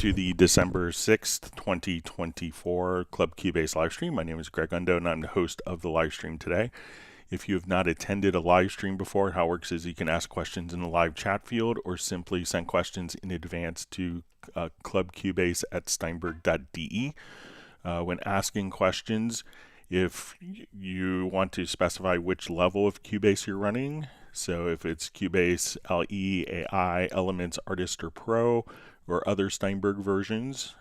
to the December 6th, 2024 Club Cubase live stream. My name is Greg Undo, and I'm the host of the live stream today. If you have not attended a live stream before, how it works is you can ask questions in the live chat field or simply send questions in advance to clubcubase@steinberg.de. When asking questions, if you want to specify which level of Cubase you're running, so if it's Cubase LE, AI, Elements, Artist, or Pro, or other Steinberg versions,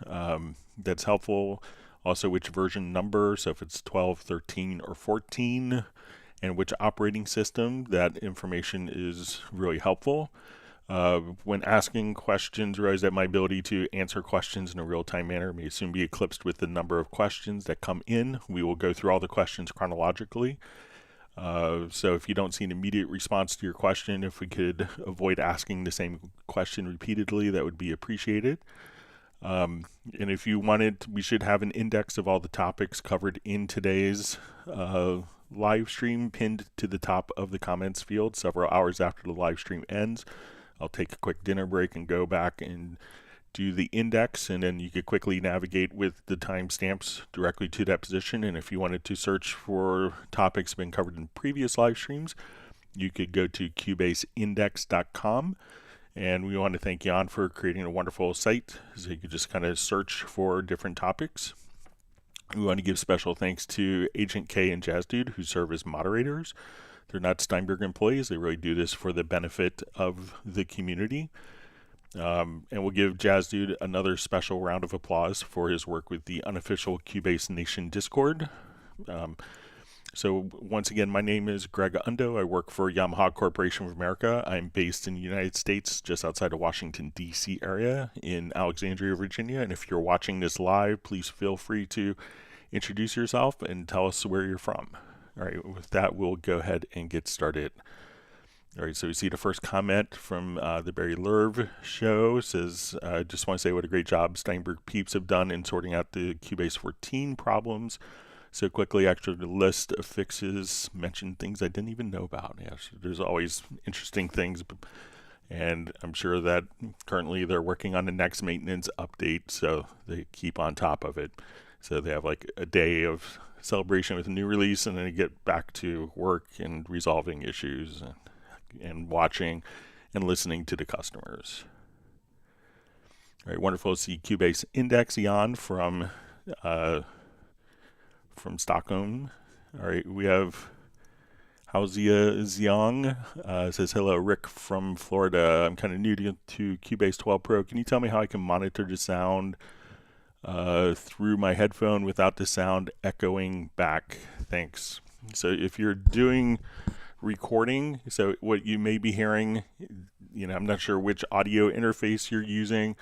that's helpful. Also, which version number, so if it's 12, 13, or 14, and which operating system, that information is really helpful. When asking questions, realize that my ability to answer questions in a real-time manner may soon be eclipsed with the number of questions that come in. We will go through all the questions chronologically. So if you don't see an immediate response to your question, if we could avoid asking the same question repeatedly, that would be appreciated. And if you wanted, we should have an index of all the topics covered in today's live stream pinned to the top of the comments field several hours after the live stream ends. I'll take a quick dinner break and go back and do the index, and then you could quickly navigate with the timestamps directly to that position. And if you wanted to search for topics been covered in previous live streams, you could go to cubaseindex.com. And we want to thank Jan for creating a wonderful site so you could just kind of search for different topics. We want to give special thanks to Agent K and Jazz Dude, who serve as moderators. They're not Steinberg employees. They really do this for the benefit of the community. And we'll give Jazz Dude another special round of applause for his work with the unofficial Cubase Nation Discord. So once again, my name is Greg Undo. I work for Yamaha Corporation of America. I'm based in the United States, just outside of Washington, D.C. area in Alexandria, Virginia. And if you're watching this live, please feel free to introduce yourself and tell us where you're from. All right, with that, we'll go ahead and get started. All right, so we see the first comment from the Barry Lerv show. It says, I just want to say what a great job Steinberg peeps have done in sorting out the Cubase 14 problems so quickly. Actually, the list of fixes mentioned things I didn't even know about. Yeah, so there's always interesting things, and I'm sure that currently they're working on the next maintenance update, so they keep on top of it. So they have like a day of celebration with a new release, and then they get back to work and resolving issues and watching and listening to the customers. All right, wonderful to see Cubase Index Jan from Stockholm. All right, we have Haozia Xiang says, hello, Rick from Florida. I'm kind of new to Cubase 12 Pro. Can you tell me how I can monitor the sound through my headphone without the sound echoing back? Thanks. So if you're doing recording, so what you may be hearing, I'm not sure which audio interface you're using,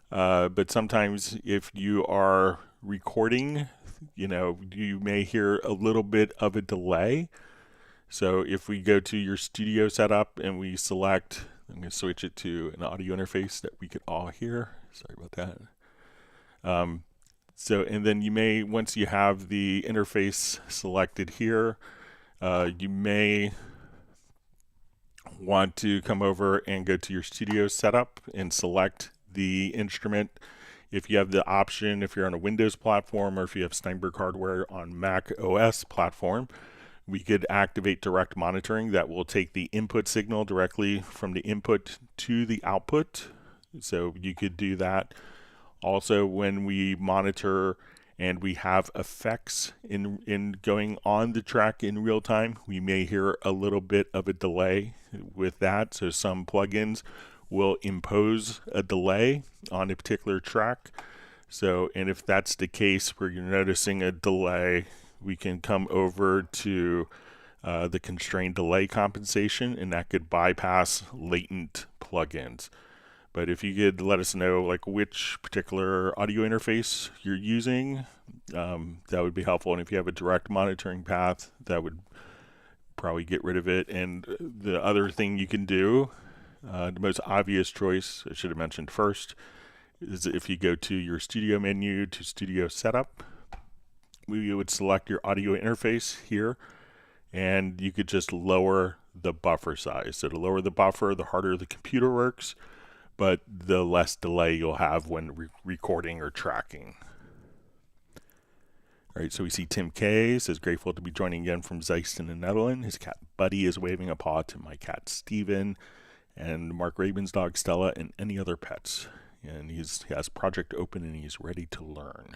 but sometimes if you are recording, you may hear a little bit of a delay. So if we go to your studio setup and we select, I'm going to switch it to an audio interface that we could all hear. Sorry about that. And then you may, once you have the interface selected here, you may want to come over and go to your studio setup and select the instrument. If you have the option, if you're on a Windows platform or if you have Steinberg hardware on Mac OS platform, we could activate direct monitoring that will take the input signal directly from the input to the output. So you could do that. Also, when we monitor and we have effects in going on the track in real time, we may hear a little bit of a delay with that. So some plugins will impose a delay on a particular track. So, and if that's the case where you're noticing a delay, we can come over to the constrained delay compensation, and that could bypass latent plugins. But if you could let us know like which particular audio interface you're using, that would be helpful. And if you have a direct monitoring path, that would probably get rid of it. And the other thing you can do, the most obvious choice I should have mentioned first, is if you go to your studio menu to studio setup, we would select your audio interface here, and you could just lower the buffer size. So to lower the buffer, the harder the computer works. but the less delay you'll have when recording or tracking. All right, so we see Tim K says, grateful to be joining again from Zeist in the Netherlands. His cat Buddy is waving a paw to my cat Steven, and Mark Rabin's dog Stella, and any other pets. And he has project open and he's ready to learn.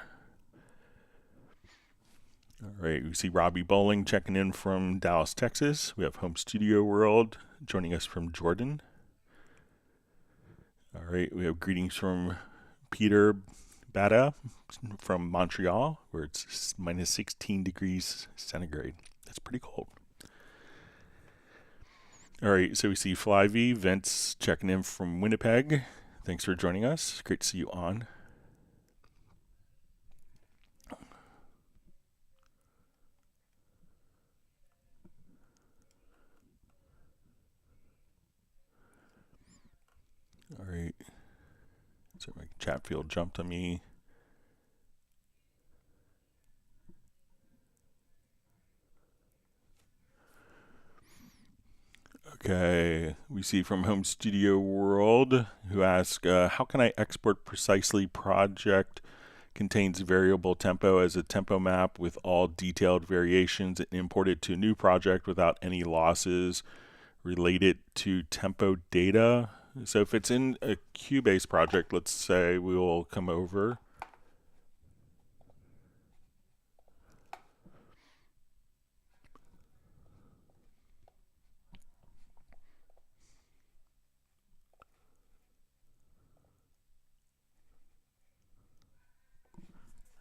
All right, we see Robbie Bowling checking in from Dallas, Texas. We have Home Studio World joining us from Jordan. All right, we have greetings from Peter Bada from Montreal, where it's minus 16 degrees centigrade. That's pretty cold. All right, so we see Flyvy, Vince checking in from Winnipeg. Thanks for joining us. Great to see you on. All right, so my chat field jumped on me. Okay, we see from Home Studio World who asks, how can I export precisely project contains variable tempo as a tempo map with all detailed variations and import it to a new project without any losses related to tempo data? So if it's in a Cubase project, let's say we will come over.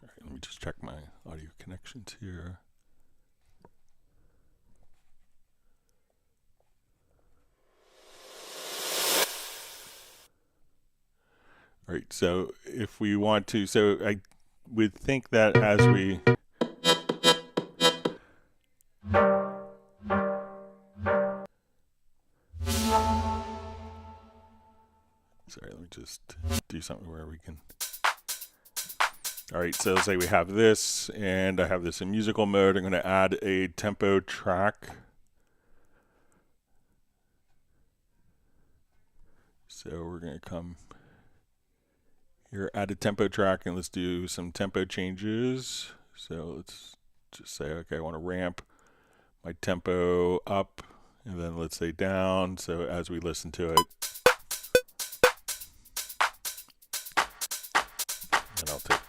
All right, let me just check my audio connections here. All right, so if we want to, so I would think that as we, sorry, let me just do something where we can, all right, so say we have this, and I have this in musical mode. I'm going to add a tempo track. So we're going to come here, add a tempo track, and let's do some tempo changes. So let's just say, okay, I want to ramp my tempo up, and then let's say down. So as we listen to it, and I'll take,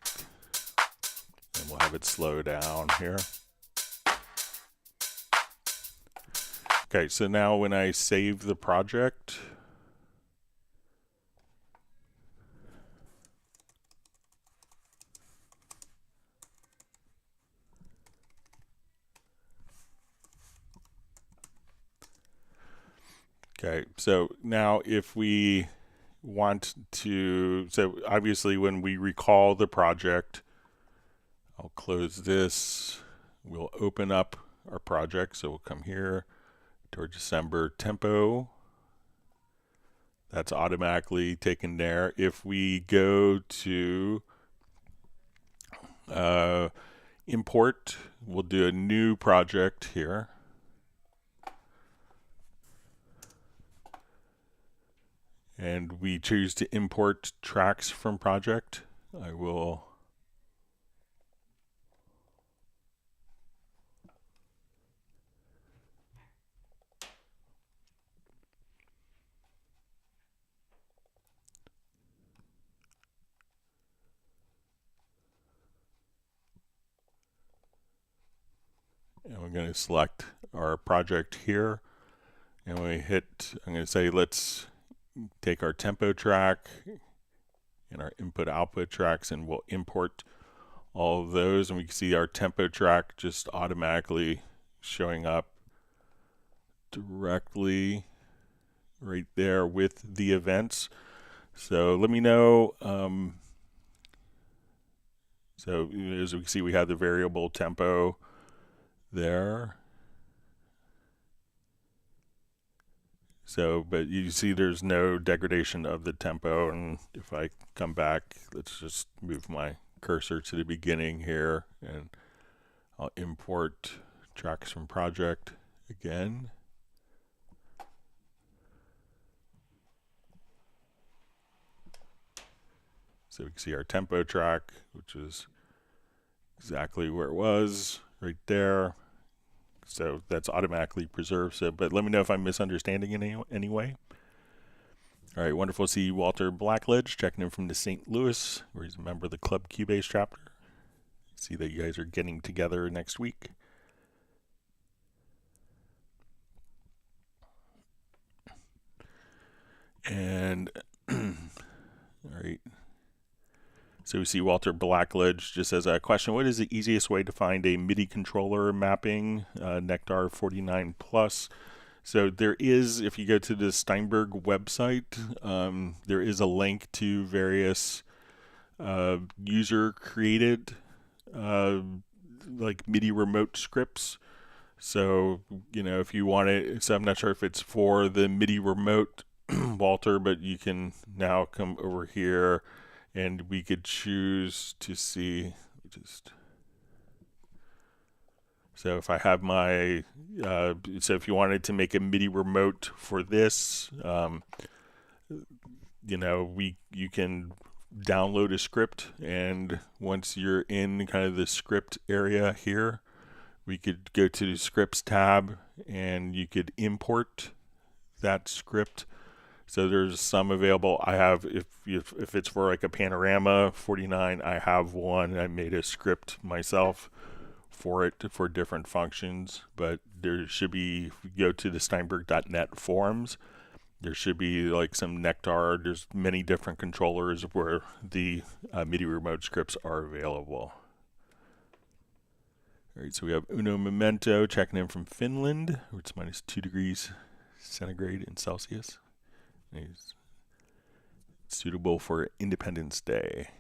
and we'll have it slow down here. Okay, so now when I save the project, okay, so now if we want to, so obviously when we recall the project, I'll close this, we'll open up our project, so we'll come here to our December tempo. That's automatically taken there. If we go to import, we'll do a new project here. And we choose to import tracks from project. I will and we're going to select our project here, and we hit, I'm going to say let's take our tempo track and our input output tracks, and we'll import all of those, and we can see our tempo track just automatically showing up directly right there with the events. So let me know, so as we can see, we have the variable tempo there. So, but you see there's no degradation of the tempo, and if I come back, let's just move my cursor to the beginning here, and I'll import tracks from project again. So we can see our tempo track, which is exactly where it was, right there. So that's automatically preserved. So, but let me know if I'm misunderstanding in any way. All right, wonderful to see Walter Blackledge checking in from the St. Louis, where he's a member of the Club Cubase chapter. See that you guys are getting together next week. And all right. So we see Walter Blackledge just as a question: what is the easiest way to find a MIDI controller mapping, Nectar 49 Plus? So there is, if you go to the Steinberg website, there is a link to various user-created like MIDI remote scripts. So, you know, if you want it, so I'm not sure if it's for the MIDI remote, Walter, but you can now come over here and we could choose to see, so if I have my, so if you wanted to make a MIDI remote for this, you know, you can download a script, and once you're in kind of the script area here, we could go to the scripts tab and you could import that script. So there's some available. I have, if it's for like a Panorama 49, I have one. I made a script myself for it for different functions, but there should be, if you go to the Steinberg.net forums, there should be like some Nectar. There's many different controllers where the MIDI remote scripts are available. All right, so we have Uno Memento checking in from Finland, where it's minus 2 degrees centigrade in Celsius. It's suitable for Independence Day.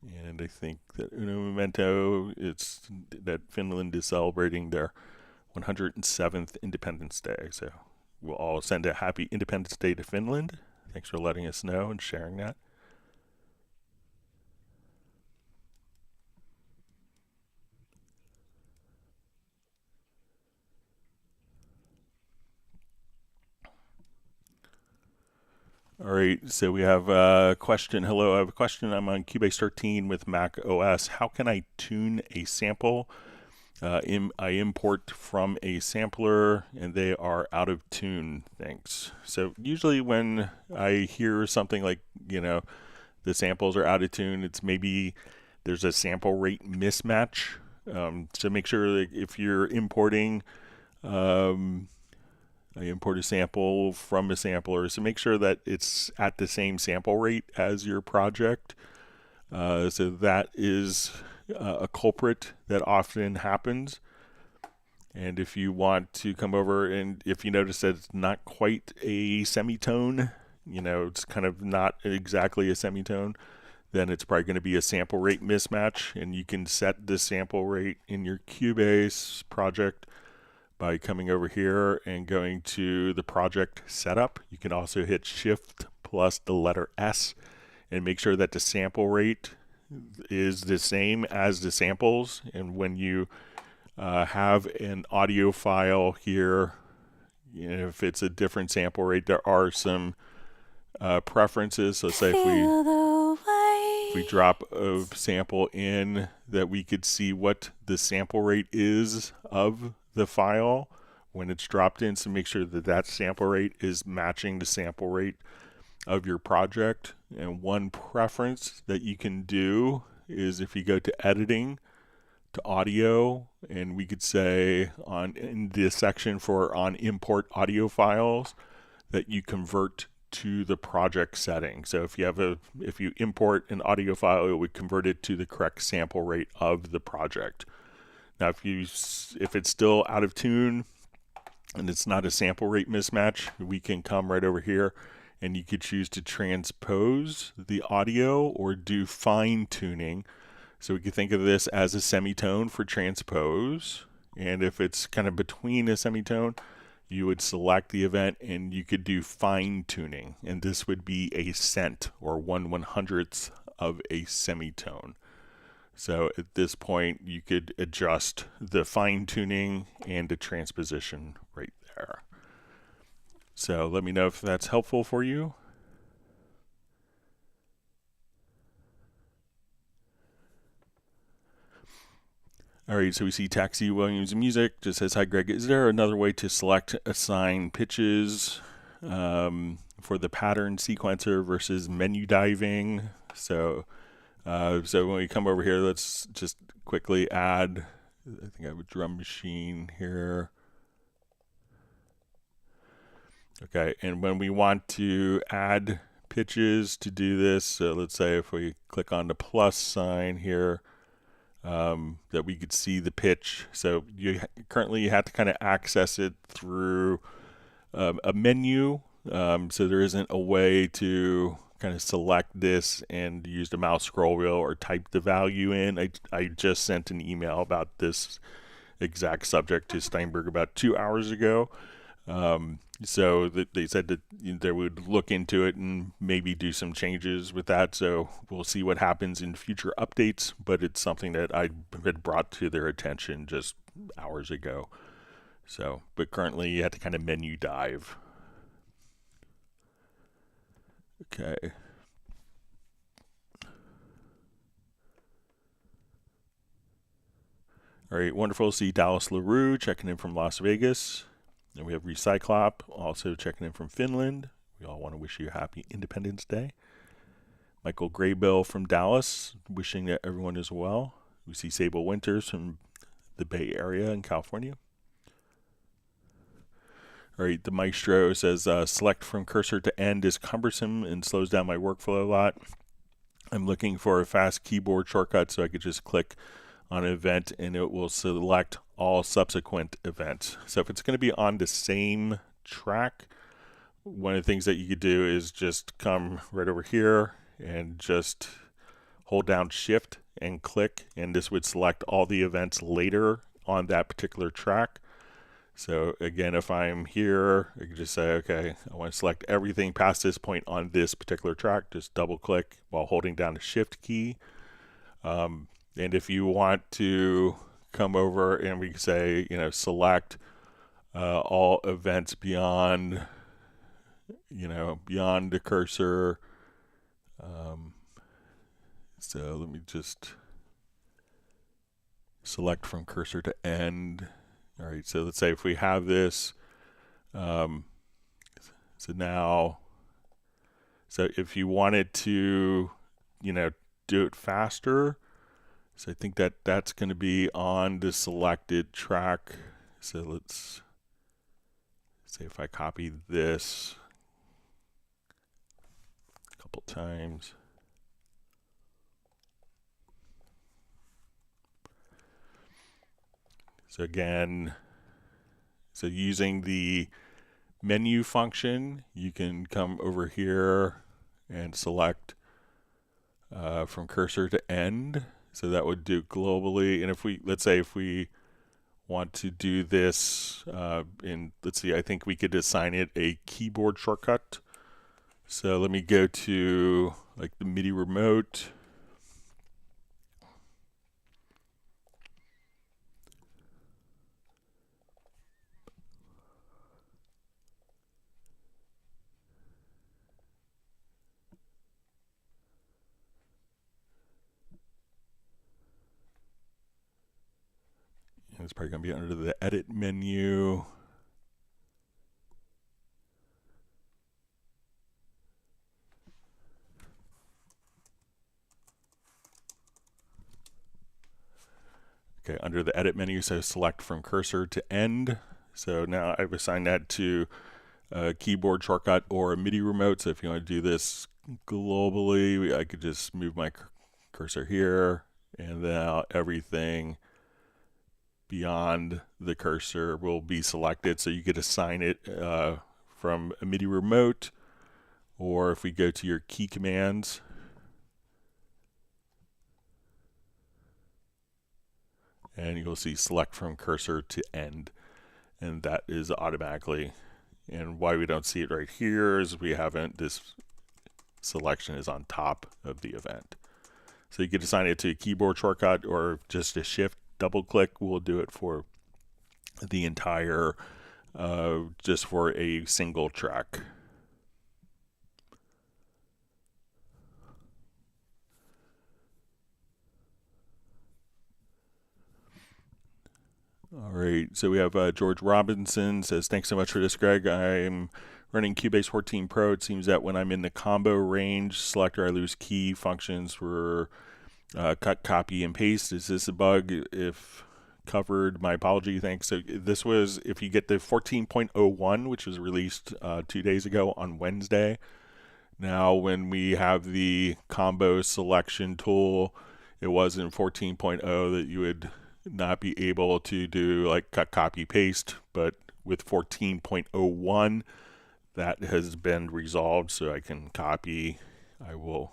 And I think that Uno Memento, it's that Finland is celebrating their 107th Independence Day. So we'll all send a happy Independence Day to Finland. Thanks for letting us know and sharing that. All right, so we have a question. Hello, I have a question. I'm on Cubase 13 with Mac OS. How can I tune a sample? I import from a sampler and they are out of tune. Thanks. So usually when I hear something like, you know, the samples are out of tune, it's maybe there's a sample rate mismatch. So make sure that if you're importing, I import a sample from a sampler, so make sure that it's at the same sample rate as your project. So that is a culprit that often happens. And if you want to come over and if you notice that it's not quite a semitone, you know, it's kind of not exactly a semitone, then it's probably going to be a sample rate mismatch. And you can set the sample rate in your Cubase project by coming over here and going to the project setup. You can also hit Shift plus the letter S and make sure that the sample rate is the same as the samples. And when you have an audio file here, you know, if it's a different sample rate, there are some preferences. So say if we drop a sample in, that we could see what the sample rate is of the file when it's dropped in, so make sure that that sample rate is matching the sample rate of your project. And one preference that you can do is if you go to editing, to audio, and we could say in this section for on import audio files that you convert to the project setting. So if you import an audio file, it would convert it to the correct sample rate of the project. Now, if it's still out of tune and it's not a sample rate mismatch, we can come right over here and you could choose to transpose the audio or do fine tuning. So we could think of this as a semitone for transpose. And if it's kind of between a semitone, you would select the event and you could do fine tuning. And this would be a cent or 1/100th of a semitone. So at this point, you could adjust the fine tuning and the transposition right there. So let me know if that's helpful for you. All right, so we see Taxi Williams Music just says, hi Greg, is there another way to select assign pitches for the pattern sequencer versus menu diving? So when we come over here, let's just quickly add, I think I have a drum machine here. Okay, and when we want to add pitches to do this, so let's say if we click on the plus sign here, that we could see the pitch. So currently you have to kind of access it through a menu. So there isn't a way to kind of select this and use the mouse scroll wheel or type the value in. I just sent an email about this exact subject to Steinberg about 2 hours ago. So they said that they would look into it and maybe do some changes with that. So we'll see what happens in future updates, but it's something that I had brought to their attention just hours ago. So, but currently you have to kind of menu dive. Okay. All right, wonderful to see Dallas LaRue checking in from Las Vegas. And we have Recyclop also checking in from Finland. We all want to wish you a happy Independence Day. Michael Graybill from Dallas, wishing that everyone is well. We see Sable Winters from the Bay Area in California. All right, the Maestro says, select from cursor to end is cumbersome and slows down my workflow a lot. I'm looking for a fast keyboard shortcut so I could just click on an event and it will select all subsequent events. So if it's going to be on the same track, one of the things that you could do is just come right over here and just hold down Shift and click, and this would select all the events later on that particular track. So again, if I'm here, I can just say, okay, I want to select everything past this point on this particular track. Just double click while holding down the Shift key. And if you want to come over and we say, select all events beyond, beyond the cursor. So let me just select from cursor to end. All right, so let's say if we have this, so if you wanted to, do it faster, so I think that's going to be on the selected track. So let's say if I copy this a couple times. So again, using the menu function, you can come over here and select from cursor to end. So that would do globally. And if let's say if we want to do this I think we could assign it a keyboard shortcut. So let me go to like the MIDI remote. It's probably going to be under the edit menu. Okay, under the edit menu, so select from cursor to end. So now I've assigned that to a keyboard shortcut or a MIDI remote. So if you want to do this globally, I could just move my cursor here, and now everything beyond the cursor will be selected. So you could assign it from a MIDI remote, or if we go to your key commands, and you'll see select from cursor to end, and that is automatically. And why we don't see it right here is this selection is on top of the event. So you could assign it to a keyboard shortcut or just a Shift double click will do it for the entire, just for a single track. right, so we have George Robinson says, thanks so much for this, Greg. I'm running Cubase 14 Pro. It seems that when I'm in the combo range selector, I lose key functions for cut, copy, and paste. Is this a bug? If covered, my apology, thanks. So this was, if you get the 14.01, which was released 2 days ago on Wednesday. Now when we have the combo selection tool, it was in 14.0 that you would not be able to do like cut, copy, paste, but with 14.01 that has been resolved, so I can copy. I will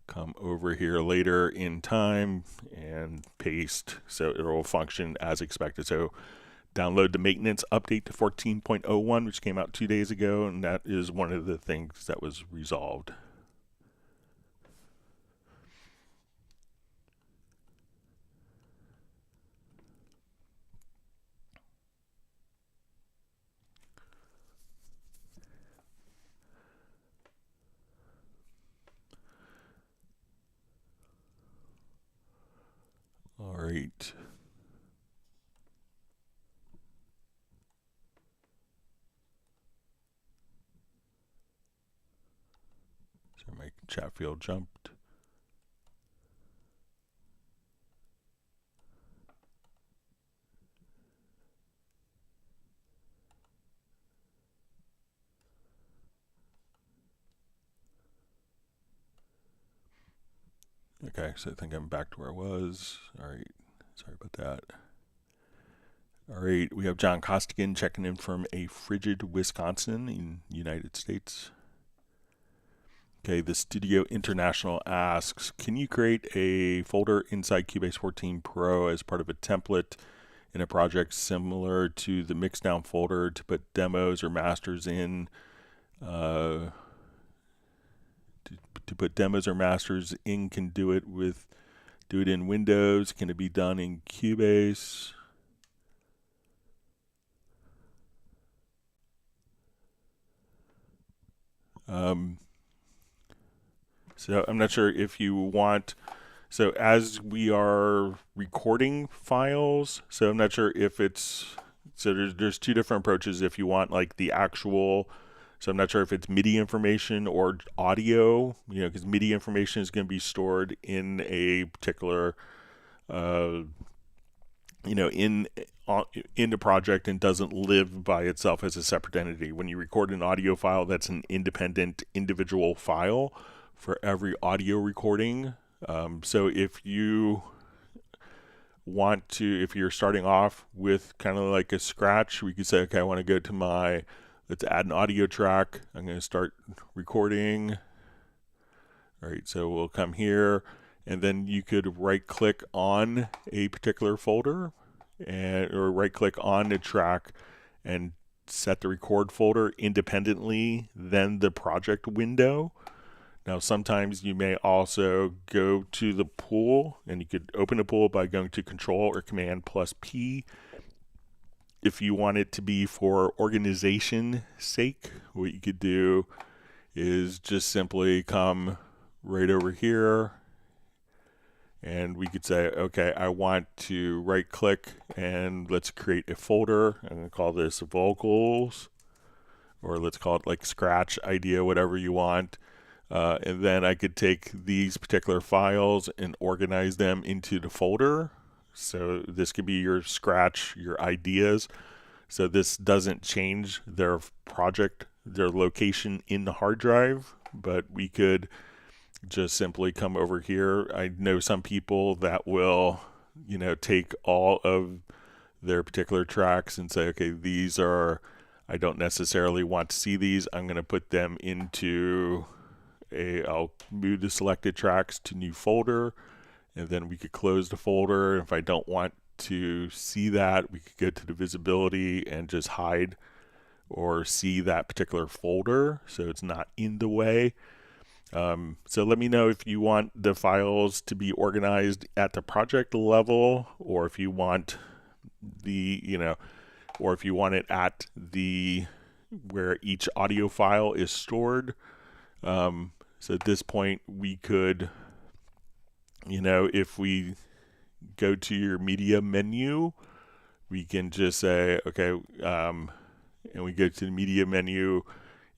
come over here later in time and paste, so it will function as expected. So download the maintenance update to 14.01, which came out 2 days ago, and that is one of the things that was resolved. All right. So my chat field jumped. Okay, so I think I'm back to where I was. All right, sorry about that. All right, we have John Costigan checking in from a frigid Wisconsin in the United States. Okay, the Studio International asks, can you create a folder inside Cubase 14 Pro as part of a template in a project similar to the Mixdown folder to put demos or masters in? To put demos or masters in, can do it in Windows. Can it be done in Cubase? So I'm not sure if you want, so as we are recording files, so I'm not sure if it's, so there's two different approaches. If you want like the actual, so I'm not sure if it's MIDI information or audio, because MIDI information is going to be stored in a particular, in the project and doesn't live by itself as a separate entity. When you record an audio file, that's an independent individual file for every audio recording. So if you want to, if you're starting off with kind of like a scratch, we could say, okay, I want to go to let's add an audio track. I'm going to start recording. All right, so we'll come here, and then you could right click on a particular folder or right click on the track and set the record folder independently than the project window. Now sometimes you may also go to the pool, and you could open a pool by going to Control or Command plus P. If you want it to be for organization sake, what you could do is just simply come right over here, and we could say, okay, I want to right click and let's create a folder. I'm going to call this vocals, or let's call it like scratch idea, whatever you want. And then I could take these particular files and organize them into the folder. So this could be your scratch, your ideas. So this doesn't change their project, their location in the hard drive, but we could just simply come over here. I know some people that will, take all of their particular tracks and say, okay, these are, I don't necessarily want to see these. I'm going to put them into I'll move the selected tracks to new folder, and then we could close the folder. If I don't want to see that, we could go to the visibility and just hide or see that particular folder so it's not in the way. So let me know if you want the files to be organized at the project level, or if you want or if you want it at where each audio file is stored. So at this point we could, if we go to your media menu, we can just say, okay, and we go to the media menu.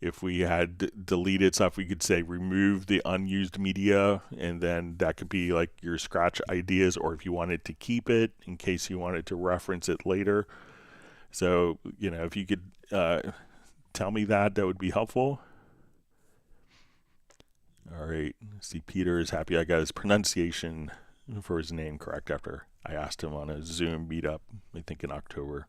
If we had deleted stuff, we could say remove the unused media, and then that could be like your scratch ideas, or if you wanted to keep it in case you wanted to reference it later. So, you know, if you could tell me that would be helpful. All right, see, Peter is happy I got his pronunciation for his name correct after I asked him on a Zoom meetup, I think in October.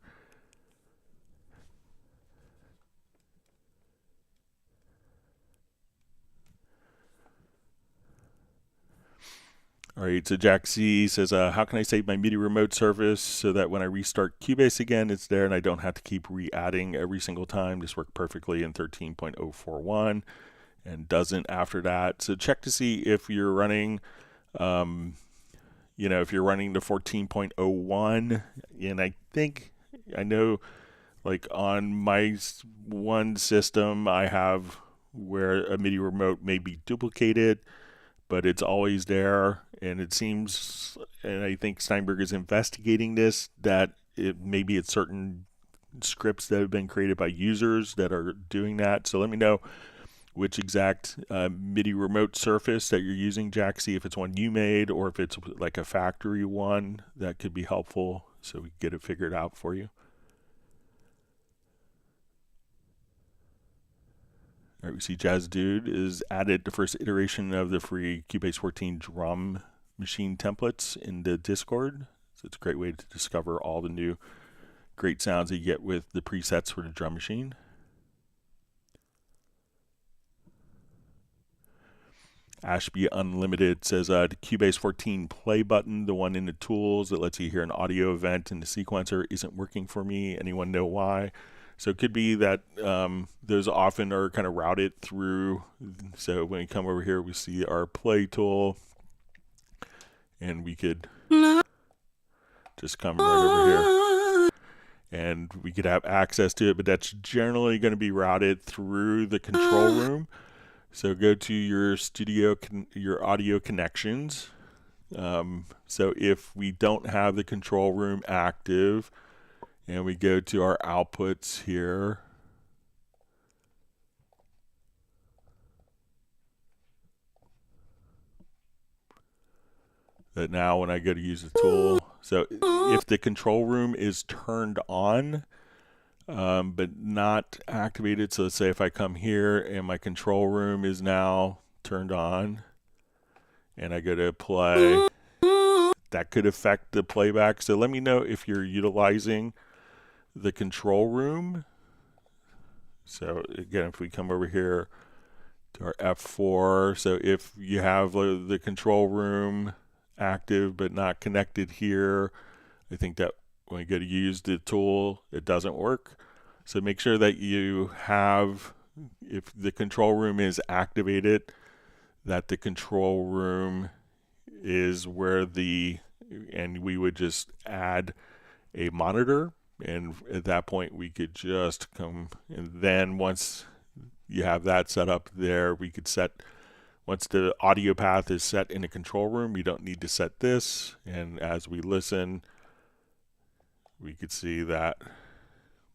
All right, so Jack C says, how can I save my MIDI remote service so that when I restart Cubase again, it's there and I don't have to keep re-adding every single time? This worked perfectly in 13.041 and doesn't after that. So check to see if you're running, you know, if you're running the 14.01, and I know like on my one system, I have where a MIDI remote may be duplicated, but it's always there. And it seems, and I think Steinberg is investigating this, that maybe it's certain scripts that have been created by users that are doing that. So let me know which exact MIDI remote surface that you're using, Jack. See if it's one you made or if it's like a factory one. That could be helpful so we can get it figured out for you. All right, we see Jazz Dude is added the first iteration of the free Cubase 14 drum machine templates in the Discord. So it's a great way to discover all the new great sounds that you get with the presets for the drum machine. Ashby Unlimited says the Cubase 14 play button, the one in the tools that lets you hear an audio event in the sequencer, isn't working for me. Anyone know why? So it could be that those often are kind of routed through. So when we come over here, we see our play tool, and we could just come right over here and we could have access to it, but that's generally going to be routed through the control room. So go to your studio, your audio connections. So if we don't have the control room active, and we go to our outputs here, that now when I go to use the tool, so if the control room is turned on, but not activated, so let's say if I come here and my control room is now turned on, and I go to play, that could affect the playback. So let me know if you're utilizing the control room. So again, if we come over here to our F4, so if you have the control room active but not connected here, I think that when you go to use the tool, it doesn't work. So make sure that you have, if the control room is activated, that the control room is where and we would just add a monitor, and at that point we could just come, and then once you have that set up there, we could set, once the audio path is set in a control room, we don't need to set this, and as we listen, we could see that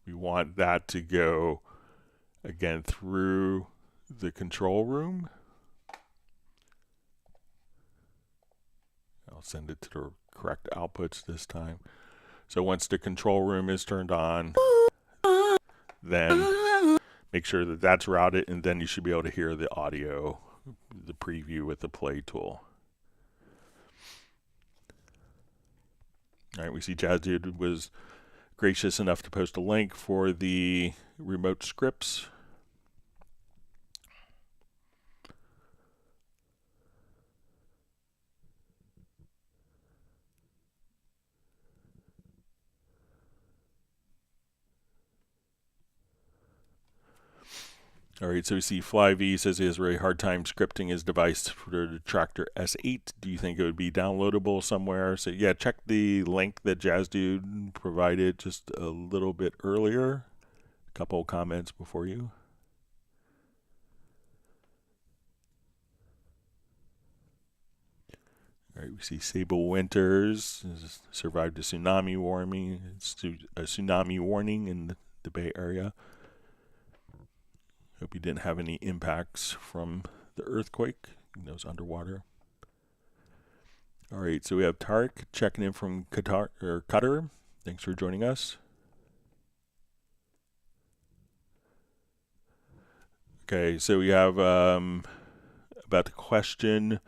we want that to go again through the control room. I'll send it to the correct outputs this time. So once the control room is turned on, then make sure that that's routed, and then you should be able to hear the audio, the preview with the play tool. All right, we see Jazz Dude was gracious enough to post a link for the remote scripts. All right, so we see FlyV says he has a really hard time scripting his device for the Tractor S8. Do you think it would be downloadable somewhere? So yeah, check the link that Jazz Dude provided just a little bit earlier. A couple comments before you. All right, we see Sable Winters survived a tsunami warning in the Bay Area. Hope you didn't have any impacts from the earthquake. That was underwater. All right, so we have Tarek checking in from Qatar. Thanks for joining us. Okay, so we have about the question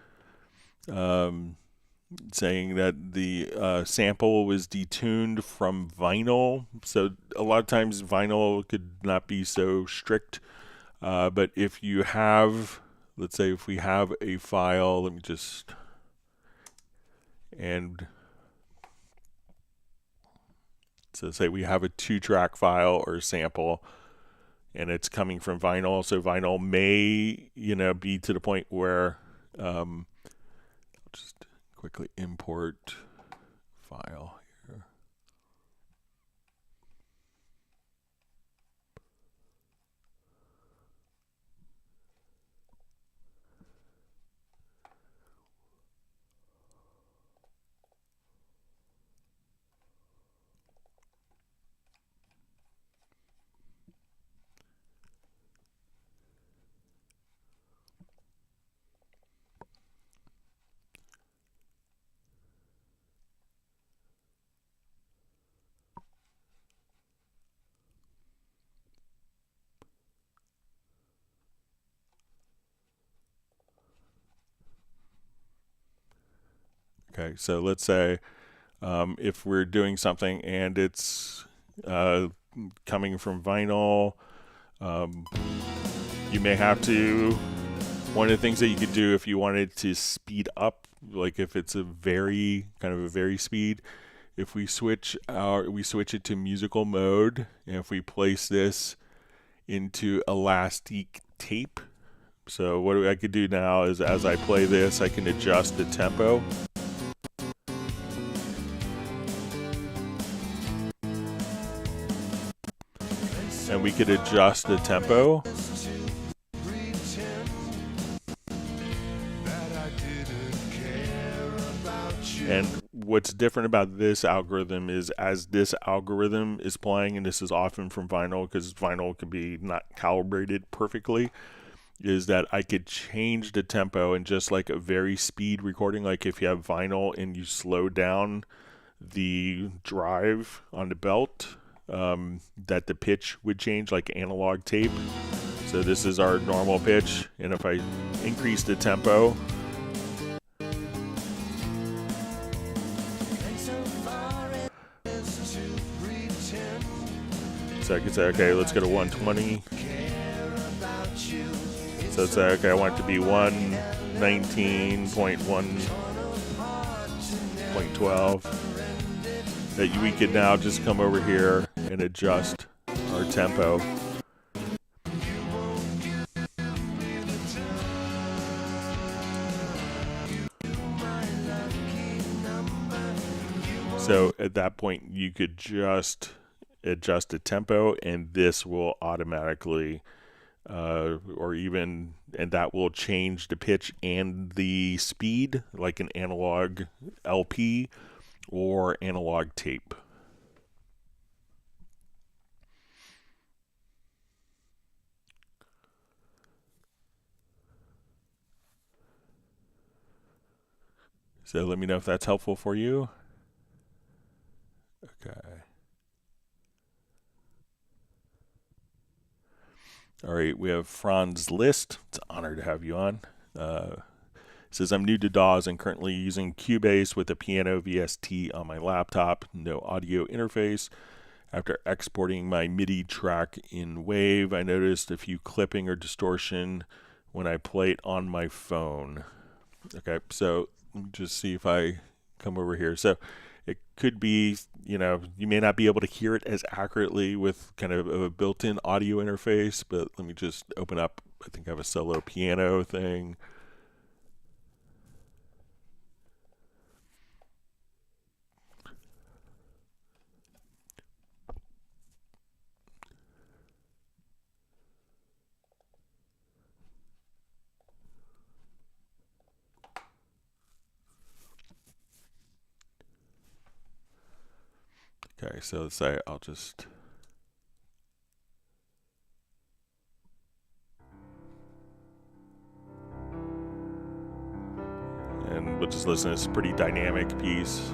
saying that the sample was detuned from vinyl. So a lot of times vinyl could not be so strict, but if you have, let's say if we have a file, let me just, and so say we have a 2-track file or sample and it's coming from vinyl, so vinyl may, be to the point where I'll just quickly import file here. Okay, so let's say if we're doing something and it's coming from vinyl, you may have to, one of the things that you could do if you wanted to speed up, like if it's a very speed, if we switch it to musical mode, and if we place this into elastic tape. So what I could do now is as I play this, I can adjust the tempo. And we could adjust the tempo. And what's different about this algorithm is as this algorithm is playing, and this is often from vinyl because vinyl can be not calibrated perfectly, is that I could change the tempo and just like a very speed recording, like if you have vinyl and you slow down the drive on the belt, that the pitch would change like analog tape. So this is our normal pitch, and if I increase the tempo, so I could say, okay, let's go to 120. So let's say, okay, I want it to be 119.1.12. That we could now just come over here and adjust our tempo. So at that point, you could just adjust the tempo, and this will automatically, and that will change the pitch and the speed, like an analog LP or analog tape. So let me know if that's helpful for you. Okay. All right, we have Franz List. It's an honor to have you on. Says, I'm new to DAWs and currently using Cubase with a piano VST on my laptop, no audio interface. After exporting my MIDI track in Wave, I noticed a few clipping or distortion when I play it on my phone. Okay, so let me just see if I come over here. So it could be, you may not be able to hear it as accurately with kind of a built-in audio interface, but let me just open up, I think I have a solo piano thing. Okay, so let's say I'll just and we'll just listen to this pretty dynamic piece.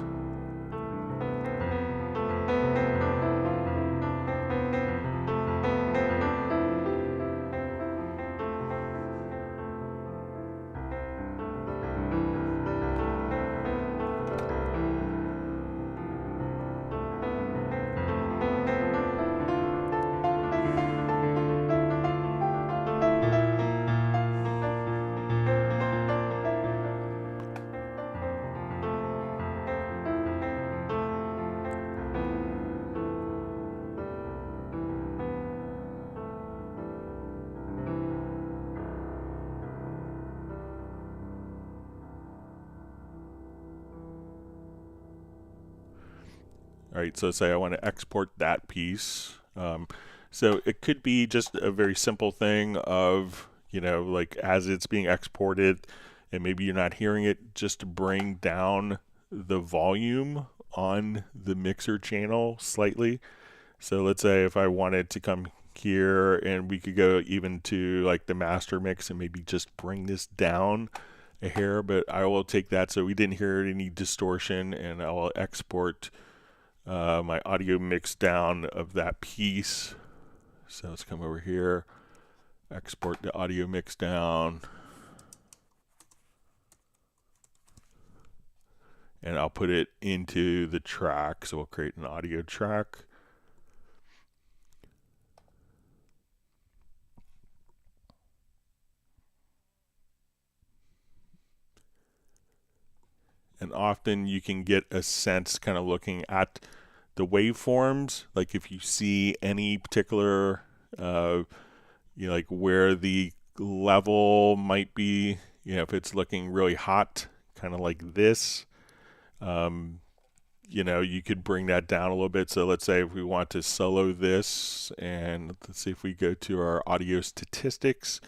All right, so say I want to export that piece. So it could be just a very simple thing of, you know, like as it's being exported and maybe you're not hearing it, just to bring down the volume on the mixer channel slightly. So let's say if I wanted to come here and we could go even to like the master mix and maybe just bring this down a hair, but I will take that so we didn't hear any distortion, and I will export my audio mix down of that piece. So let's come over here, export the audio mix down, and I'll put it into the track. So we'll create an audio track. And often you can get a sense kind of looking at the waveforms, like if you see any particular, you know, like where the level might be, you know, if it's looking really hot, kind of like this, you know, you could bring that down a little bit. So let's say if we want to solo this, and let's see if we go to our audio statistics,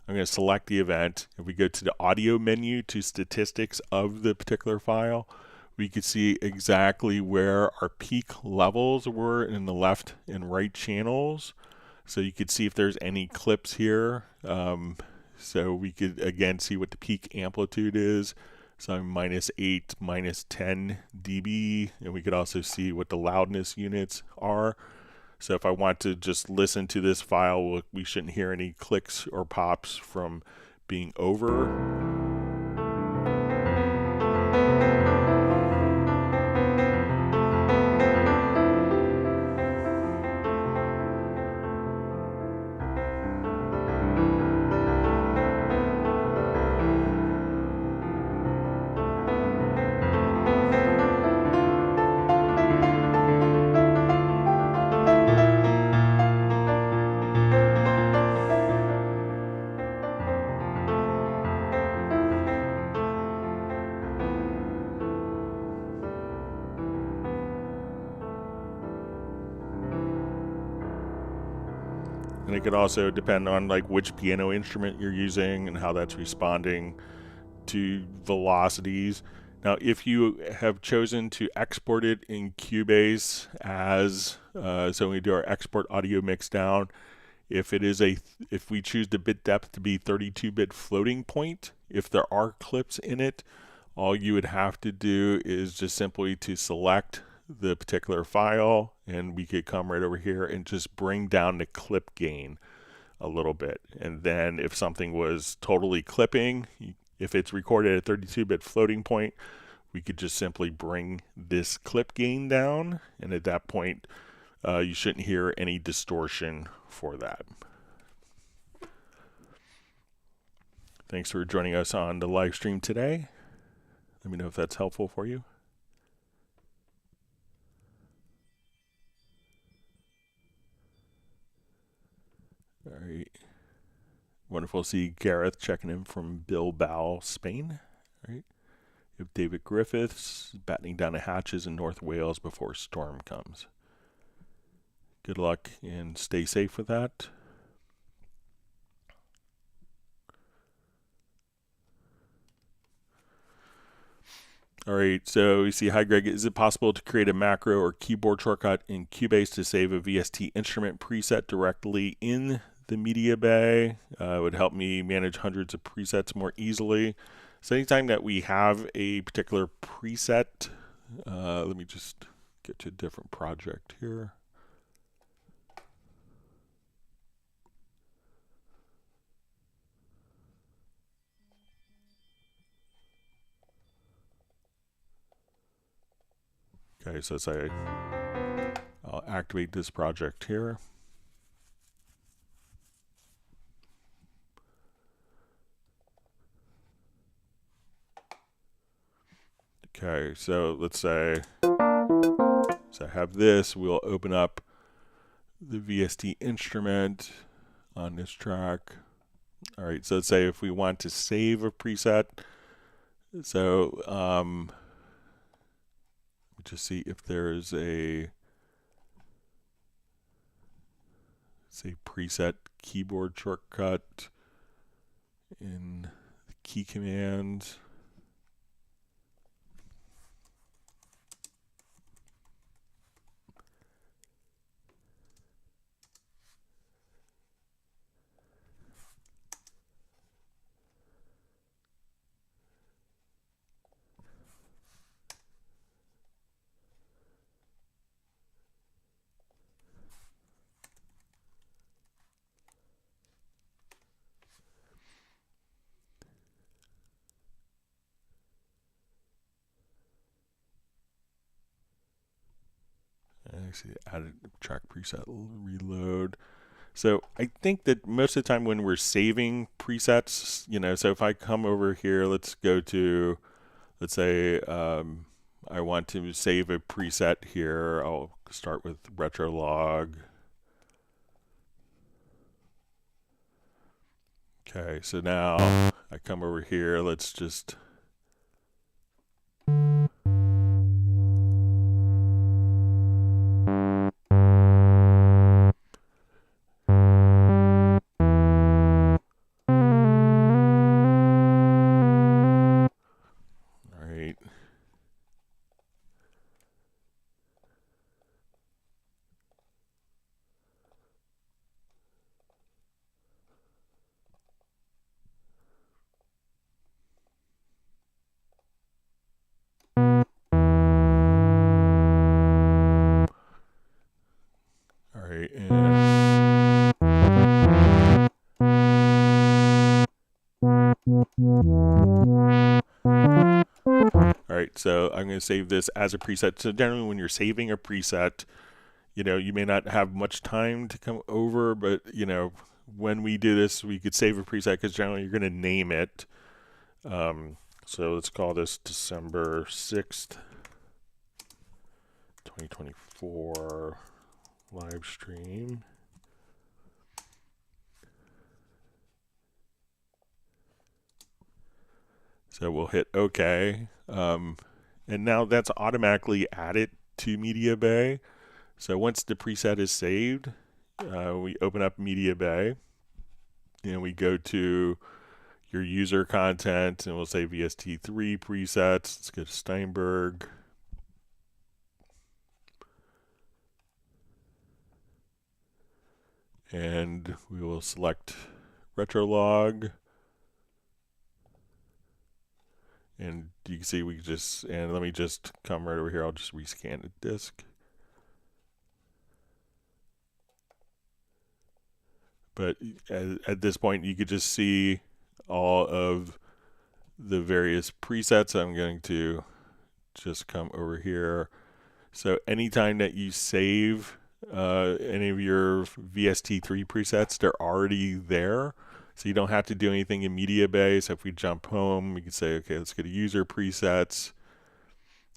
I'm going to select the event. If we go to the audio menu to statistics of the particular file, we could see exactly where our peak levels were in the left and right channels. So you could see if there's any clips here. So we could again see what the peak amplitude is. So I'm -8, -10 dB, and we could also see what the loudness units are. So if I want to just listen to this file, we shouldn't hear any clicks or pops from being over. And it could also depend on like which piano instrument you're using and how that's responding to velocities. Now, if you have chosen to export it in Cubase as, so when we do our export audio mix down, if we choose the bit depth to be 32-bit floating point, if there are clips in it, all you would have to do is just simply to select the particular file, and we could come right over here and just bring down the clip gain a little bit. And then if something was totally clipping, if it's recorded at 32-bit floating point, we could just simply bring this clip gain down, and at that point you shouldn't hear any distortion for that. Thanks for joining us on the live stream today. Let me know if that's helpful for you. All right. Wonderful to see Gareth checking in from Bilbao, Spain. All right. You have David Griffiths battening down the hatches in North Wales before storm comes. Good luck and stay safe with that. All right, so you see, hi Greg, is it possible to create a macro or keyboard shortcut in Cubase to save a VST instrument preset directly in the media bay? It would help me manage hundreds of presets more easily. So anytime that we have a particular preset, let me just get to a different project here. Okay, so say I'll activate this project here. Okay, so let's say, so I have this, we'll open up the VST instrument on this track. All right, so let's say if we want to save a preset, so just see if there's a, say, preset keyboard shortcut in the key commands. Actually added track preset reload. So I think that most of the time when we're saving presets, you know, so if I come over here, let's go to, let's say I want to save a preset here. I'll start with retro log. Okay, so now I come over here, let's just so I'm going to save this as a preset. So generally when you're saving a preset, you know, you may not have much time to come over, but, you know, when we do this, we could save a preset because generally you're going to name it. So let's call this December 6th, 2024 live stream. So we'll hit OK. And now that's automatically added to Media Bay. So once the preset is saved, we open up Media Bay and we go to your user content and we'll say VST3 presets. Let's go to Steinberg. And we will select Retrolog. And you can see we just, and let me just come right over here. I'll just rescan the disk. But at this point, you could just see all of the various presets. I'm going to just come over here. So anytime that you save any of your VST3 presets, they're already there. So you don't have to do anything in Media Bay. So if we jump home, we can say, okay, let's go to user presets,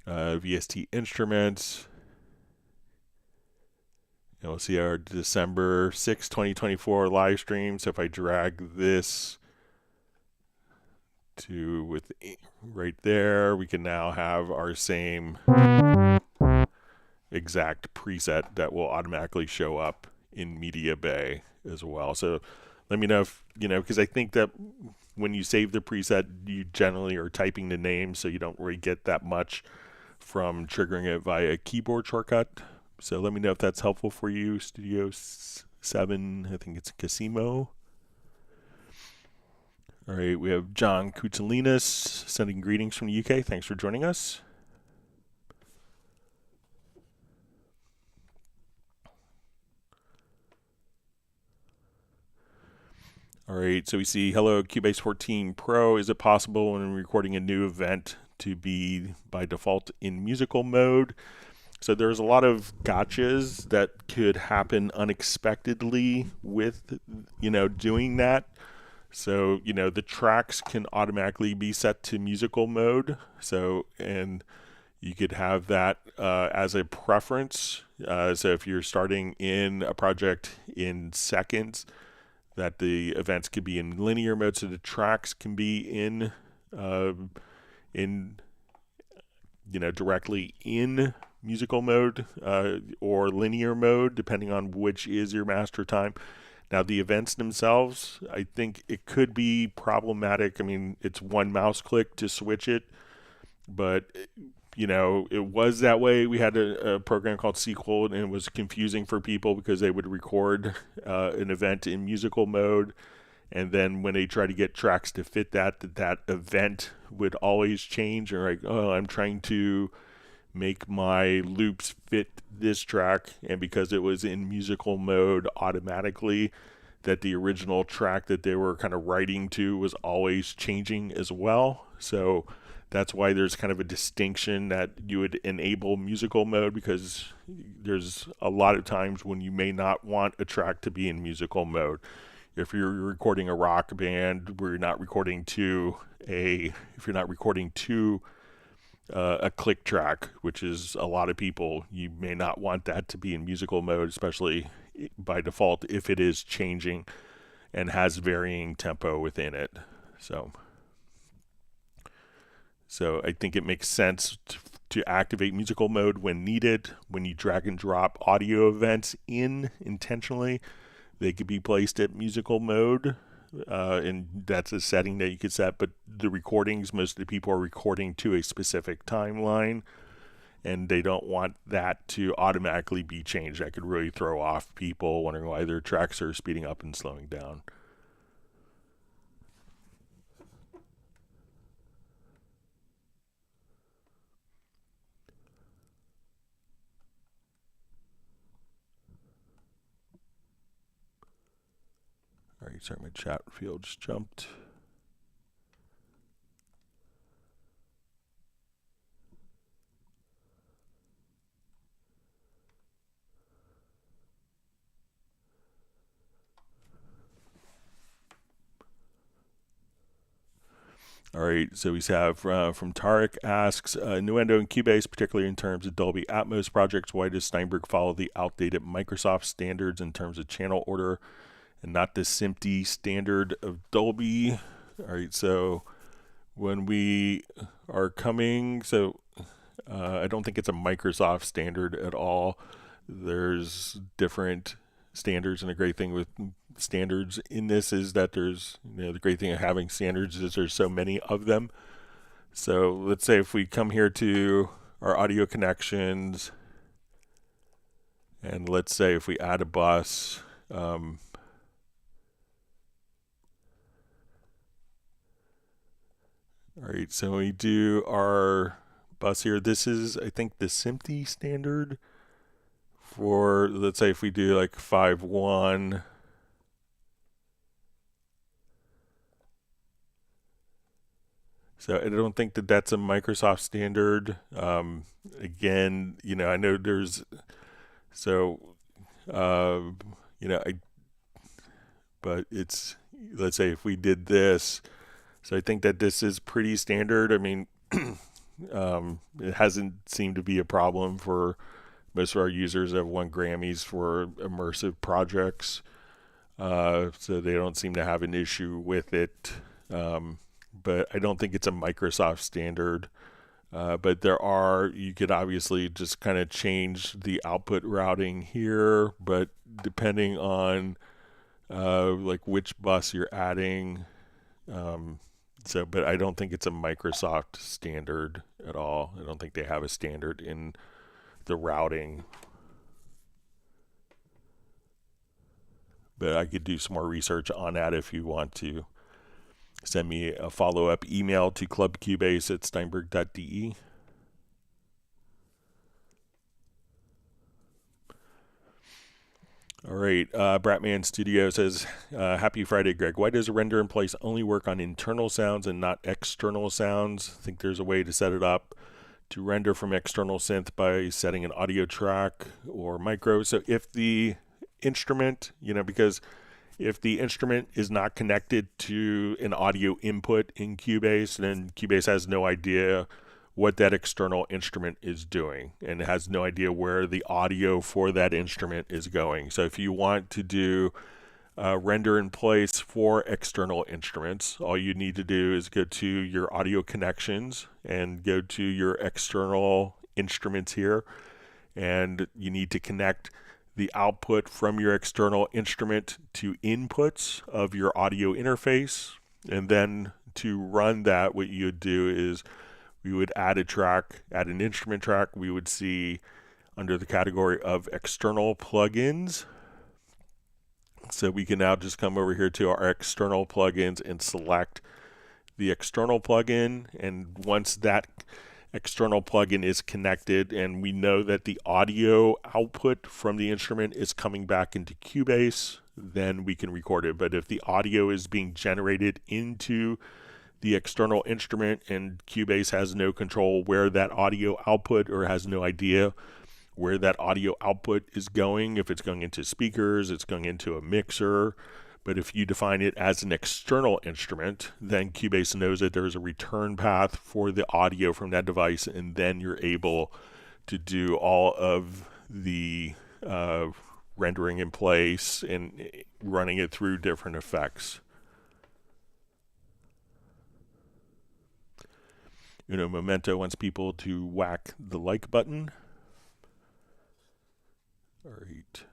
VST instruments. And we'll see our December 6, 2024 live stream. So if I drag this to right there, we can now have our same exact preset that will automatically show up in Media Bay as well. So let me know if, because I think that when you save the preset, you generally are typing the name, so you don't really get that much from triggering it via a keyboard shortcut. So let me know if that's helpful for you. Studio 7, I think it's Casimo. All right, we have John Koutsalinas sending greetings from the UK. Thanks for joining us. All right, so we see, hello, Cubase 14 Pro. Is it possible when recording a new event to be by default in musical mode? So there's a lot of gotchas that could happen unexpectedly with, doing that. So, the tracks can automatically be set to musical mode. So, and you could have that as a preference. So if you're starting in a project in seconds, that the events could be in linear mode, so the tracks can be in directly in musical mode or linear mode, depending on which is your master time. Now the events themselves, I think it could be problematic. I mean, it's one mouse click to switch it, but it was that way. We had a program called Chord, and it was confusing for people because they would record an event in musical mode, and then when they try to get tracks to fit that event would always change. Or like, oh, I'm trying to make my loops fit this track, and because it was in musical mode automatically, that the original track that they were kind of writing to was always changing as well. So that's why there's kind of a distinction that you would enable musical mode, because there's a lot of times when you may not want a track to be in musical mode. If you're recording a rock band where you're not recording to a click track, which is a lot of people, you may not want that to be in musical mode, especially by default if it is changing and has varying tempo within it. So I think it makes sense to activate musical mode when needed. When you drag and drop audio events in intentionally, they could be placed at musical mode, and that's a setting that you could set. But the recordings, most of the people are recording to a specific timeline, and they don't want that to automatically be changed. That could really throw off people wondering why their tracks are speeding up and slowing down. All right, sorry, my chat field just jumped. All right, so we have from Tarek asks, Nuendo and Cubase, particularly in terms of Dolby Atmos projects, why does Steinberg follow the outdated Microsoft standards in terms of channel order and not the SMPTE standard of Dolby? All right, so when we are coming, I don't think it's a Microsoft standard at all. There's different standards, and the great thing with standards in this is that there's, the great thing of having standards is there's so many of them. So let's say if we come here to our audio connections, and let's say if we add a bus, all right, so we do our bus here. This is, I think, the SMPTE standard for, let's say if we do like 5.1, so I don't think that that's a Microsoft standard. Again, I know there's, but it's, let's say if we did this, so I think that this is pretty standard. I mean, it hasn't seemed to be a problem for most of our users that have won Grammys for immersive projects. So they don't seem to have an issue with it. But I don't think it's a Microsoft standard. But you could obviously just kind of change the output routing here, but depending on like which bus you're adding. But I don't think it's a Microsoft standard at all. I don't think they have a standard in the routing. But I could do some more research on that if you want to. Send me a follow-up email to clubcubase@steinberg.de. All right, Bratman Studio says, happy Friday, Greg. Why does a render in place only work on internal sounds and not external sounds? I think there's a way to set it up to render from external synth by setting an audio track or micro. So if the instrument, because if the instrument is not connected to an audio input in Cubase, then Cubase has no idea what that external instrument is doing and has no idea where the audio for that instrument is going. So if you want to do render in place for external instruments, all you need to do is go to your audio connections and go to your external instruments here, and you need to connect the output from your external instrument to inputs of your audio interface. And then to run that, what you would do is we would add a track, add an instrument track. We would see under the category of external plugins. So we can now just come over here to our external plugins and select the external plugin. And once that external plugin is connected and we know that the audio output from the instrument is coming back into Cubase, then we can record it. But if the audio is being generated into the external instrument and Cubase has no control where that audio output, or has no idea where that audio output is going, if it's going into speakers, it's going into a mixer. But if you define it as an external instrument, then Cubase knows that there's a return path for the audio from that device, and then you're able to do all of the rendering in place and running it through different effects. Memento wants people to whack the like button. All right.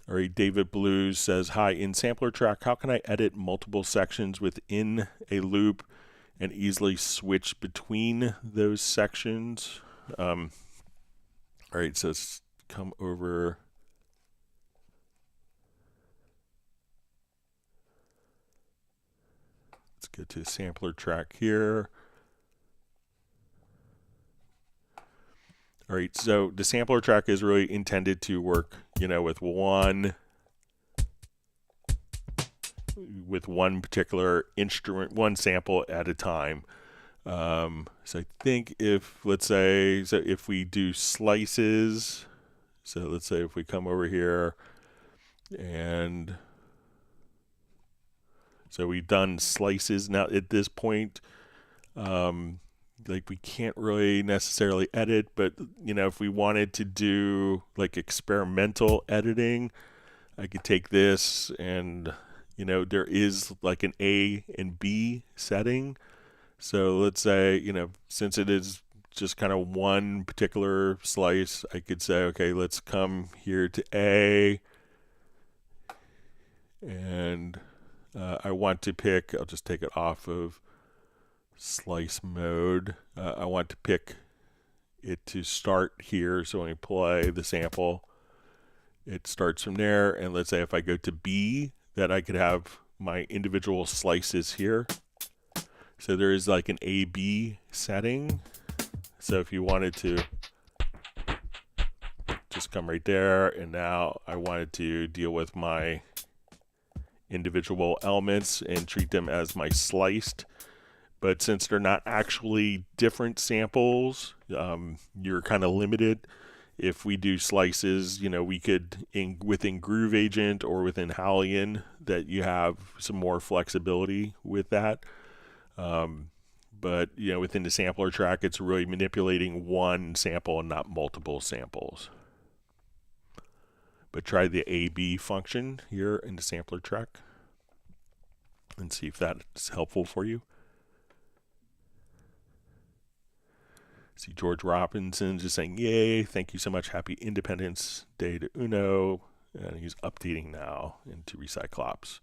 All right, David Blues says, hi, in sampler track, how can I edit multiple sections within a loop and easily switch between those sections? All right, so let's come over. Let's go to sampler track here. All right, so the sampler track is really intended to work, with one particular instrument, one sample at a time. So I think if we do slices, so let's say if we come over here and so we've done slices now at this point, we can't really necessarily edit, but if we wanted to do like experimental editing, I could take this and there is like an A and B setting. So let's say since it is just kind of one particular slice, I could say, okay, let's come here to A, and I want to pick, I'll just take it off of slice mode. I want to pick it to start here, so when I play the sample, it starts from there. And let's say if I go to B, that I could have my individual slices here. So there is like an A-B setting. So if you wanted to just come right there, and now I wanted to deal with my individual elements and treat them as my sliced. But since they're not actually different samples, you're kind of limited. If we do slices, we could, within Groove Agent or within Hallian, that you have some more flexibility with that. But, within the sampler track, it's really manipulating one sample and not multiple samples. But try the A-B function here in the sampler track and see if that's helpful for you. See George Robinson just saying, yay, thank you so much, happy Independence Day to Uno. And he's updating now into Recyclops.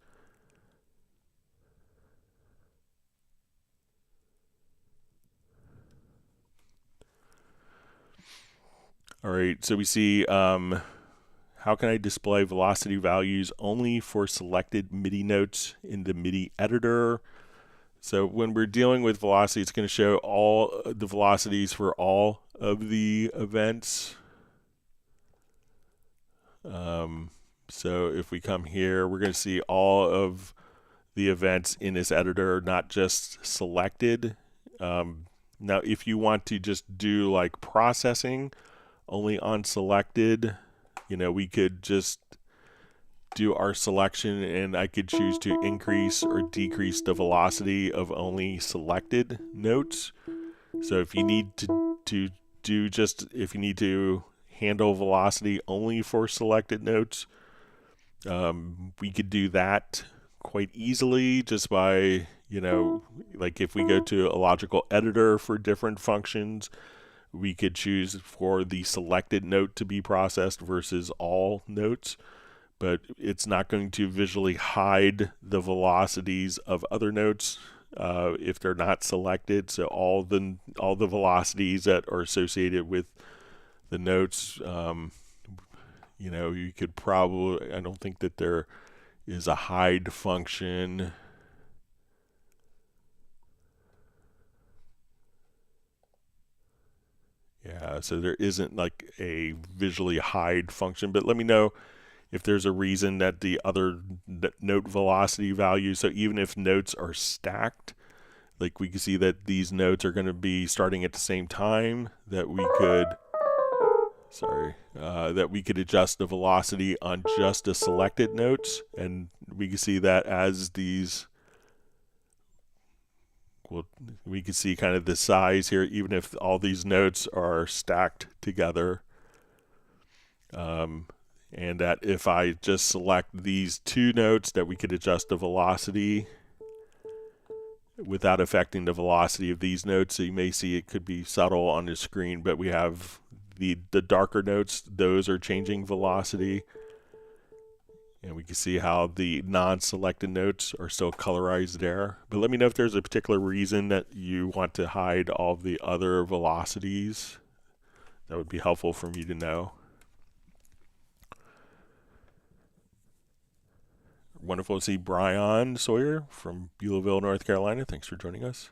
All right, so we see how can I display velocity values only for selected MIDI notes in the MIDI editor. So when we're dealing with velocity, it's going to show all the velocities for all of the events. So if we come here, we're going to see all of the events in this editor, not just selected. Now, if you want to just do like processing only on selected, you know, we could just do our selection and I could choose to increase or decrease the velocity of only selected notes. So if you need to do just, if you need to handle velocity only for selected notes, we could do that quite easily just by, you know, like if we go to a logical editor for different functions, we could choose for the selected note to be processed versus all notes, but it's not going to visually hide the velocities of other notes if they're not selected. So all the velocities that are associated with the notes, you know, you could probably, I don't think that there is a hide function. Yeah, so there isn't like a visually hide function, but let me know if there's a reason that the other note velocity values, so even if notes are stacked, like we can see that these notes are going to be starting at the same time, that we could, that we could adjust the velocity on just the selected notes, and we can see that as these, well, we can see kind of the size here, even if all these notes are stacked together. And that if I just select these two notes, that we could adjust the velocity without affecting the velocity of these notes. So you may see it could be subtle on the screen, but we have the darker notes, those are changing velocity. And we can see how the non-selected notes are still colorized there. But let me know if there's a particular reason that you want to hide all of the other velocities. That would be helpful for me to know. Wonderful to see Brian Sawyer from Beulahville, North Carolina. Thanks for joining us.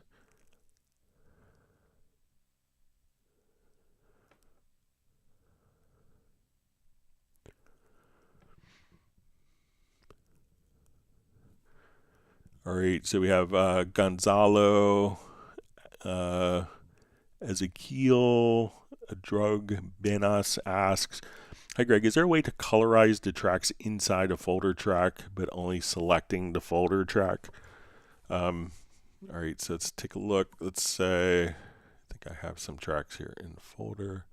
All right, so we have Gonzalo, Ezekiel, a drug Benas asks, hi Greg, is there a way to colorize the tracks inside a folder track, but only selecting the folder track? All right, so let's take a look. Let's say, I think I have some tracks here in the folder.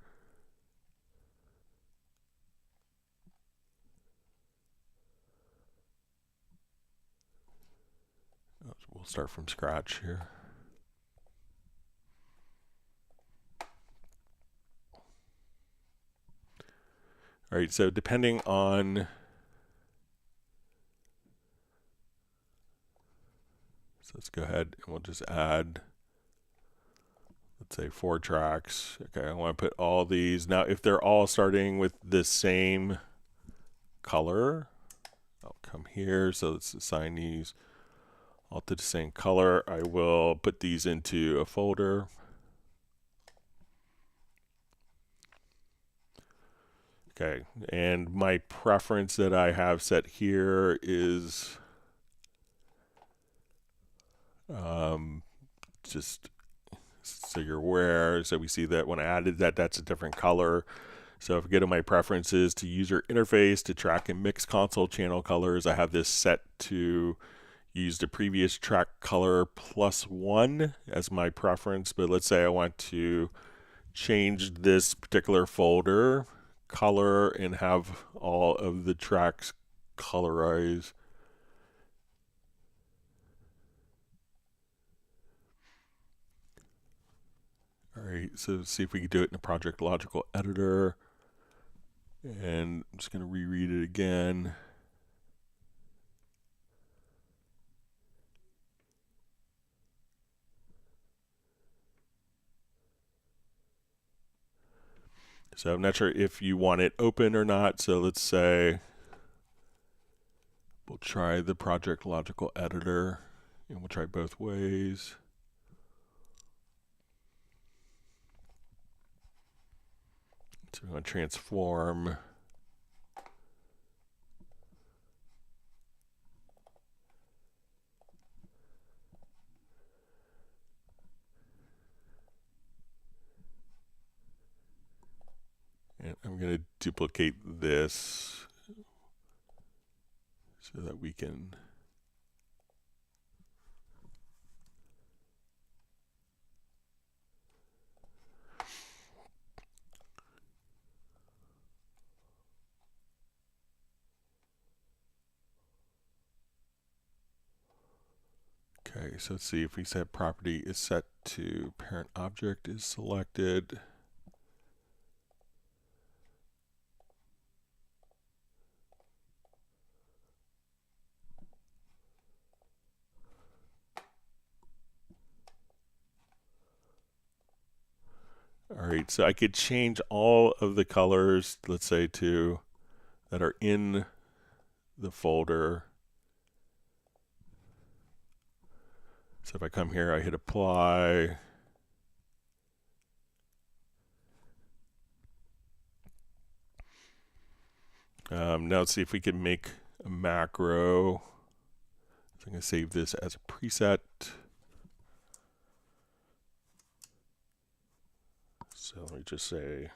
We'll start from scratch here. All right, so depending on, so let's go ahead and we'll just add, let's say 4 tracks. Okay, I want to put all these. Now, if they're all starting with the same color, I'll come here. So let's assign these all to the same color. I will put these into a folder. Okay, and my preference that I have set here is just so you're aware. So we see that when I added that, that's a different color. So if I go to my preferences to user interface, to track and mix console channel colors, I have this set to use the previous track color +1 as my preference. But let's say I want to change this particular folder color and have all of the tracks colorized. All right, so let's see if we can do it in the project logical editor. And I'm just going to reread it again. So I'm not sure if you want it open or not. So let's say we'll try the project logical editor, and we'll try both ways. So we want to transform. And I'm going to duplicate this so that we can okay, so let's see if we set property is set to parent object is selected. All right, so I could change all of the colors, let's say to that are in the folder. So if I come here, I hit apply. Now let's see if we can make a macro. So I'm going to save this as a preset. So let me just say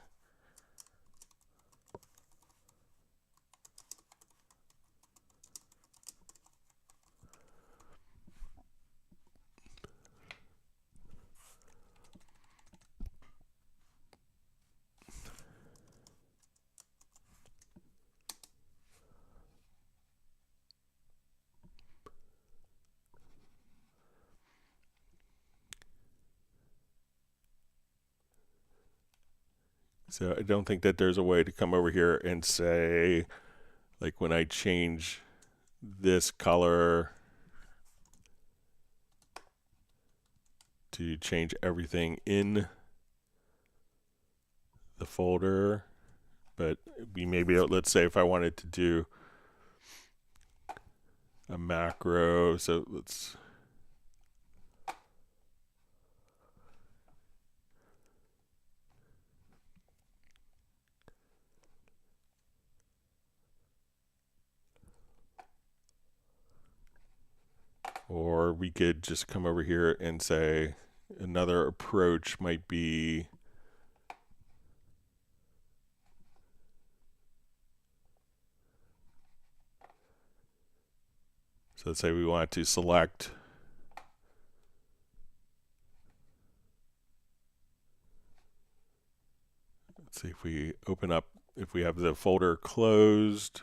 so I don't think that there's a way to come over here and say, like when I change this color to change everything in the folder, but we may be able, let's say if I wanted to do a macro, so let's or we could just come over here and say another approach might be so let's say we want to select let's see if we open up if we have the folder closed.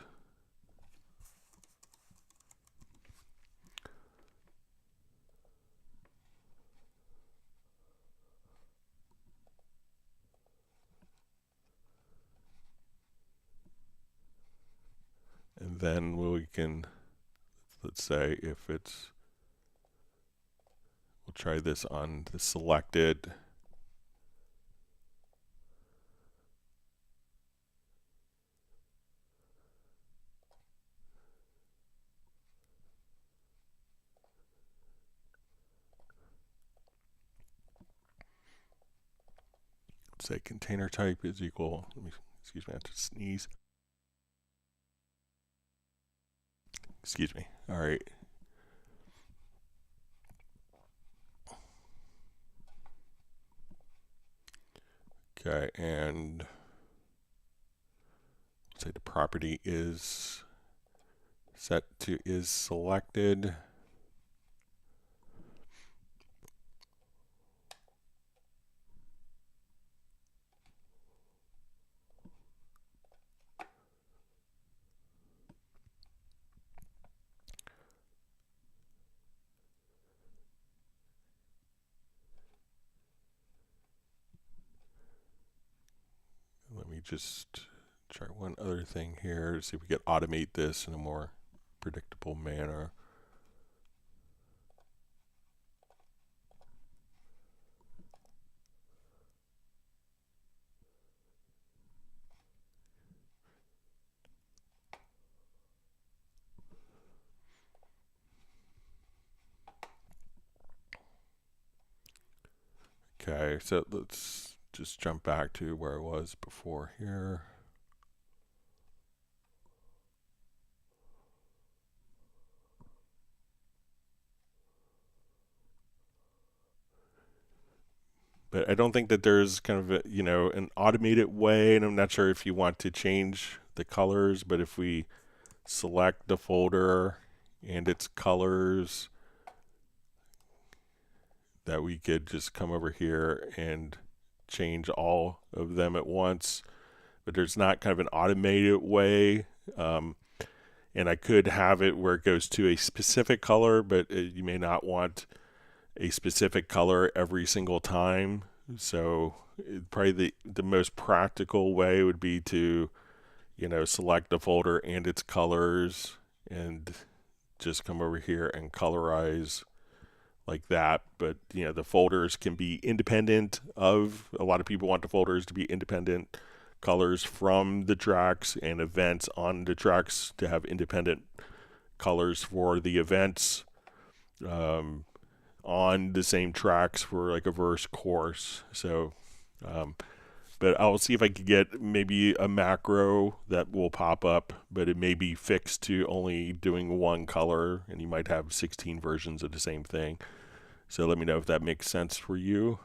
And then we can, let's say if it's, we'll try this on the selected. Let's say container type is equal, excuse me, I have to sneeze. Excuse me. All right. Okay, and say the property is set to is selected. just try one other thing here to see if we can automate this in a more predictable manner. Okay, so let's just jump back to where I was before here. But I don't think that there's kind of a, an automated way, and I'm not sure if you want to change the colors, but if we select the folder and its colors, that we could just come over here and change all of them at once. But there's not kind of an automated way. And I could have it where it goes to a specific color, but you may not want a specific color every single time. So probably the most practical way would be to, select the folder and its colors and just come over here and colorize like that. But the folders can be independent of, a lot of people want the folders to be independent colors from the tracks, and events on the tracks to have independent colors for the events on the same tracks for like a verse chorus. So but I'll see if I could get maybe a macro that will pop up, but it may be fixed to only doing one color, and you might have 16 versions of the same thing. So let me know if that makes sense for you.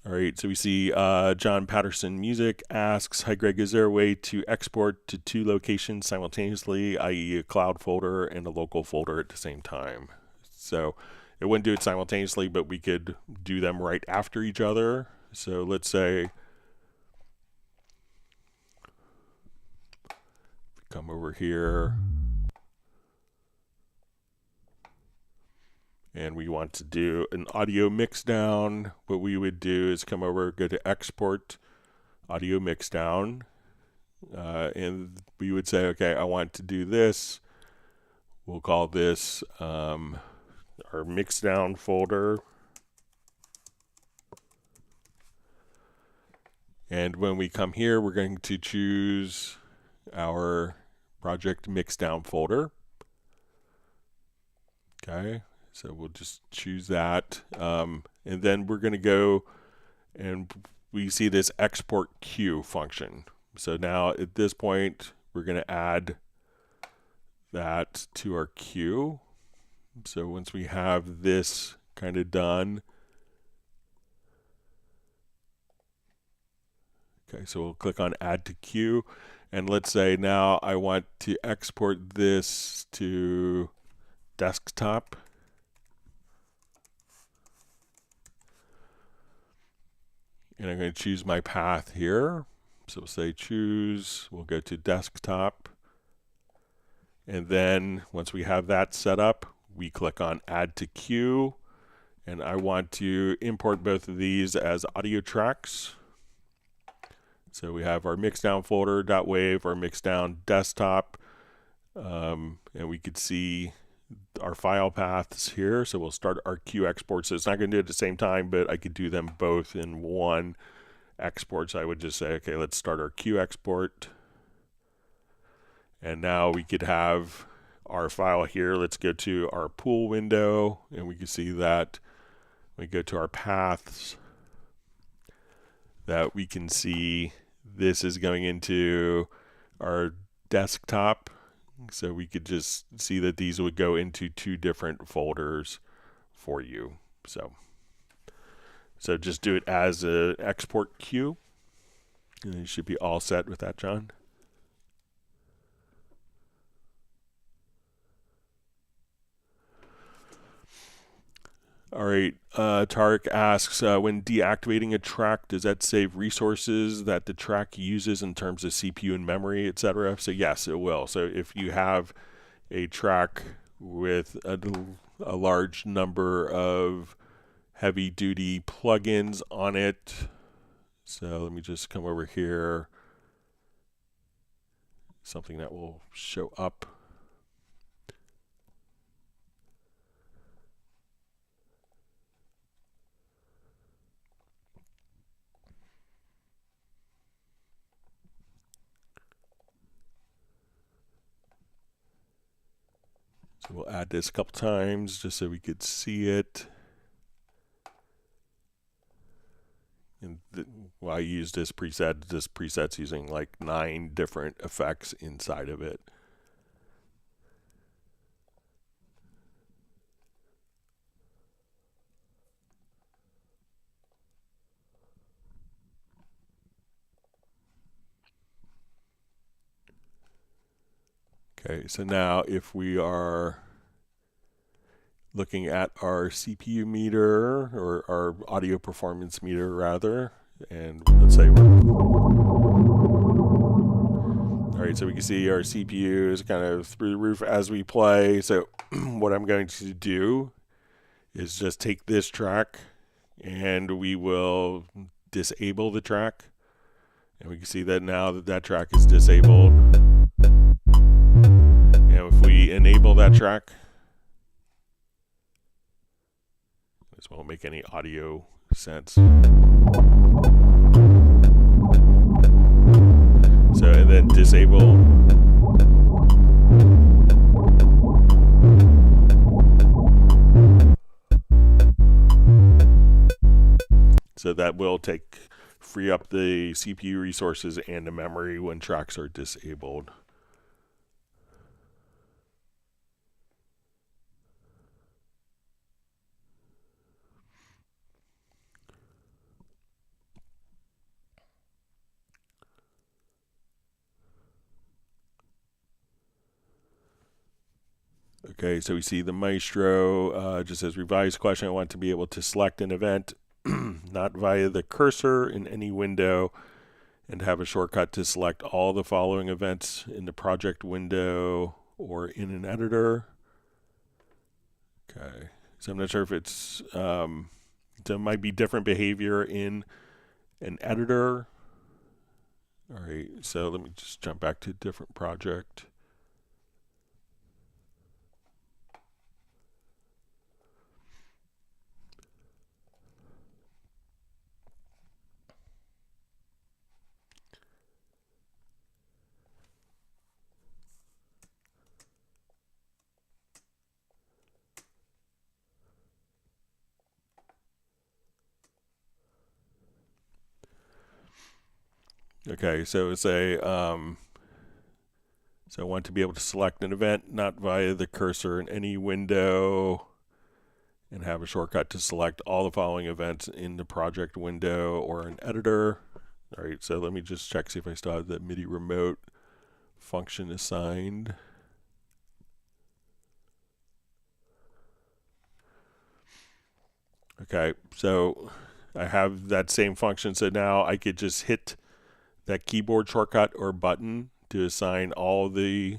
All right, so we see John Patterson Music asks, hi Greg, is there a way to export to 2 locations simultaneously, i.e. a cloud folder and a local folder at the same time? So it wouldn't do it simultaneously, but we could do them right after each other. So let's say, come over here, and we want to do an audio mix down. What we would do is come over, go to export audio mix down, and we would say, okay, I want to do this. We'll call this our mix down folder. And when we come here, we're going to choose our project mix down folder. Okay. So we'll just choose that. And then we're going to go and we see this export queue function. So now at this point, we're going to add that to our queue. So once we have this kind of done, okay, so we'll click on add to queue. And let's say now I want to export this to desktop. And I'm going to choose my path here. So we'll say choose, we'll go to desktop. And then once we have that set up, we click on add to queue. And I want to import both of these as audio tracks. So we have our mixdown folder .wave, our mixdown desktop, and we could see our file paths here. So we'll start our queue export. So it's not going to do it at the same time, but I could do them both in one export. So I would just say, okay, let's start our queue export. And now we could have our file here. Let's go to our pool window, and we can see that we go to our paths, that we can see this is going into our desktop. So we could just see that these would go into 2 different folders for you. So just do it as an export queue. And you should be all set with that, John. All right, Tarek asks, when deactivating a track, does that save resources that the track uses in terms of CPU and memory, etc.? So yes, it will. So if you have a track with a large number of heavy-duty plugins on it, so let me just come over here, something that will show up. So we'll add this a couple times just so we could see it. And I use this preset's using like 9 different effects inside of it. Okay, so now if we are looking at our CPU meter, or our audio performance meter rather, and let's say all right, so we can see our CPU is kind of through the roof as we play. So what I'm going to do is just take this track and we will disable the track, and we can see that now that track is disabled. And if we enable that track, this won't make any audio sense. So, and then disable. So that will free up the CPU resources and the memory when tracks are disabled. Okay, so we see the Maestro just says, revised question. I want to be able to select an event not via the cursor in any window, and have a shortcut to select all the following events in the project window or in an editor. Okay, so I'm not sure if it's, there might be different behavior in an editor. All right, so let me just jump back to a different project. Okay, so say, so I want to be able to select an event not via the cursor in any window, and have a shortcut to select all the following events in the project window or an editor. All right, so let me just check, see if I still have the MIDI remote function assigned. Okay, so I have that same function, so now I could just hit that keyboard shortcut or button to assign all the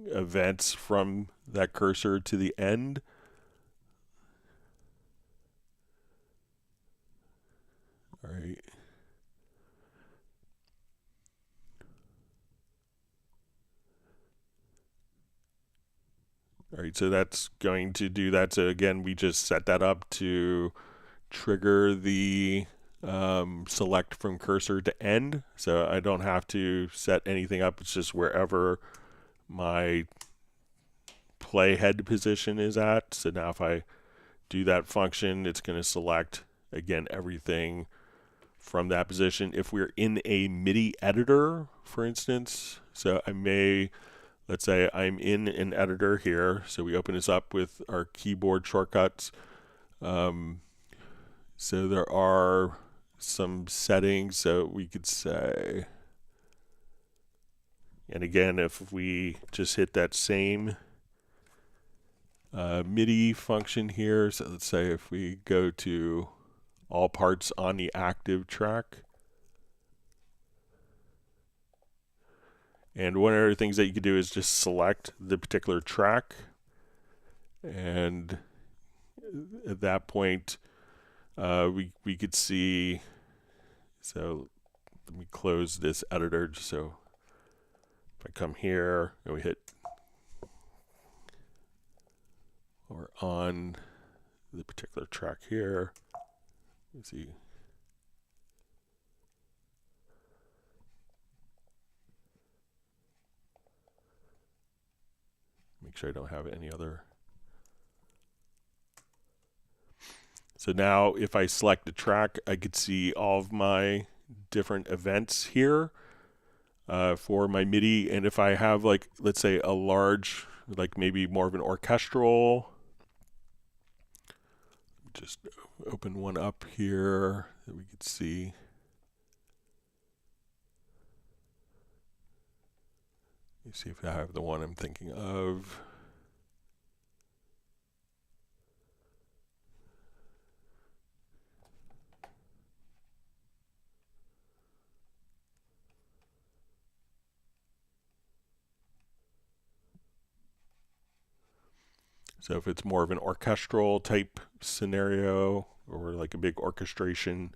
events from that cursor to the end. All right. All right, so that's going to do that. So again, we just set that up to trigger the select from cursor to end. So I don't have to set anything up. It's just wherever my play head position is at. So now if I do that function, it's going to select, again, everything from that position. If we're in a MIDI editor, for instance, so I may, let's say I'm in an editor here. So we open this up with our keyboard shortcuts. So there are some settings. So we could say, and again, if we just hit that same MIDI function here. So let's say if we go to all parts on the active track. And one of the things that you could do is just select the particular track. And at that point, we could see, so let me close this editor just so if I come here and we hit, or on the particular track here, let's see. Make sure I don't have any other. So now if I select the track, I could see all of my different events here for my MIDI. And if I have, like, let's say a large, like maybe more of an orchestral, just open one up here that we could see. Let me see if I have the one I'm thinking of. So if it's more of an orchestral type scenario or like a big orchestration,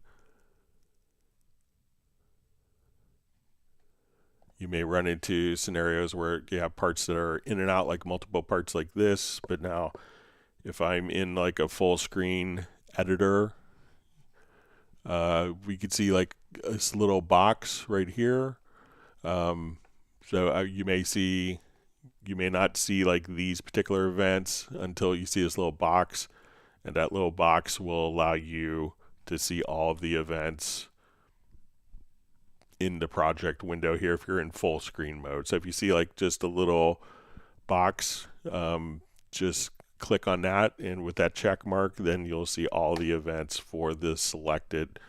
you may run into scenarios where you have parts that are in and out, like multiple parts like this. But now if I'm in like a full screen editor, we could see like this little box right here. So you may not see like these particular events until you see this little box, and that little box will allow you to see all of the events in the project window here if you're in full screen mode. So if you see like just a little box, just click on that, and with that check mark, then you'll see all the events for this selected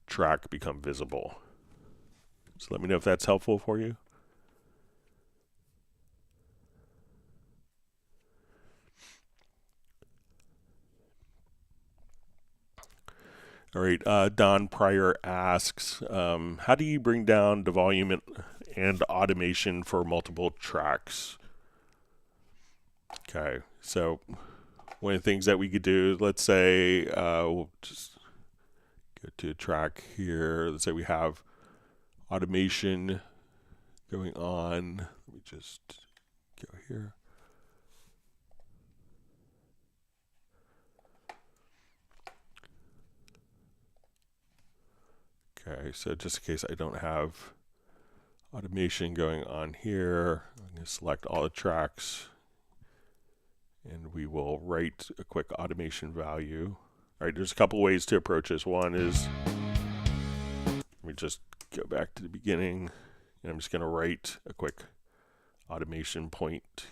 track become visible. So let me know if that's helpful for you. All right, Don Pryor asks, how do you bring down the volume and automation for multiple tracks? Okay, so one of the things that we could do, let's say, we'll just go to a track here. Let's say we have automation going on. Let me just go here. Okay, so just in case I don't have automation going on here, I'm going to select all the tracks, and we will write a quick automation value. All right, there's a couple ways to approach this. One is, let me just go back to the beginning, and I'm just going to write a quick automation point.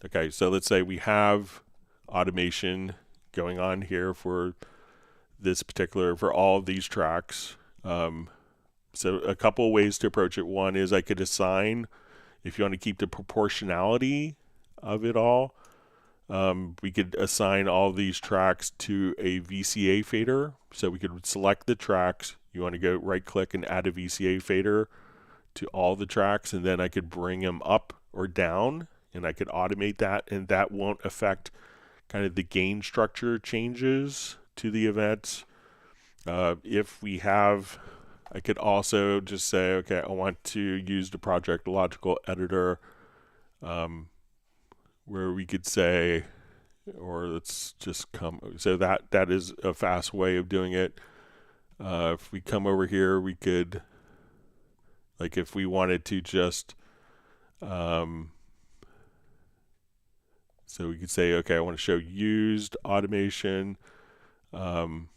Okay, so let's say we have automation going on here for this particular, for all of these tracks. So a couple of ways to approach it. One is I could assign, if you want to keep the proportionality of it all, we could assign all of these tracks to a VCA fader. So we could select the tracks. You want to go right click and add a VCA fader to all the tracks, and then I could bring them up or down, and I could automate that, and that won't affect kind of the gain structure changes to the events. If we have, I could also just say, okay, I want to use the project logical editor, where we could say, or let's just come, so that is a fast way of doing it. If we come over here, we could, like if we wanted to just, so we could say, okay, I want to show used automation. And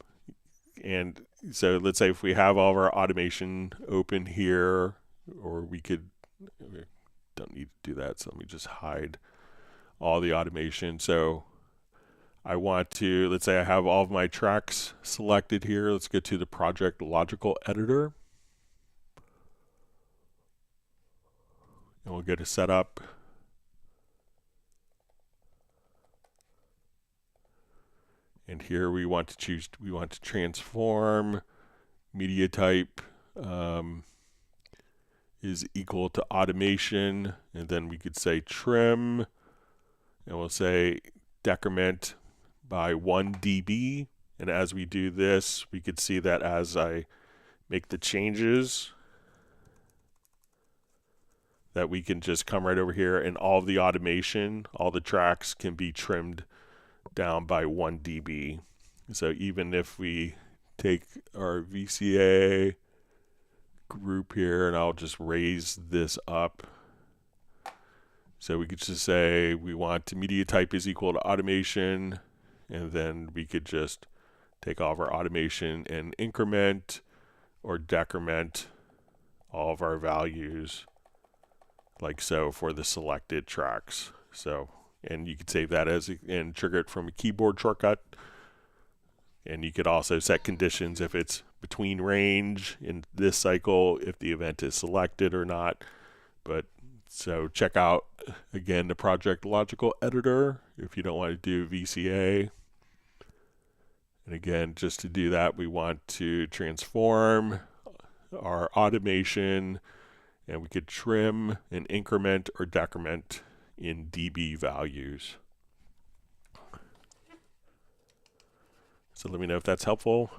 so let's say if we have all of our automation open here, or we don't need to do that. So let me just hide all the automation. So I want to, let's say I have all of my tracks selected here. Let's go to the project logical editor. And we'll go to setup. And here we want to choose, we want to transform media type is equal to automation. And then we could say trim, and we'll say decrement by 1 dB. And as we do this, we could see that as I make the changes, that we can just come right over here and all the automation, all the tracks can be trimmed down by 1 dB. So even if we take our VCA group here, and I'll just raise this up. So we could just say we want media type is equal to automation, and then we could just take all of our automation and increment or decrement all of our values like so for the selected tracks. So, and you could save that as and trigger it from a keyboard shortcut. And you could also set conditions if it's between range in this cycle, if the event is selected or not. But so check out again the project logical editor if you don't want to do VCA. And again, just to do that, we want to transform our automation, and we could trim and increment or decrement in dB values. So let me know if that's helpful.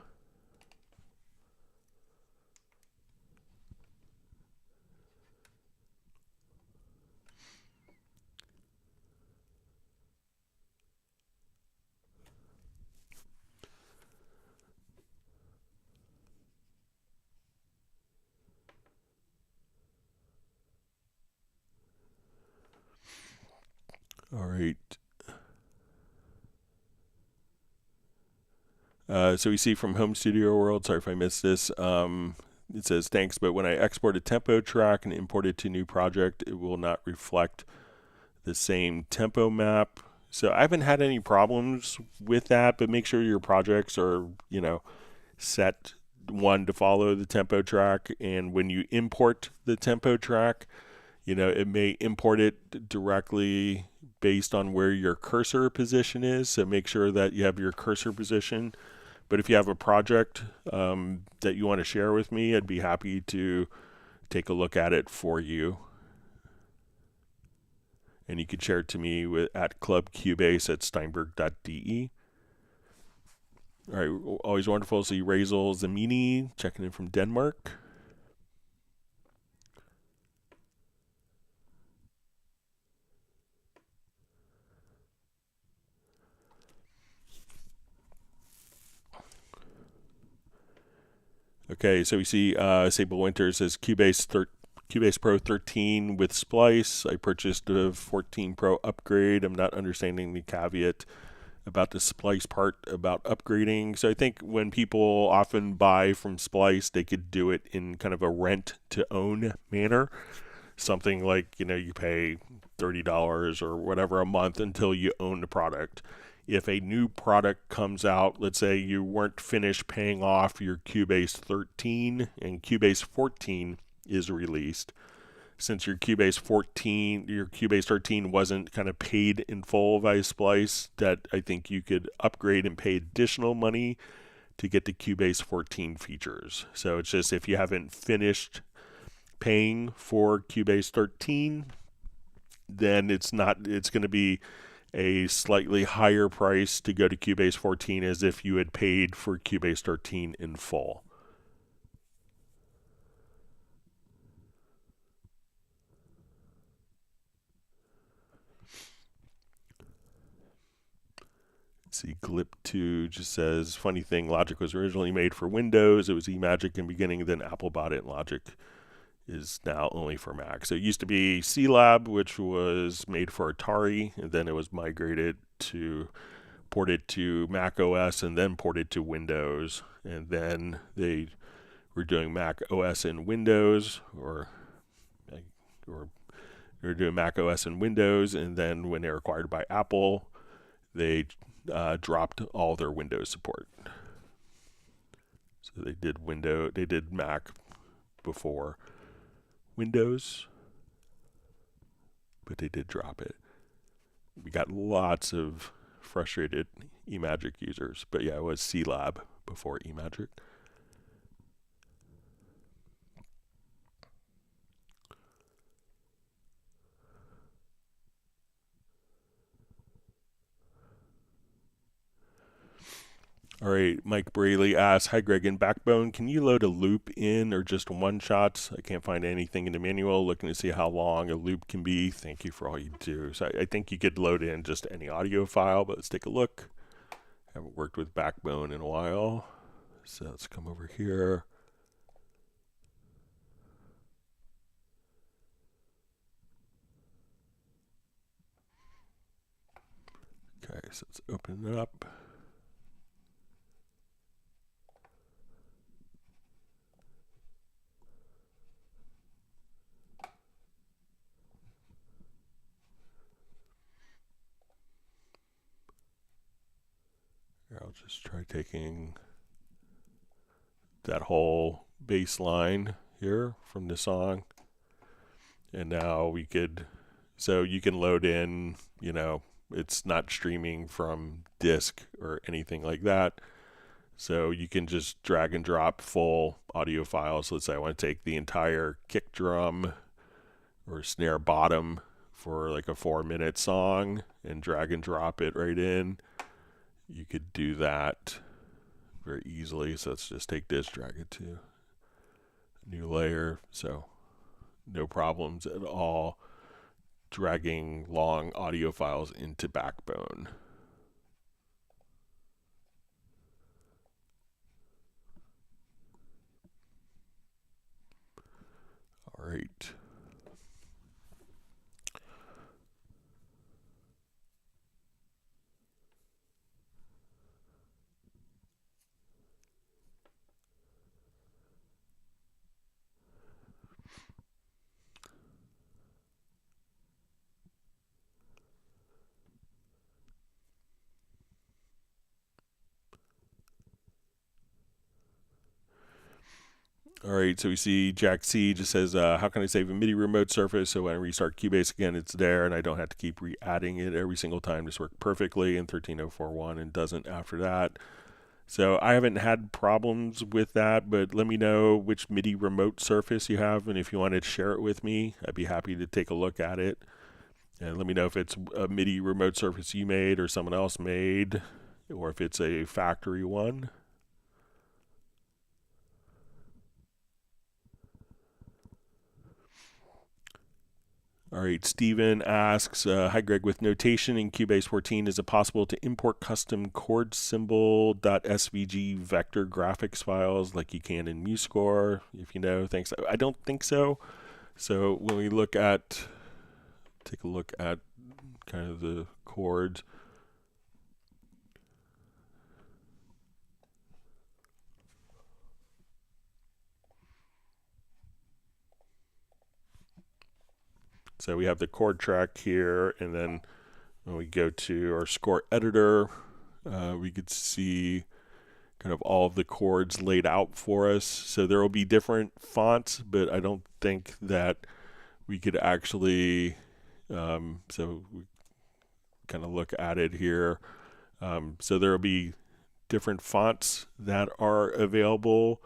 All right. So we see from Home Studio World, sorry if I missed this, it says, thanks, but when I export a tempo track and import it to new project, it will not reflect the same tempo map. So I haven't had any problems with that, but make sure your projects are, you know, set one to follow the tempo track. And when you import the tempo track, you know, it may import it directly based on where your cursor position is. So make sure that you have your cursor position. But if you have a project that you want to share with me, I'd be happy to take a look at it for you. And you can share it to me at clubcubase@steinberg.de. All right, always wonderful. So Razel Zamini checking in from Denmark. Okay, so we see Sable Winter says Cubase Pro 13 with Splice. I purchased a 14 Pro upgrade. I'm not understanding the caveat about the Splice part about upgrading. So I think when people often buy from Splice, they could do it in kind of a rent to own manner. Something like, you know, you pay $30 or whatever a month until you own the product. If a new product comes out, let's say you weren't finished paying off your Cubase 13 and Cubase 14 is released, since your Cubase 13 wasn't kind of paid in full by Splice, that I think you could upgrade and pay additional money to get the Cubase 14 features. So it's just if you haven't finished paying for Cubase 13, then it's going to be a slightly higher price to go to Cubase 14 as if you had paid for Cubase 13 in full. Let's see, Glip2 just says, funny thing, Logic was originally made for Windows. It was eMagic in the beginning, then Apple bought it, and Logic is now only for Mac. So it used to be C-Lab, which was made for Atari, and then it was ported to Mac OS, and then ported to Windows. And then they were doing Mac OS and Windows, or they were doing Mac OS and Windows, and then when they were acquired by Apple, they dropped all their Windows support. So they did Mac before Windows. but they did drop it. We got lots of frustrated eMagic users, but yeah, it was CLab before eMagic. All right, Mike Braley asks, hi Greg, in Backbone, can you load a loop in or just one shots? I can't find anything in the manual. Looking to see how long a loop can be. Thank you for all you do. So I think you could load in just any audio file, but let's take a look. Haven't worked with Backbone in a while. So let's come over here. Okay, so let's open it up. Here, I'll just try taking that whole bass line here from the song. And now we could, so you can load in, you know, it's not streaming from disk or anything like that. So you can just drag and drop full audio files. Let's say I want to take the entire kick drum or snare bottom for like a 4-minute song and drag and drop it right in. You could do that very easily. So let's just take this, drag it to a new layer. So no problems at all dragging long audio files into Backbone. All right. All right, so we see Jack C just says, how can I save a MIDI remote surface so when I restart Cubase again, it's there and I don't have to keep re-adding it every single time. This worked perfectly in 13041 and doesn't after that. So I haven't had problems with that, but let me know which MIDI remote surface you have, and if you wanted to share it with me, I'd be happy to take a look at it. And let me know if it's a MIDI remote surface you made or someone else made, or if it's a factory one. All right, Steven asks, hi Greg, with notation in Cubase 14, is it possible to import custom chord symbol.svg vector graphics files like you can in MuseScore? If you know, thanks. I don't think so. So when we look at, take a look at kind of the chords. So we have the chord track here, and then when we go to our score editor, we could see kind of all of the chords laid out for us. So there will be different fonts, but I don't think that we could actually, so we kind of look at it here. So there will be different fonts that are available,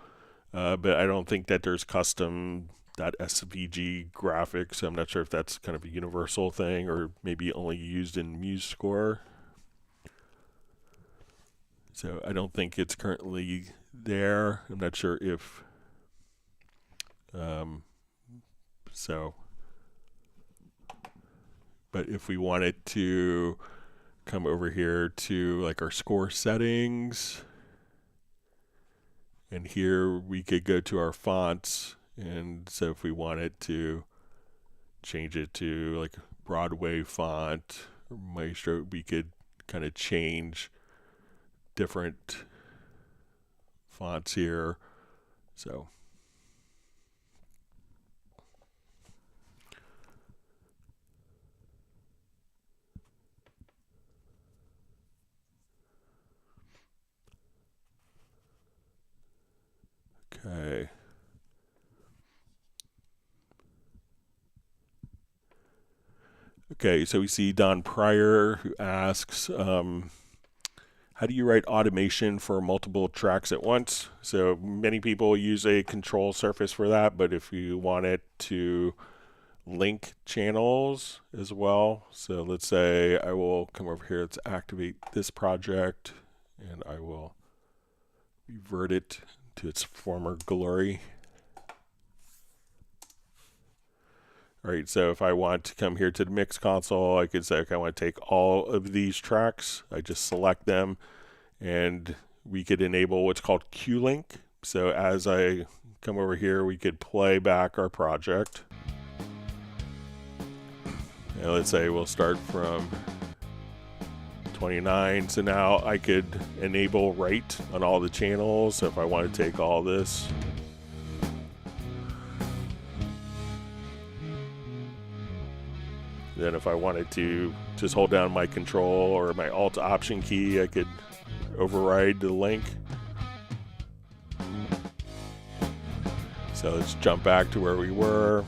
but I don't think that there's custom .svg graphics. I'm not sure if that's kind of a universal thing or maybe only used in MuseScore. So I don't think it's currently there. I'm not sure if but if we wanted to come over here to like our score settings, and here we could go to our fonts, and so if we wanted to change it to like Broadway font or Maestro, we could kind of change different fonts here. So okay. Okay, so we see Don Pryor who asks, how do you write automation for multiple tracks at once? So many people use a control surface for that, but if you want it to link channels as well, so let's say I will come over here to activate this project and I will revert it to its former glory. All right, so if I want to come here to the mix console, I could say, okay, I want to take all of these tracks. I just select them, and we could enable what's called Q-Link. So as I come over here, we could play back our project. And let's say we'll start from 29. So now I could enable write on all the channels. So if I want to take all this, then if I wanted to just hold down my control or my alt option key, I could override the link. So let's jump back to where we were.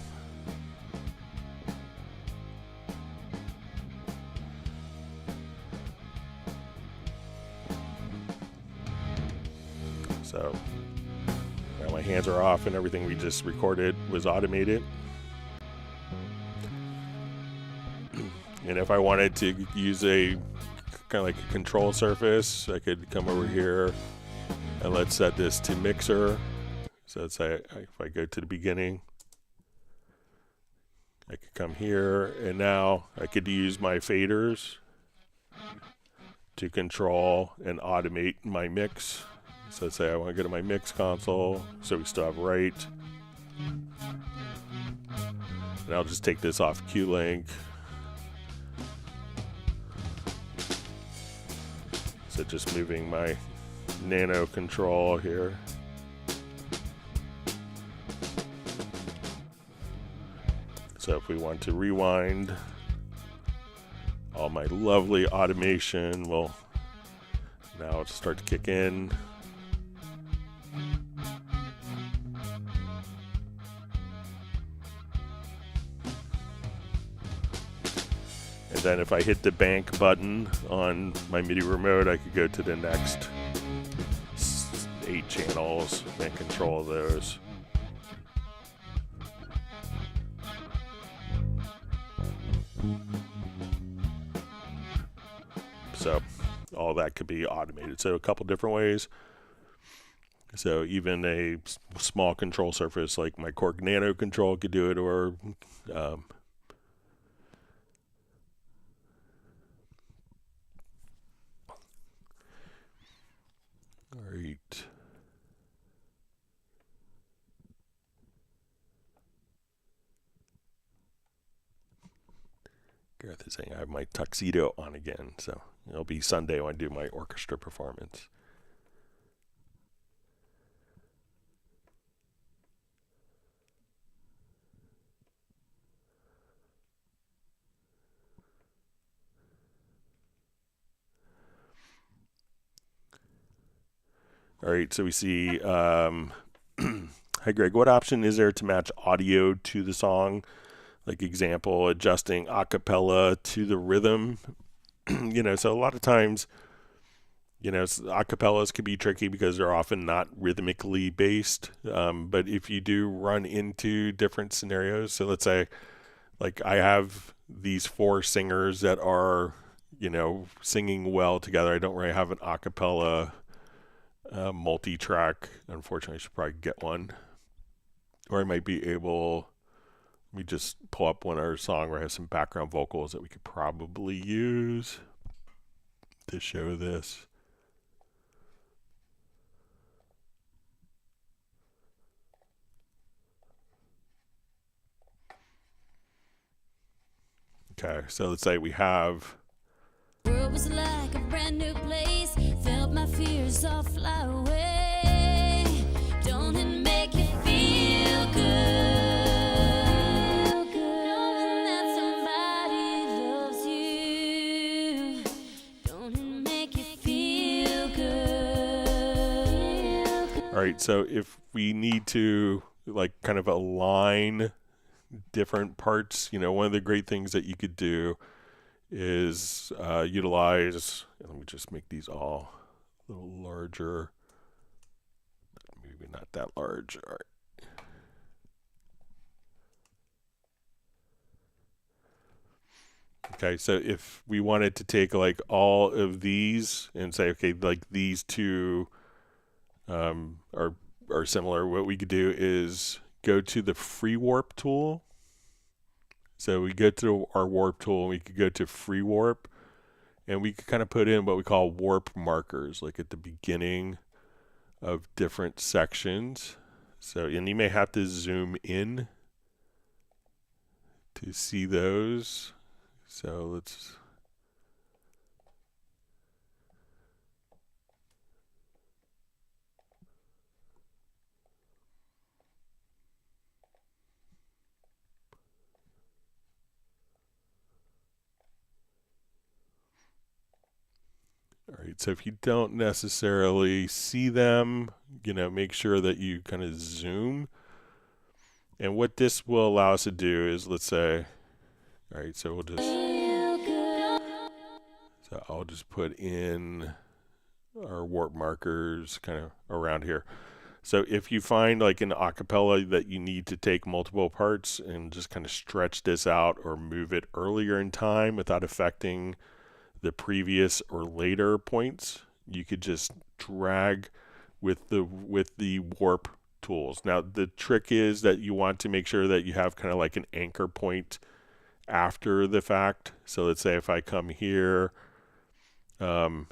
So now my hands are off and everything we just recorded was automated. And if I wanted to use a kind of like a control surface, I could come over here and let's set this to mixer. So let's say if I go to the beginning, I could come here and now I could use my faders to control and automate my mix. So let's say I want to go to my mix console, so we still have write. And I'll just take this off Q-Link. So just moving my nano control here. So if we want to rewind, all my lovely automation will now start to kick in. Then if I hit the bank button on my MIDI remote, I could go to the next 8 channels and control those. So all that could be automated. So a couple different ways. So even a small control surface like my Chord Nano control could do it, or Right. Gareth is saying I have my tuxedo on again, so it'll be Sunday when I do my orchestra performance. All right, so we see, hi Greg, what option is there to match audio to the song? Like example, adjusting a cappella to the rhythm. So a lot of times, a cappellas can be tricky because they're often not rhythmically based. But if you do run into different scenarios, so let's say, like I have these 4 singers that are, singing well together. I don't really have an a cappella multi-track. Unfortunately, I should probably get one. Or I might be able, let me just pull up one other song where I have some background vocals that we could probably use to show this. Okay, so let's say we have. World was like a brand new place, felt my fears all fly away. Don't it make you feel good? Knowing that somebody loves you. Don't it make you feel good? All right, so if we need to like kind of align different parts, one of the great things that you could do is utilize, let me just make these all a little larger, maybe not that large. All right. Okay, so if we wanted to take like all of these and say, okay, like these two are similar, what we could do is go to the free warp tool. So we go to our warp tool and we could go to free warp, and we could kind of put in what we call warp markers, like at the beginning of different sections. So, and you may have to zoom in to see those. So let's, all right, so if you don't necessarily see them, make sure that you kind of zoom. And what this will allow us to do is, let's say, all right, so we'll just, so I'll just put in our warp markers kind of around here. So if you find like an acapella that you need to take multiple parts and just kind of stretch this out or move it earlier in time without affecting the previous or later points, you could just drag with the warp tools. Now the trick is that you want to make sure that you have kind of like an anchor point after the fact. So let's say if I come here and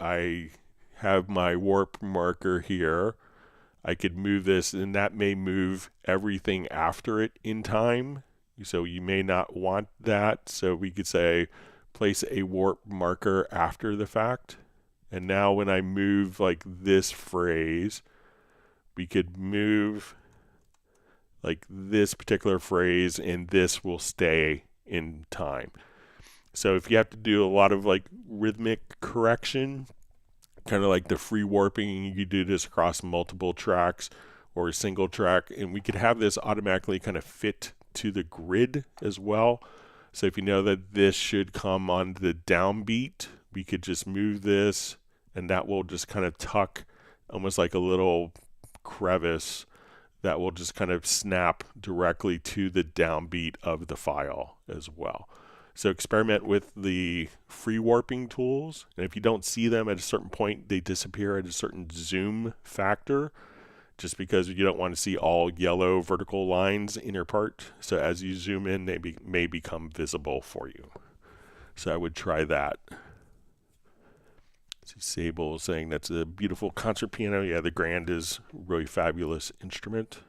I have my warp marker here, I could move this, and that may move everything after it in time. So you may not want that. So we could say place a warp marker after the fact. And now when I move like this phrase, we could move like this particular phrase, and this will stay in time. So if you have to do a lot of like rhythmic correction, kind of like the free warping, you could do this across multiple tracks or a single track, and we could have this automatically kind of fit to the grid as well. So if you know that this should come on the downbeat, we could just move this, and that will just kind of tuck almost like a little crevice that will just kind of snap directly to the downbeat of the file as well. So experiment with the free warping tools, and if you don't see them at a certain point, they disappear at a certain zoom factor, just because you don't want to see all yellow vertical lines in your part. So as you zoom in, they may become visible for you. So I would try that. See Sable saying that's a beautiful concert piano. Yeah, the Grand is a really fabulous instrument.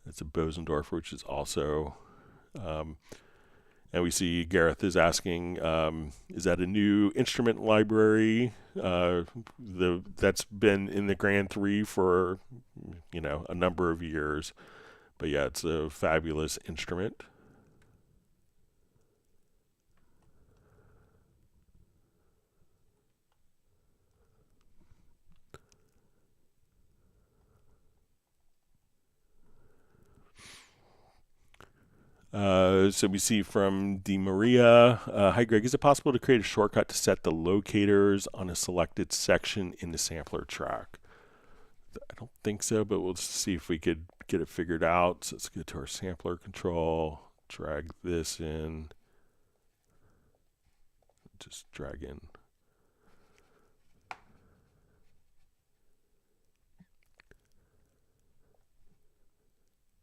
That's a Bosendorfer, which is also, and we see Gareth is asking, is that a new instrument library? That's been in the Grand 3 for, a number of years. But yeah, it's a fabulous instrument. So we see from Di Maria, hi Greg, is it possible to create a shortcut to set the locators on a selected section in the sampler track? I don't think so, but we'll see if we could get it figured out. So let's go to our sampler control, drag this in, just drag in.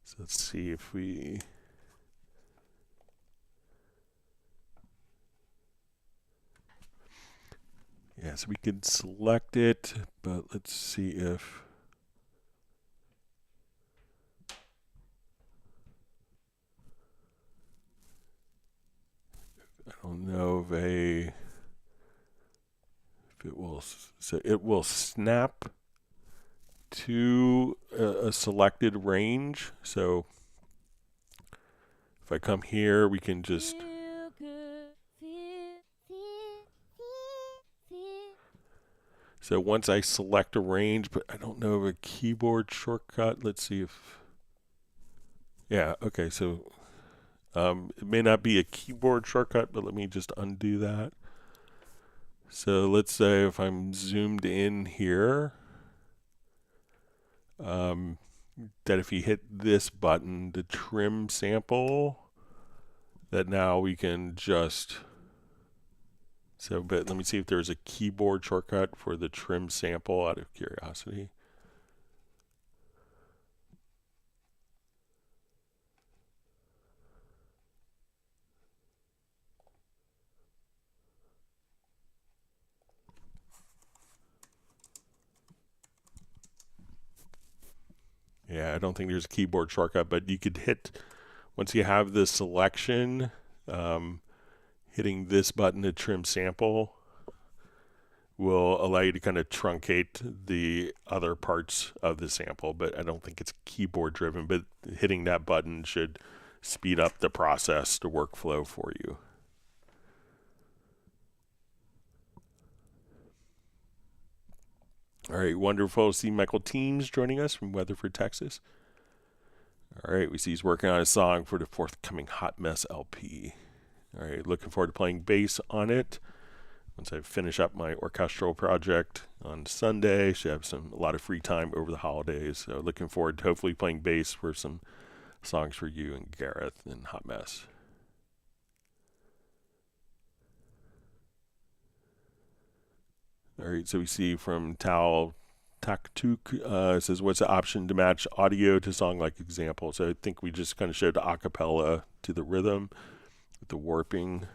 So let's see if we... Yeah, so we could select it, but let's see if... I don't know if it will... So it will snap to a selected range. So if I come here, we can just... So once I select a range, but I don't know of a keyboard shortcut. Let's see if... Yeah, okay, so it may not be a keyboard shortcut, but let me just undo that. So let's say if I'm zoomed in here, that if you hit this button, the trim sample, that now we can just, but let me see if there's a keyboard shortcut for the trim sample out of curiosity. Yeah, I don't think there's a keyboard shortcut, but you could hit, once you have the selection, hitting this button to trim sample will allow you to kind of truncate the other parts of the sample, but I don't think it's keyboard driven, but hitting that button should speed up the process, the workflow for you. All right, wonderful to see Michael Teams joining us from Weatherford, Texas. All right, we see he's working on a song for the forthcoming Hot Mess LP. All right, looking forward to playing bass on it. Once I finish up my orchestral project on Sunday, should have a lot of free time over the holidays. So looking forward to hopefully playing bass for some songs for you and Gareth and Hot Mess. All right, so we see from Tal Taktuk, says, what's the option to match audio to song like example? So I think we just kind of showed the acapella to the rhythm with the warping.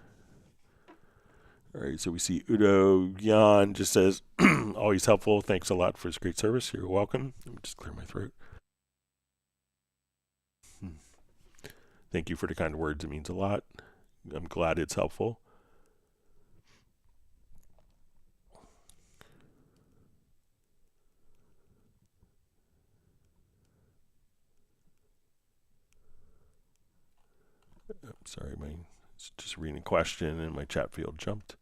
All right, so we see Udo Jan just says, always helpful. Thanks a lot for his great service. You're welcome. Let me just clear my throat. Thank you for the kind words. It means a lot. I'm glad it's helpful. Sorry, it's just reading a question and my chat field jumped.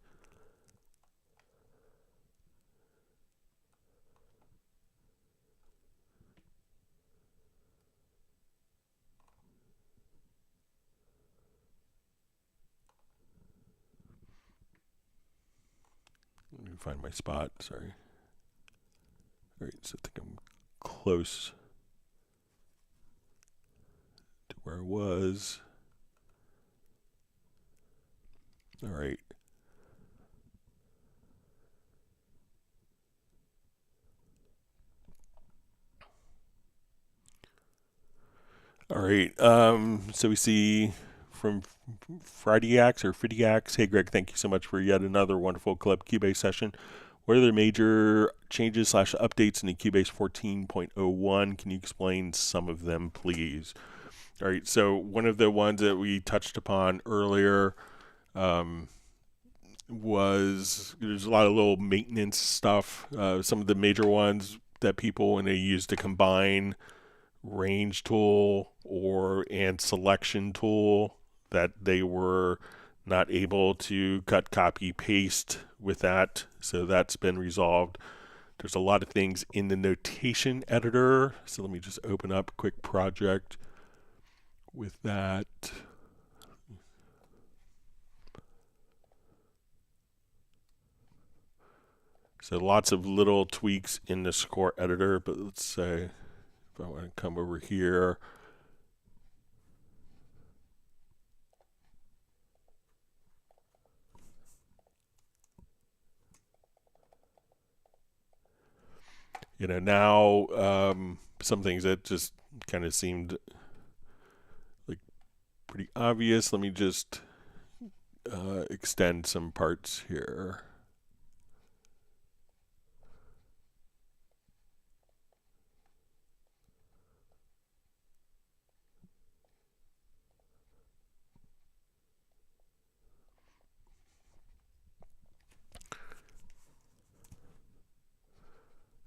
Let me find my spot. Sorry. All right, so I think I'm close to where I was. All right. All right. So we see from Fridyax or Fridyax. Hey, Greg, thank you so much for yet another wonderful Club Cubase session. What are the major changes / updates in the Cubase 14.01? Can you explain some of them, please? All right. So one of the ones that we touched upon earlier was there's a lot of little maintenance stuff. Some of the major ones that people, when they use to combine range tool and selection tool, that they were not able to cut, copy, paste with that. So that's been resolved. There's a lot of things in the notation editor. So let me just open up a quick project with that. So lots of little tweaks in the score editor, but let's say if I want to come over here, now some things that just kind of seemed like pretty obvious. Let me just extend some parts here.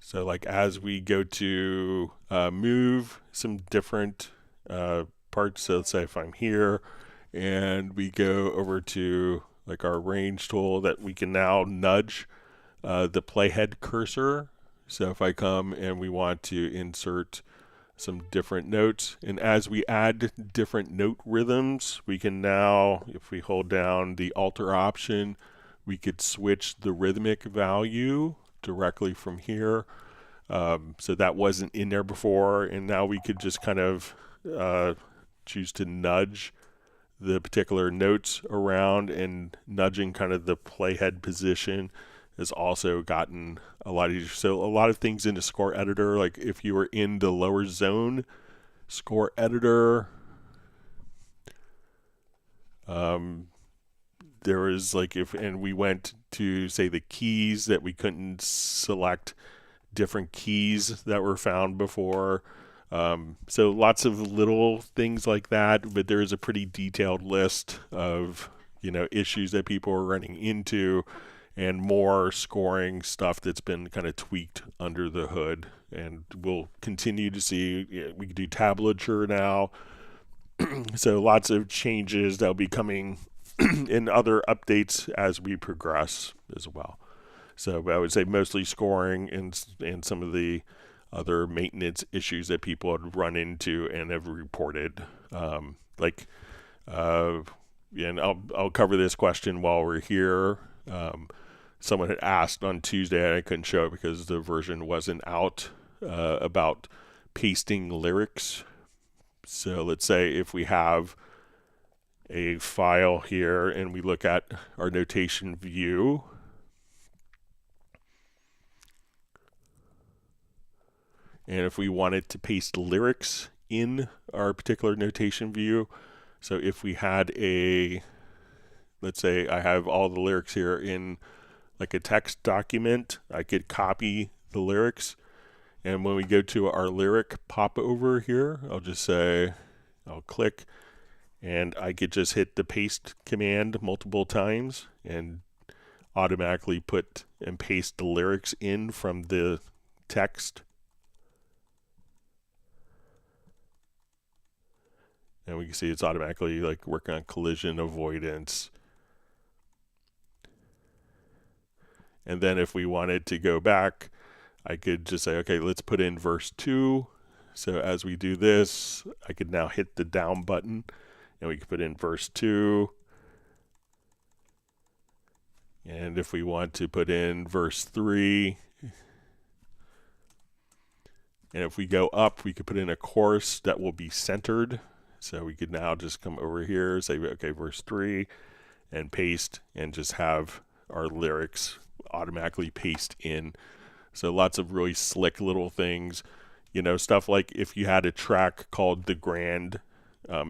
So like as we go to move some different parts, so let's say if I'm here and we go over to like our range tool, that we can now nudge the playhead cursor. So if I come and we want to insert some different notes. And as we add different note rhythms, we can now, if we hold down the alter option, we could switch the rhythmic value directly from here. So that wasn't in there before, and now we could just kind of choose to nudge the particular notes around, and nudging kind of the playhead position has also gotten a lot easier. So a lot of things in the score editor, like if you were in the lower zone score editor, there was like and we went to say the keys, that we couldn't select different keys that were found before. So lots of little things like that, but there is a pretty detailed list of, issues that people are running into, and more scoring stuff that's been kind of tweaked under the hood. And we'll continue to see, we can do tablature now. So lots of changes that'll be coming in other updates as we progress as well. So I would say mostly scoring and some of the other maintenance issues that people had run into and have reported. And I'll cover this question while we're here. Someone had asked on Tuesday, and I couldn't show it because the version wasn't out, about pasting lyrics. So let's say if we have a file here and we look at our notation view, and if we wanted to paste lyrics in our particular notation view, so if we had let's say I have all the lyrics here in like a text document, I could copy the lyrics. And when we go to our lyric popover here, I'll click, and I could just hit the paste command multiple times and automatically put and paste the lyrics in from the text. And we can see it's automatically like working on collision avoidance. And then if we wanted to go back, I could just say, okay, let's put in verse 2. So as we do this, I could now hit the down button, and we can put in verse 2. And if we want to put in verse 3, and if we go up, we could put in a chorus that will be centered. So we could now just come over here, say, okay, verse 3, and paste, and just have our lyrics automatically paste in. So lots of really slick little things, stuff like if you had a track called The Grand,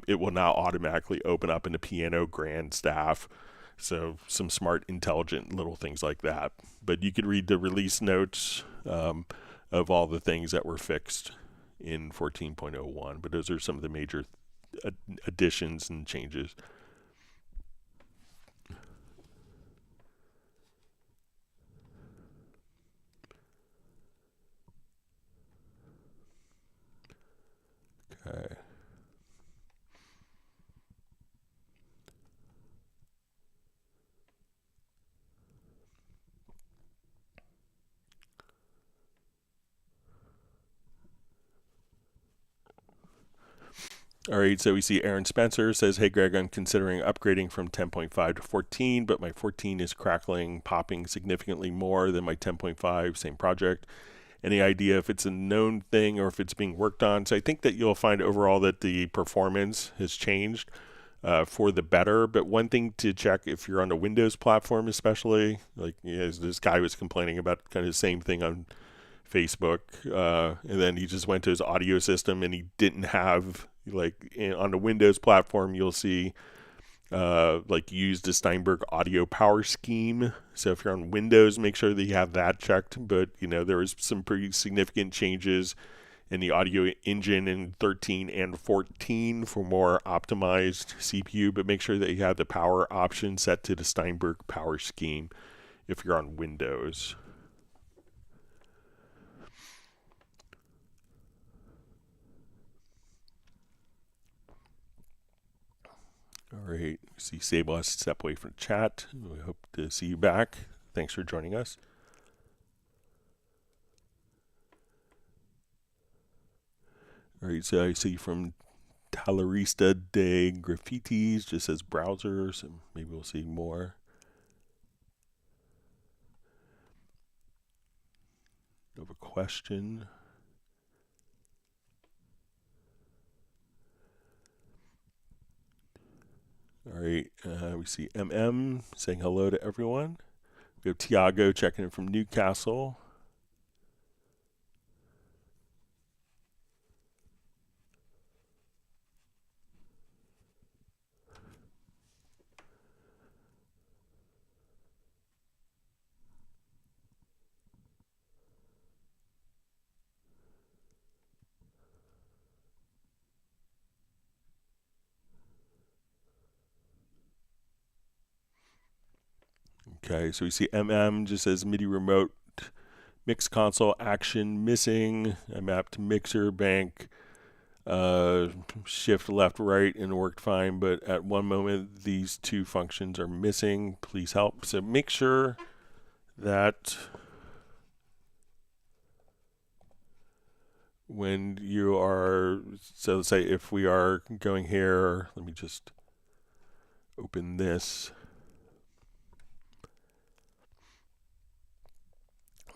it will now automatically open up in the piano grand staff. So some smart, intelligent little things like that. But you could read the release notes of all the things that were fixed in 14.01. But those are some of the major additions and changes. Okay. All right, so we see Aaron Spencer says, hey, Greg, I'm considering upgrading from 10.5 to 14, but my 14 is crackling, popping significantly more than my 10.5, same project. Any idea if it's a known thing or if it's being worked on? So I think that you'll find overall that the performance has changed for the better. But one thing to check if you're on a Windows platform, especially, like this guy was complaining about kind of the same thing on Facebook, and then he just went to his audio system and he didn't have, on the Windows platform, you'll see use the Steinberg audio power scheme. So if you're on Windows, make sure that you have that checked. But there was some pretty significant changes in the audio engine in 13 and 14 for more optimized CPU. But make sure that you have the power option set to the Steinberg power scheme if you're on Windows. All right, see Sable has to step away from the chat. We hope to see you back. Thanks for joining us. All right, so I see from Talarista de Graffitis just says browser, so maybe we'll see more. I have a question. All right, we see MM saying hello to everyone. We have Tiago checking in from Newcastle. Okay, so we see MM just says MIDI remote mix console action missing. I mapped mixer bank shift left right and worked fine, but at one moment these two functions are missing. Please help. So make sure that when you are, so say if we are going here, let me just open this.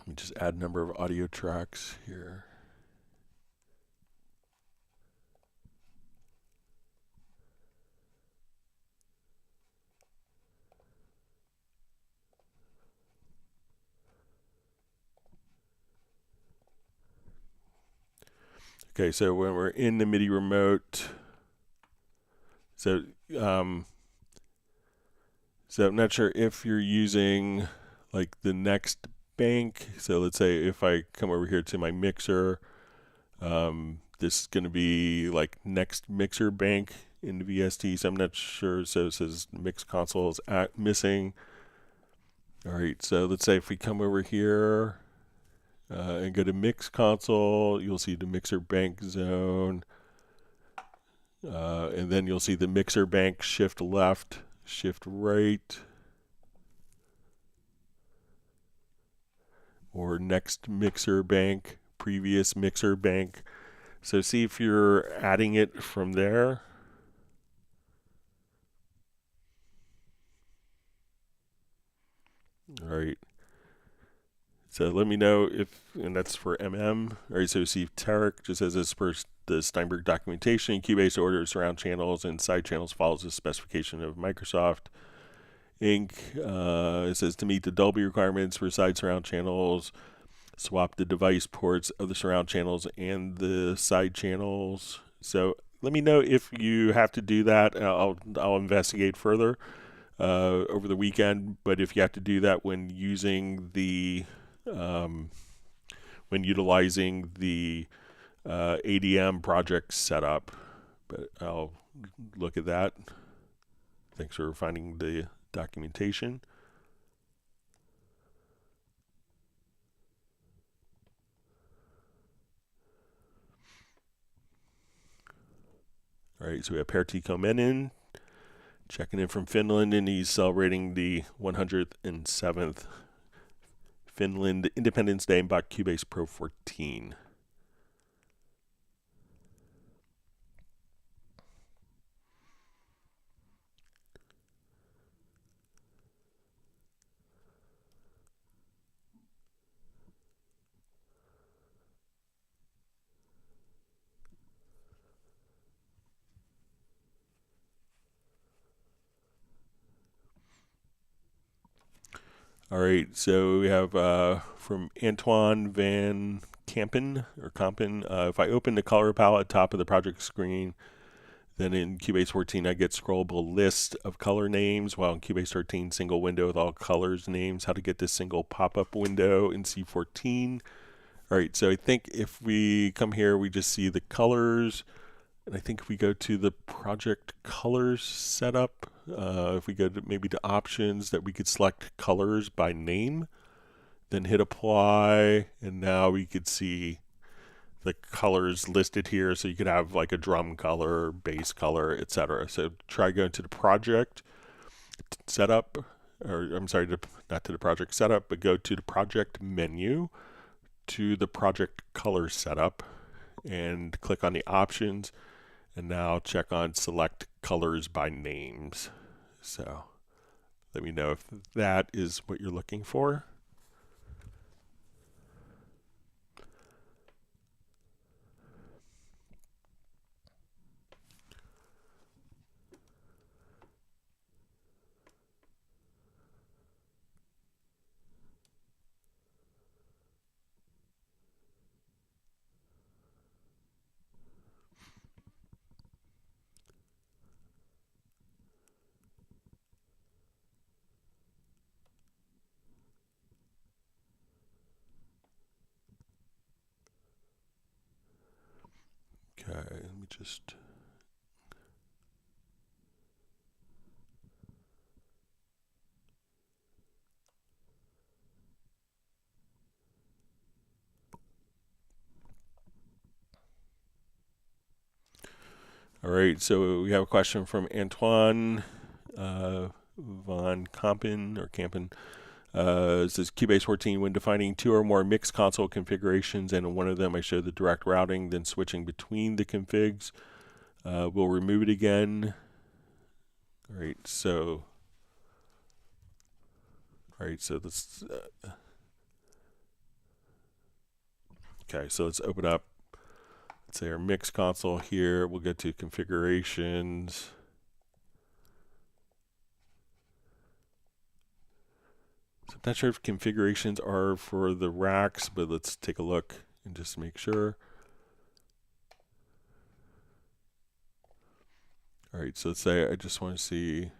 Let me just add a number of audio tracks here. Okay, so when we're in the MIDI remote, so I'm not sure if you're using like the next bank. So let's say if I come over here to my mixer, this is going to be like next mixer bank in the VST. So I'm not sure. So it says mix console is missing. All right, so let's say if we come over here and go to mix console, you'll see the mixer bank zone. And then you'll see the mixer bank shift left, shift right, or next mixer bank, previous mixer bank. So see if you're adding it from there. All right. So let me know if, and that's for MM. All right, so see Tarek just says this per the Steinberg documentation, Cubase orders surround channels and side channels follows the specification of Microsoft Inc. It says to meet the Dolby requirements for side surround channels, swap the device ports of the surround channels and the side channels. So let me know if you have to do that. I'll investigate further over the weekend. But if you have to do that when using the when utilizing the ADM project setup, but I'll look at that. Thanks for finding the documentation. All right, so we have Pertti Komenen checking in from Finland, and he's celebrating the 107th Finland Independence Day and bought Cubase Pro 14. All right, so we have from Antoine Van Kampen, if I open the color palette at the top of the project screen, then in Cubase 14 I get scrollable list of color names, while in Cubase 13 single window with all colors names. How to get this single pop-up window in C14. All right, so I think if we come here, we just see the colors. And I think if we go to the project colors setup, if we go to maybe to options, that we could select colors by name, then hit apply, and now we could see the colors listed here. So you could have like a drum color, bass color, etc. So try going to the project setup, or I'm sorry, not to the project setup, but go to the project menu, to the project color setup, and click on the options, and now check on select colors by names. So let me know if that is what you're looking for. Okay, let me just... All right, so we have a question from Antoine von Kampen, or Kampen. It says Cubase 14, when defining two or more mix console configurations, and in one of them I show the direct routing, then switching between the configs, we'll remove it again. All right, so let's okay, so let's open up, let's say, our mix console here. We'll get to configurations. So I'm not sure if configurations are for the racks, but let's take a look and just make sure. All right, so let's say I just want to see.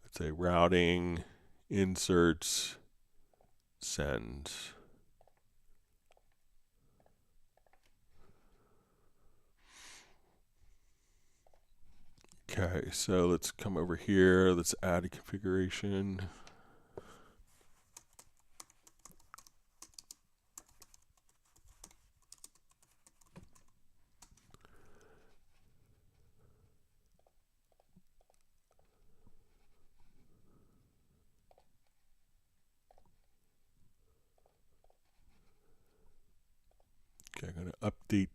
Let's say routing, inserts, send. Okay, so let's come over here. Let's add a configuration. Okay, I'm going to update.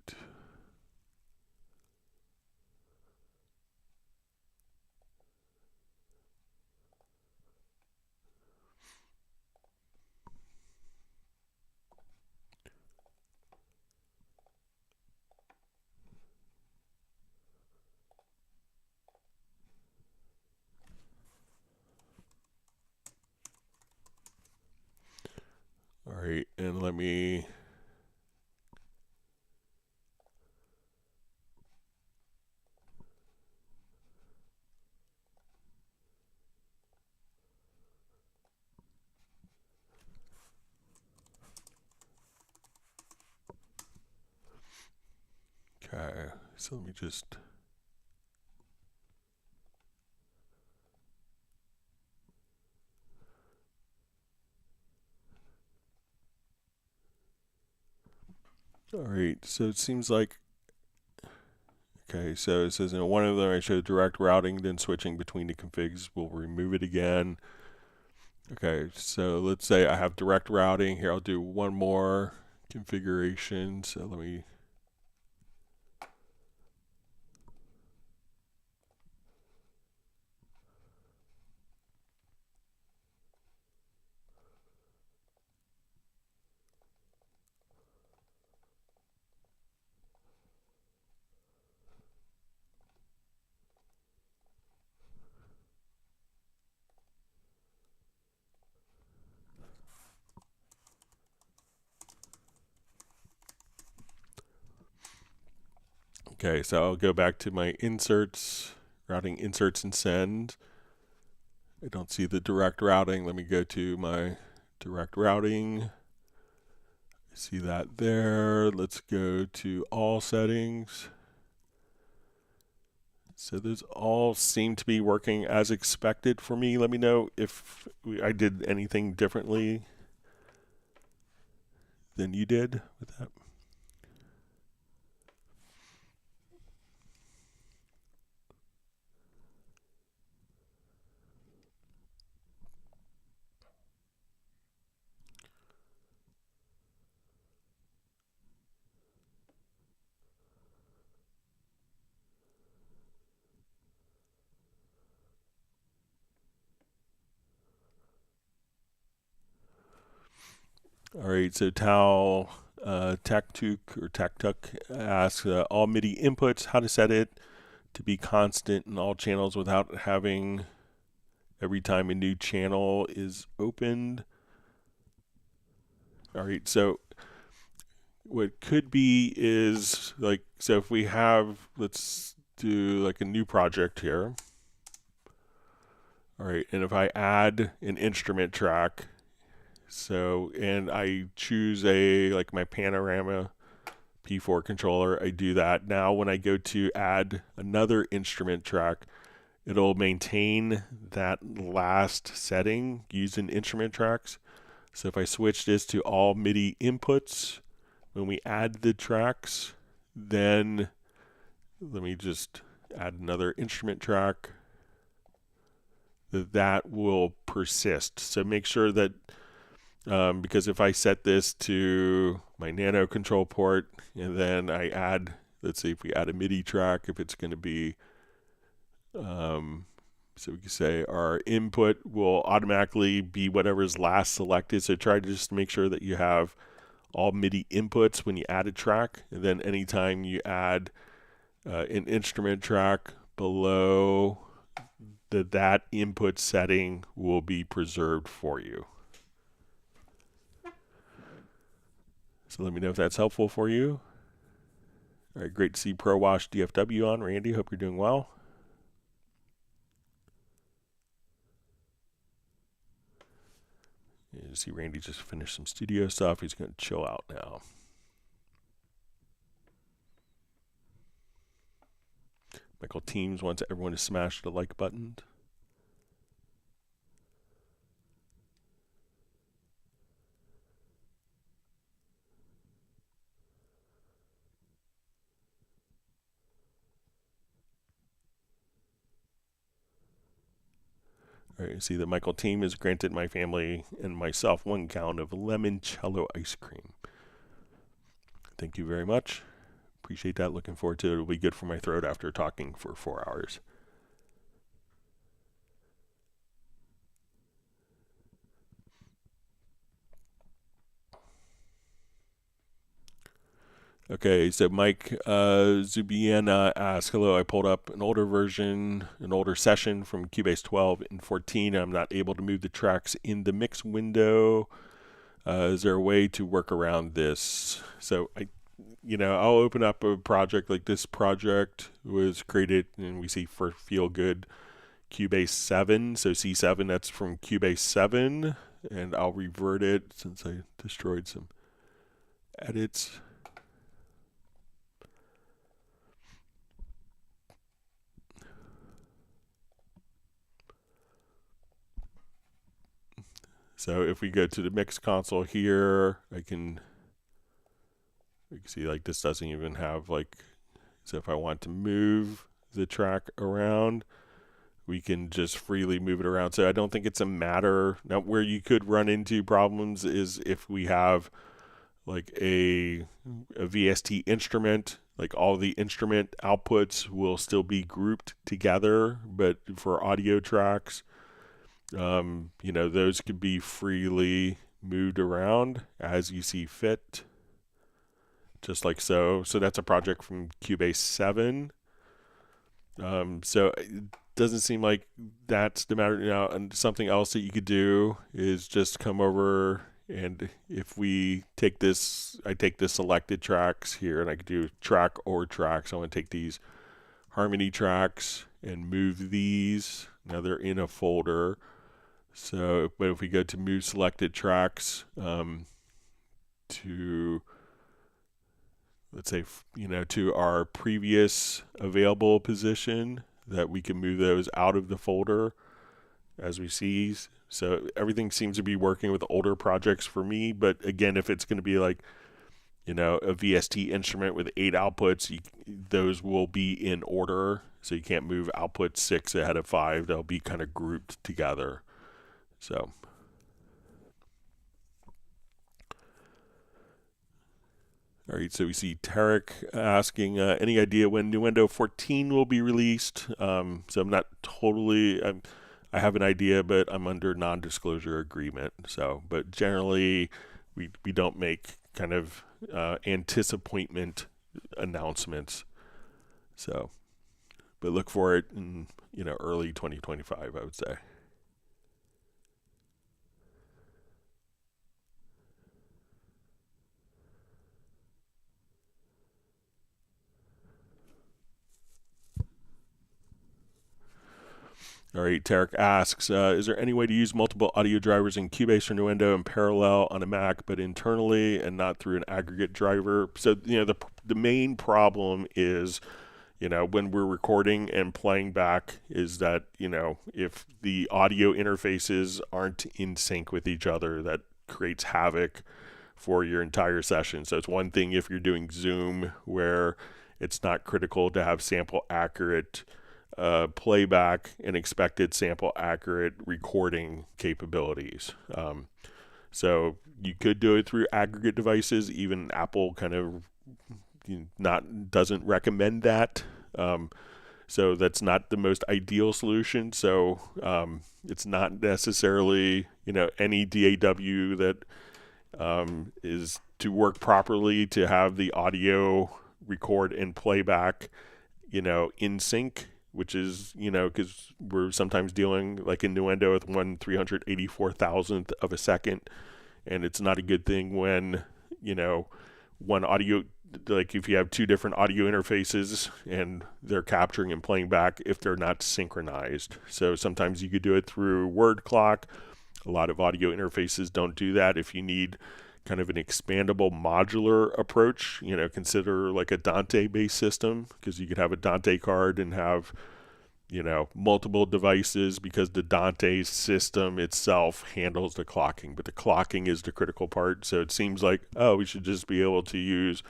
All right, and let me okay, so let me just all right, so it seems like, okay, so it says in one of them I showed direct routing, then switching between the configs. We'll remove it again. Okay, so let's say I have direct routing. Here, I'll do one more configuration. So let me... Okay, so I'll go back to my inserts, routing, inserts, and send. I don't see the direct routing. Let me go to my direct routing. I see that there. Let's go to all settings. So those all seem to be working as expected for me. Let me know if I did anything differently than you did with that. All right, so Tal Taktuk or Taktuk asks all MIDI inputs, how to set it to be constant in all channels without having every time a new channel is opened. All right, so what could be is like, so if we have, let's do like a new project here. All right, and if I add an instrument track, so, and I choose like my Panorama P4 controller, I do that. Now when I go to add another instrument track, it'll maintain that last setting using instrument tracks. So if I switch this to all MIDI inputs, when we add the tracks, then let me just add another instrument track, that will persist. So make sure that, because if I set this to my nano control port and then I add, let's see if we add a MIDI track, if it's going to be, so we can say our input will automatically be whatever is last selected. So try to just make sure that you have all MIDI inputs when you add a track, and then anytime you add an instrument track below that input setting will be preserved for you. So let me know if that's helpful for you. All right, great to see ProWash DFW on. Randy, hope you're doing well. You see Randy just finished some studio stuff. He's going to chill out now. Michael Teams wants everyone to smash the like button. All right, you see that Michael Team has granted my family and myself 1 gallon of limoncello ice cream. Thank you very much. Appreciate that. Looking forward to it. It'll be good for my throat after talking for 4 hours. Okay, so Mike Zubiena asks, hello, I pulled up an older version, an older session from Cubase 12 and 14. I'm not able to move the tracks in the mix window. Is there a way to work around this? So I'll open up a project like this. Project was created, and we see for Feel Good Cubase 7. So C7, that's from Cubase 7, and I'll revert it since I destroyed some edits. So if we go to the mix console here, you can see like this doesn't even have like, so if I want to move the track around, we can just freely move it around. So I don't think it's a matter. Now where you could run into problems is if we have like a VST instrument, like all the instrument outputs will still be grouped together, but for audio tracks, those could be freely moved around as you see fit, just like so. So that's a project from Cubase 7. So it doesn't seem like that's the matter now. And something else that you could do is just come over, and if we take this, I take the selected tracks here, and I could do track or tracks. I want to take these harmony tracks and move these. Now they're in a folder. So, but if we go to move selected tracks to, let's say, to our previous available position, that we can move those out of the folder as we see. So everything seems to be working with older projects for me. But again, if it's going to be like, a VST instrument with 8 outputs, those will be in order. So you can't move output 6 ahead of 5. They'll be kind of grouped together. So, all right, so we see Tarek asking, any idea when Nuendo 14 will be released? So I'm not totally, I have an idea, but I'm under non-disclosure agreement. So, but generally, we don't make kind of anticipation announcements. So, but look for it in early 2025, I would say. All right, Tarek asks, is there any way to use multiple audio drivers in Cubase or Nuendo in parallel on a Mac, but internally and not through an aggregate driver? So, the main problem is, when we're recording and playing back is that, if the audio interfaces aren't in sync with each other, that creates havoc for your entire session. So it's one thing if you're doing Zoom where it's not critical to have sample accurate playback and expected sample accurate recording capabilities. So you could do it through aggregate devices. Even Apple kind of doesn't recommend that. So that's not the most ideal solution. So it's not necessarily any DAW that is to work properly to have the audio record and playback in sync, which is, because we're sometimes dealing, like in Nuendo, with 1/384,000th of a second, and it's not a good thing when, one audio, like if you have two different audio interfaces and they're capturing and playing back, if they're not synchronized. So sometimes you could do it through word clock. A lot of audio interfaces don't do that. If you need kind of an expandable modular approach, consider like a Dante-based system, because you could have a Dante card and have, multiple devices, because the Dante system itself handles the clocking, but the clocking is the critical part. So it seems like, we should just be able to use,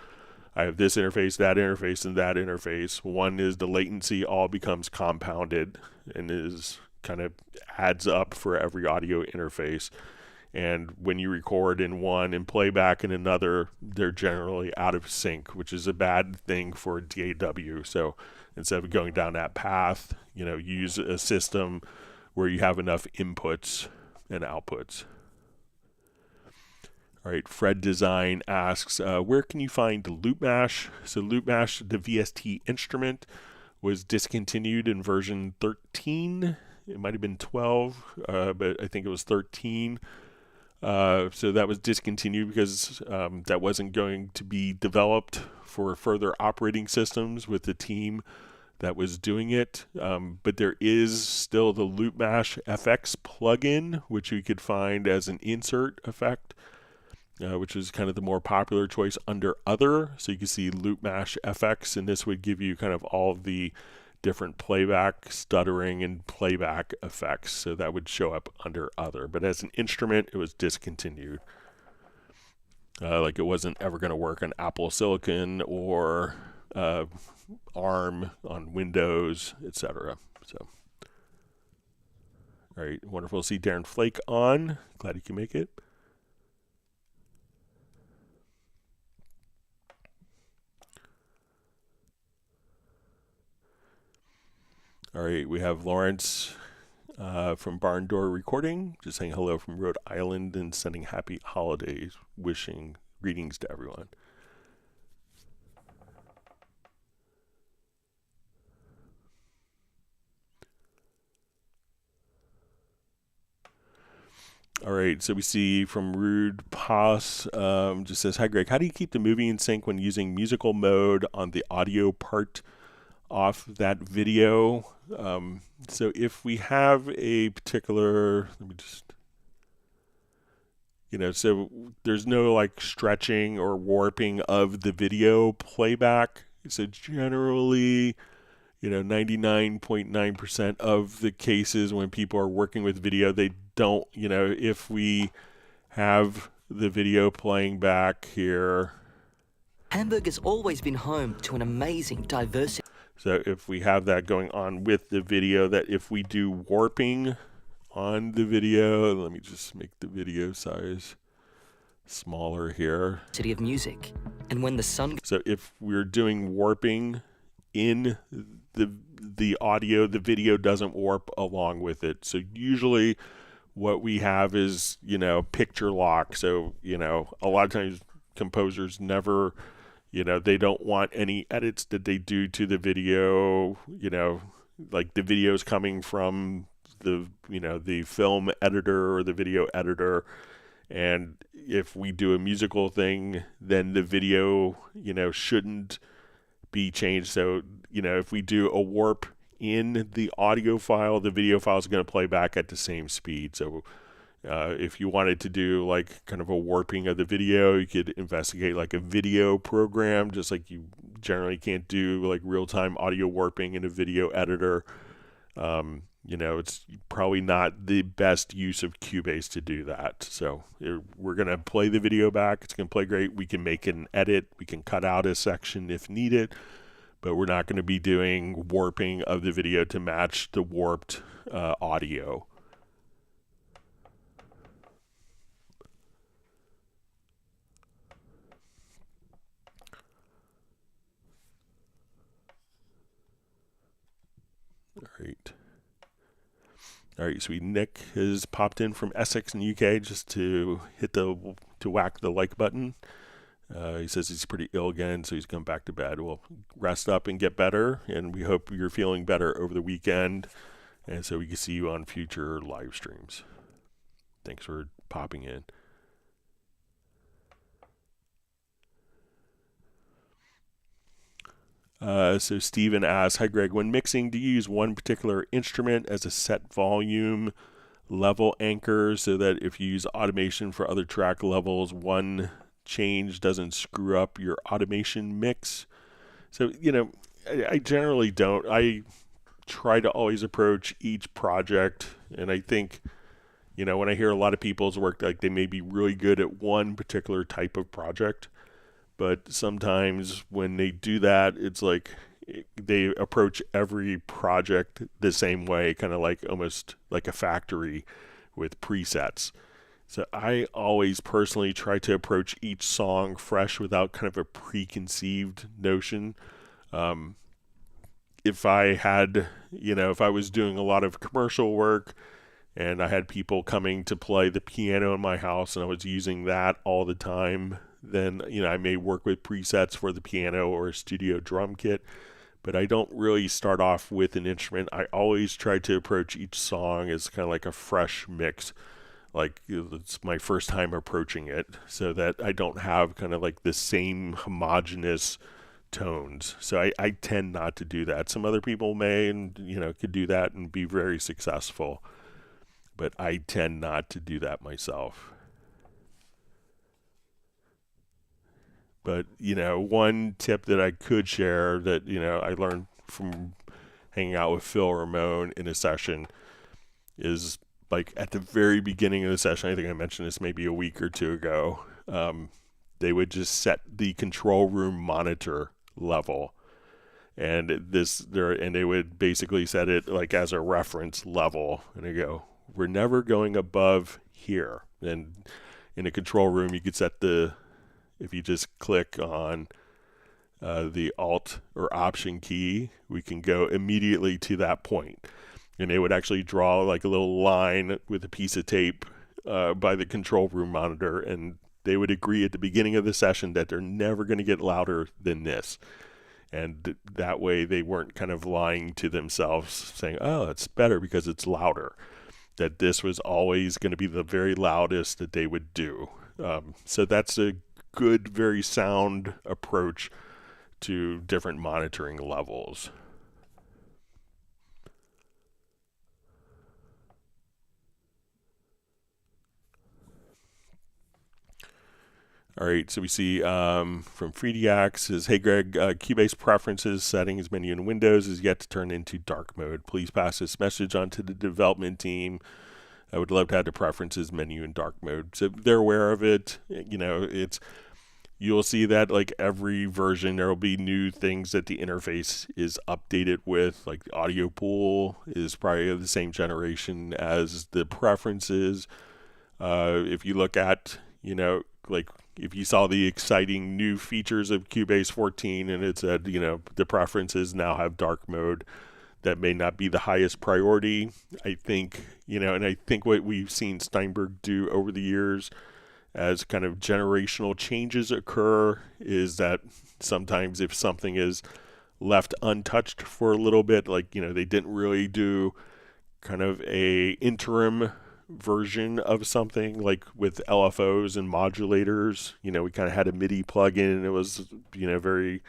I have this interface, that interface, and that interface. One is the latency all becomes compounded and is kind of adds up for every audio interface. And when you record in one and play back in another, they're generally out of sync, which is a bad thing for DAW. So instead of going down that path, use a system where you have enough inputs and outputs. All right, Fred Design asks, where can you find Loop Mash? So Loop Mash, the VST instrument, was discontinued in version 13. It might have been 12, but I think it was 13. So that was discontinued because that wasn't going to be developed for further operating systems with the team that was doing it. But there is still the Loop Mash FX plugin, which you could find as an insert effect, which is kind of the more popular choice under Other. So you can see Loop Mash FX, and this would give you kind of all of the different playback, stuttering, and playback effects. So that would show up under Other. But as an instrument, it was discontinued. Like it wasn't ever going to work on Apple Silicon or ARM on Windows, etc. So, all right, wonderful to see Darren Flake on. Glad you can make it. All right, we have Lawrence from Barn Door Recording, just saying hello from Rhode Island and sending happy holidays, wishing greetings to everyone. All right, so we see from Rude Pass, just says, hi Greg, how do you keep the movie in sync when using musical mode on the audio part off that video? So if we have a particular, let me just, so there's no like stretching or warping of the video playback. So generally, 99.9% of the cases when people are working with video, they don't, if we have the video playing back here. Hamburg has always been home to an amazing diversity. So if we have that going on with the video, that if we do warping on the video, let me just make the video size smaller here. City of music. And when the sun... So if we're doing warping in the audio, the video doesn't warp along with it. So usually what we have is, picture lock. So, a lot of times composers never, they don't want any edits that they do to the video, like the video's coming from the film editor or the video editor. And if we do a musical thing, then the video, shouldn't be changed. So, if we do a warp in the audio file, the video file is going to play back at the same speed. So if you wanted to do like kind of a warping of the video, you could investigate like a video program, just like you generally can't do like real-time audio warping in a video editor. It's probably not the best use of Cubase to do that. So we're going to play the video back. It's going to play great. We can make an edit. We can cut out a section if needed, but we're not going to be doing warping of the video to match the warped audio. All right, sweet. Nick has popped in from Essex in the UK just to whack the like button. He says he's pretty ill again, so he's going back to bed. Well, rest up and get better, and we hope you're feeling better over the weekend, and so we can see you on future live streams. Thanks for popping in. So Steven asks, hi Greg, when mixing, do you use one particular instrument as a set volume level anchor so that if you use automation for other track levels, one change doesn't screw up your automation mix? So, I generally don't. I try to always approach each project, and I think, when I hear a lot of people's work, like they may be really good at one particular type of project, but sometimes when they do that, it's like they approach every project the same way, kind of like almost like a factory with presets. So I always personally try to approach each song fresh without kind of a preconceived notion. If I had, if I was doing a lot of commercial work and I had people coming to play the piano in my house and I was using that all the time, then, I may work with presets for the piano or a studio drum kit, but I don't really start off with an instrument. I always try to approach each song as kind of like a fresh mix, like it's my first time approaching it, so that I don't have kind of like the same homogeneous tones. So I tend not to do that. Some other people may, and, could do that and be very successful, but I tend not to do that myself. But, one tip that I could share that, I learned from hanging out with Phil Ramone in a session is like at the very beginning of the session, I think I mentioned this maybe a week or two ago, they would just set the control room monitor level. And they would basically set it like as a reference level. And they go, we're never going above here. And in a control room, you could set if you just click on the Alt or Option key, we can go immediately to that point. And they would actually draw like a little line with a piece of tape by the control room monitor, and they would agree at the beginning of the session that they're never going to get louder than this. And that way they weren't kind of lying to themselves saying, oh, it's better because it's louder. That this was always going to be the very loudest that they would do. So that's a good, very sound approach to different monitoring levels. All right, so we see from Freediac says, hey Greg, Cubase preferences settings menu in Windows is yet to turn into dark mode. Please pass this message on to the development team. I would love to have the preferences menu in dark mode. So they're aware of it. You'll see that like every version, there will be new things that the interface is updated with, like the audio pool is probably of the same generation as the preferences. If you look at, like if you saw the exciting new features of Cubase 14 and it said, the preferences now have dark mode, that may not be the highest priority. I think, and I think what we've seen Steinberg do over the years as kind of generational changes occur is that sometimes if something is left untouched for a little bit, like, they didn't really do kind of a interim version of something, like with LFOs and modulators, we kind of had a MIDI plugin, and it was, very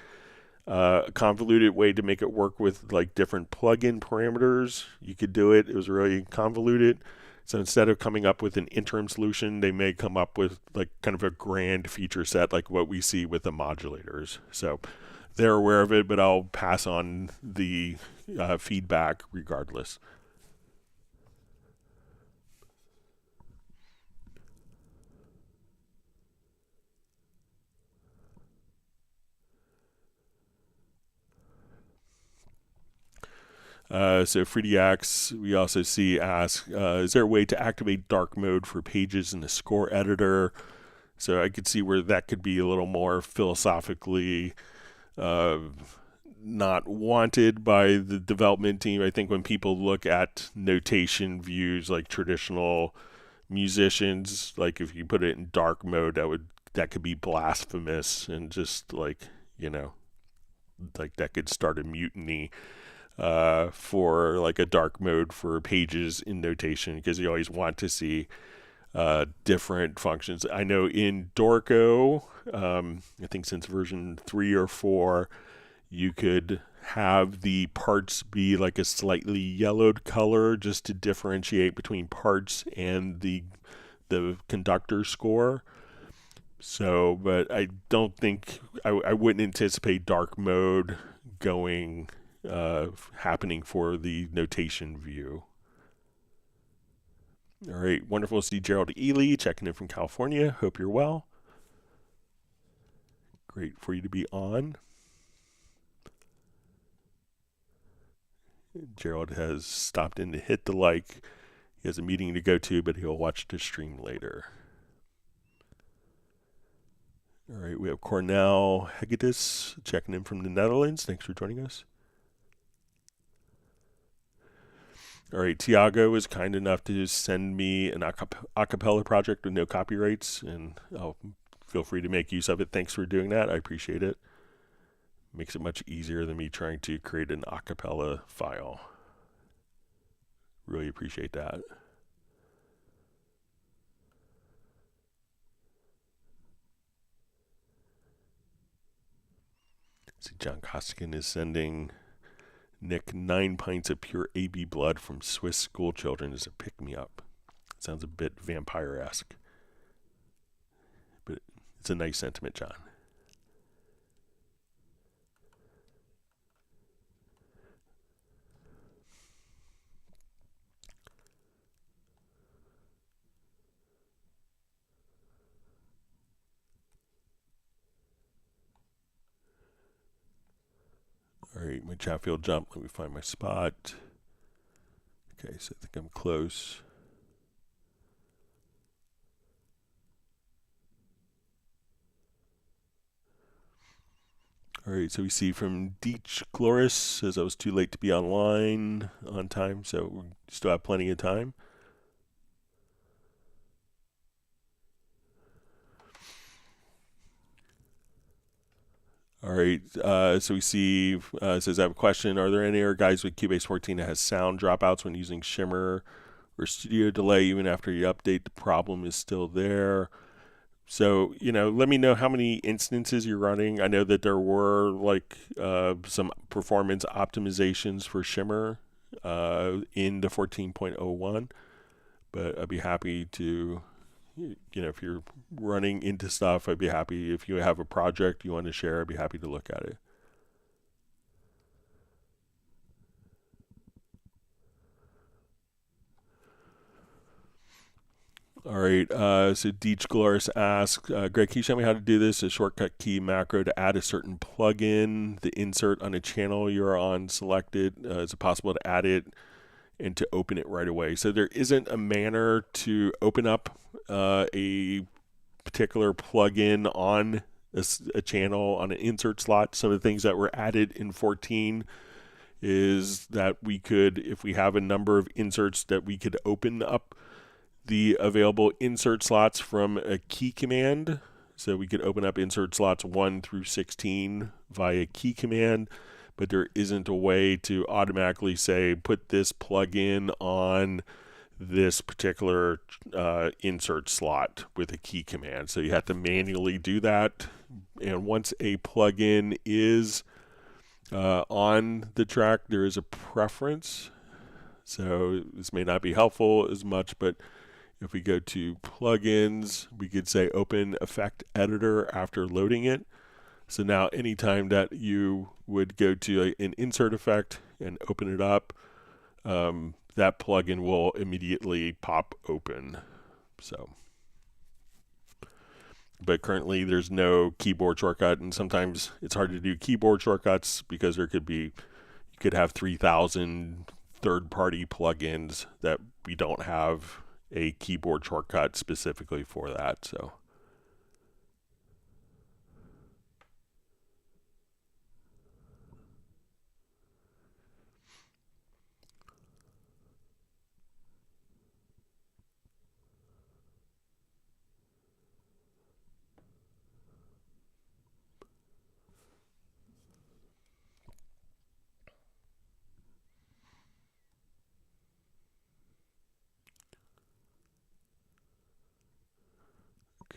convoluted way to make it work with like different plugin parameters. You could do it. It was really convoluted. So instead of coming up with an interim solution, they may come up with like kind of a grand feature set like what we see with the modulators. So they're aware of it, but I'll pass on the feedback regardless. So FreeDX, we also see ask, is there a way to activate dark mode for pages in the score editor? So I could see where that could be a little more philosophically not wanted by the development team. I think when people look at notation views like traditional musicians, like if you put it in dark mode, that could be blasphemous, and just like, like that could start a mutiny for like a dark mode for pages in notation, because you always want to see different functions. I know in Dorco, I think since version 3 or 4, you could have the parts be like a slightly yellowed color just to differentiate between parts and the conductor score. So, but I don't think, I wouldn't anticipate dark mode happening for the notation view. All right, wonderful to see Gerald Ely checking in from California. Hope you're well. Great for you to be on. Gerald has stopped in to hit the like. He has a meeting to go to, but he'll watch the stream later. All right, we have Cornell Hegedus checking in from the Netherlands. Thanks for joining us. All right, Tiago is kind enough to send me an acapella project with no copyrights, and I'll feel free to make use of it. Thanks for doing that. I appreciate it. Makes it much easier than me trying to create an acapella file. Really appreciate that. See, John Costigan is sending Nick 9 pints of pure AB blood from Swiss school children as a pick-me-up. Sounds a bit vampire-esque, but it's a nice sentiment, John. All right, my Chatfield jump. Let me find my spot. Okay, so I think I'm close. All right, so we see from Deech Gloris says I was too late to be on time, so we still have plenty of time. All right, so we see, says, I have a question. Are there any other guys with Cubase 14 that has sound dropouts when using Shimmer or Studio Delay? Even after you update, the problem is still there. So, let me know how many instances you're running. I know that there were like some performance optimizations for Shimmer in the 14.01, but I'd be happy to, if you're running into stuff, I'd be happy. If you have a project you want to share, I'd be happy to look at it. All right, so Deech Gloris asks, Greg, can you show me how to do this? A shortcut key macro to add a certain plugin, the insert on a channel you're on selected. Is it possible to add it and to open it right away? So there isn't a manner to open up a particular plugin on a channel on an insert slot. Some of the things that were added in 14 is that we could, if we have a number of inserts, that we could open up the available insert slots from a key command. So we could open up insert slots 1 through 16 via key command, but there isn't a way to automatically say, put this plugin on this particular insert slot with a key command. So you have to manually do that. And once a plugin is on the track, there is a preference. So this may not be helpful as much, but if we go to plugins, we could say open effect editor after loading it. So now anytime that you would go to an insert effect and open it up, that plugin will immediately pop open. So, but currently there's no keyboard shortcut, and sometimes it's hard to do keyboard shortcuts because there could be, you could have 3,000 third-party plugins that we don't have a keyboard shortcut specifically for that. So.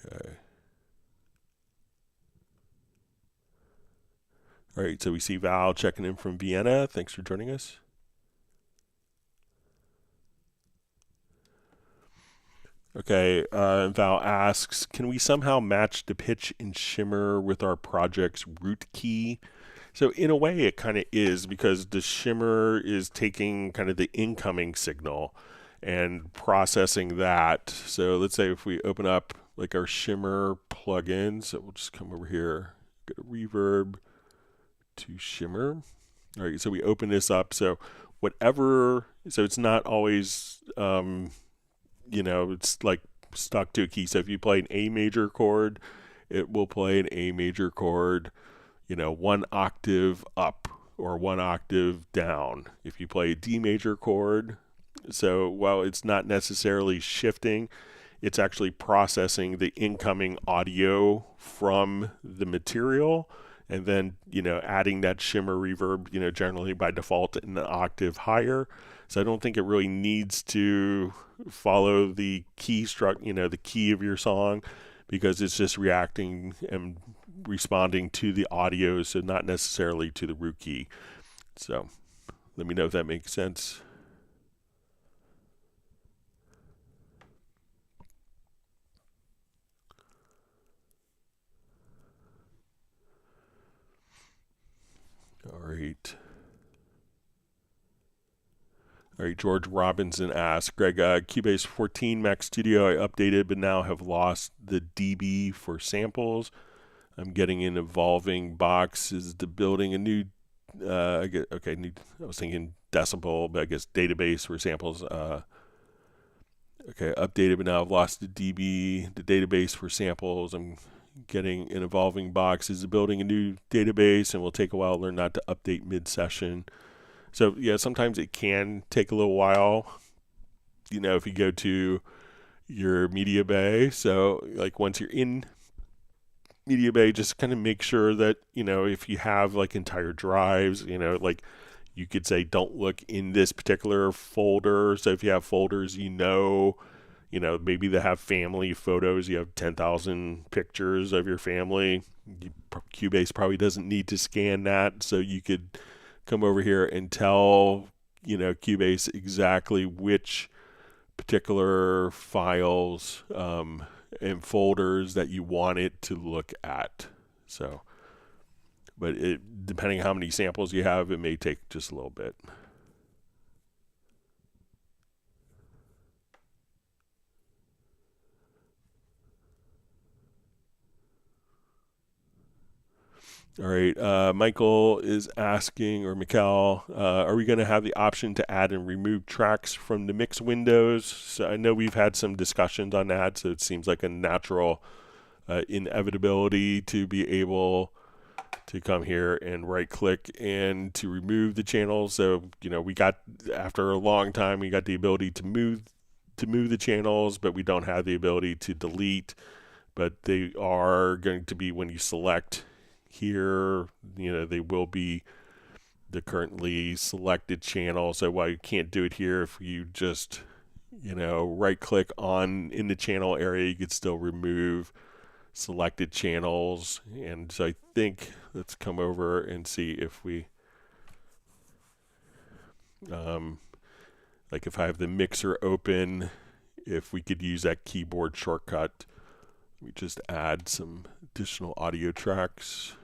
Okay. All right, so we see Val checking in from Vienna. Thanks for joining us. Okay, Val asks, can we somehow match the pitch in Shimmer with our project's root key? So in a way it kind of is, because the Shimmer is taking kind of the incoming signal and processing that. So let's say if we open up like our Shimmer plugin, so we'll just come over here, go to reverb to Shimmer. All right, so we open this up. So whatever, so it's not always, it's like stuck to a key. So if you play an A major chord, it will play an A major chord, 1 octave up or 1 octave down. If you play a D major chord, so while it's not necessarily shifting, it's actually processing the incoming audio from the material and then, adding that Shimmer reverb, generally by default in an octave higher. So I don't think it really needs to follow the key the key of your song, because it's just reacting and responding to the audio, so not necessarily to the root key. So let me know if that makes sense. All right. All right, George Robinson asks, Greg, Cubase 14 Mac Studio I updated, but now have lost the dB for samples. I'm getting an evolving box. Is the building a new, I was thinking decibel, but I guess database for samples. Okay, updated, but now I've lost the dB, the database for samples. I'm getting an evolving box. Is the building a new database, and will take a while to learn not to update mid-session. So yeah, sometimes it can take a little while, if you go to your media bay. So like once you're in media bay, just kind of make sure that, if you have like entire drives, like you could say, don't look in this particular folder. So if you have folders, maybe they have family photos, you have 10,000 pictures of your family. Cubase probably doesn't need to scan that. So you could come over here and tell, Cubase exactly which particular files and folders that you want it to look at. So, but depending on how many samples you have, it may take just a little bit. All right, Michael is asking, or Mikkel, are we going to have the option to add and remove tracks from the mix windows? So I know we've had some discussions on that, so it seems like a natural inevitability to be able to come here and right click and to remove the channel. So, you know, we got, after a long time, we got the ability to move the channels, but we don't have the ability to delete. But they are going to be, when you select here, you know, they will be the currently selected channel. So while you can't do it here, if you just, you know, right click on in the channel area, you could still remove selected channels. And so I think, let's come over and see if we, like if I have the mixer open, if we could use that keyboard shortcut. We just add some additional audio tracks.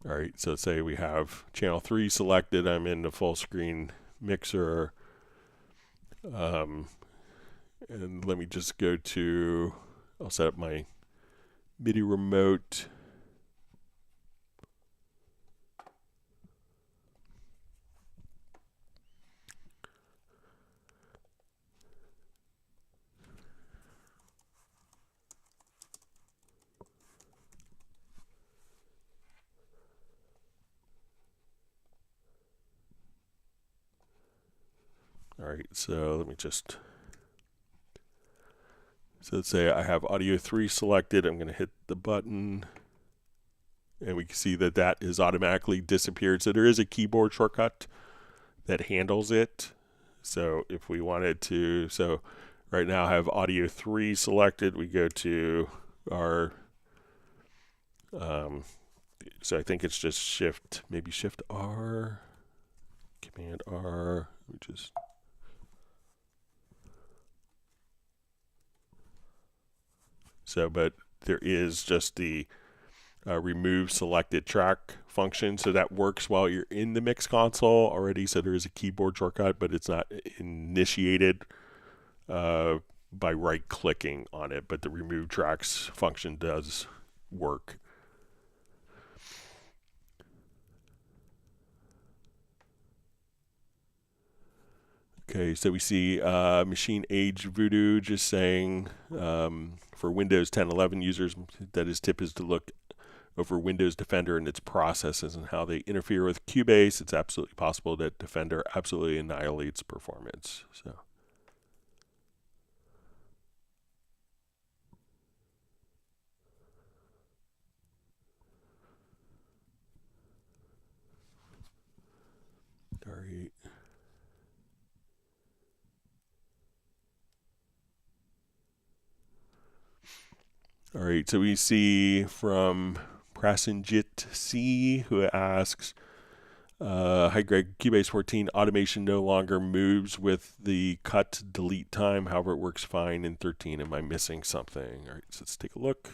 All right, so say we have channel 3 selected. I'm in the full screen mixer. And let me just go to, I'll set up my MIDI remote. All right, so let me just, so let's say I have audio 3 selected. I'm going to hit the button, and we can see that that is automatically disappeared. So there is a keyboard shortcut that handles it. So if we wanted to, so right now I have audio 3 selected. We go to our, so I think it's just shift, maybe shift R, command R, we just, so, but there is just the remove selected track function. So that works while you're in the mix console already. So there is a keyboard shortcut, but it's not initiated by right clicking on it. But the remove tracks function does work. Okay, so we see Machine Age Voodoo just saying for Windows 10, 11 users that his tip is to look over Windows Defender and its processes and how they interfere with Cubase. It's absolutely possible that Defender absolutely annihilates performance. So. All right. All right, so we see from Prasenjit C, who asks, hi Greg, Cubase 14 automation no longer moves with the cut delete time. However, it works fine in 13. Am I missing something? All right, so let's take a look.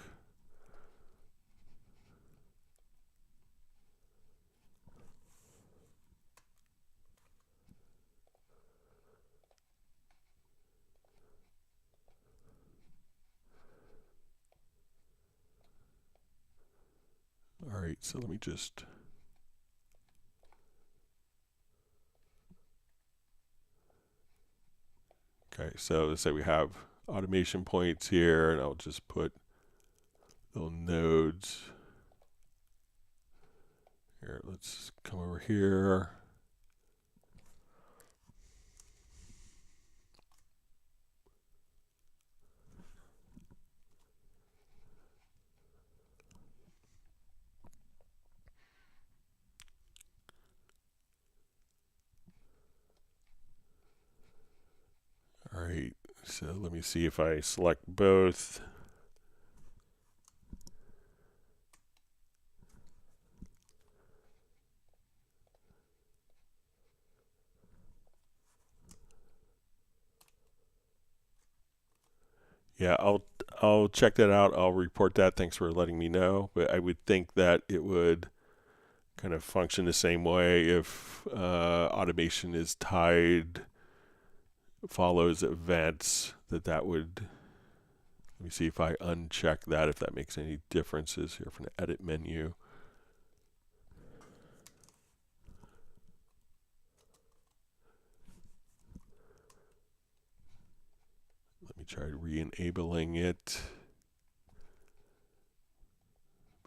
All right, so let me just, okay, so let's say we have automation points here, and I'll just put little nodes. Here, let's come over here. All right, so let me see if I select both. Yeah, I'll check that out. I'll report that. Thanks for letting me know. But I would think that it would kind of function the same way if automation is tied, follows events, that would, let me see if I uncheck that, if that makes any differences here from the edit menu. Let me try re-enabling it.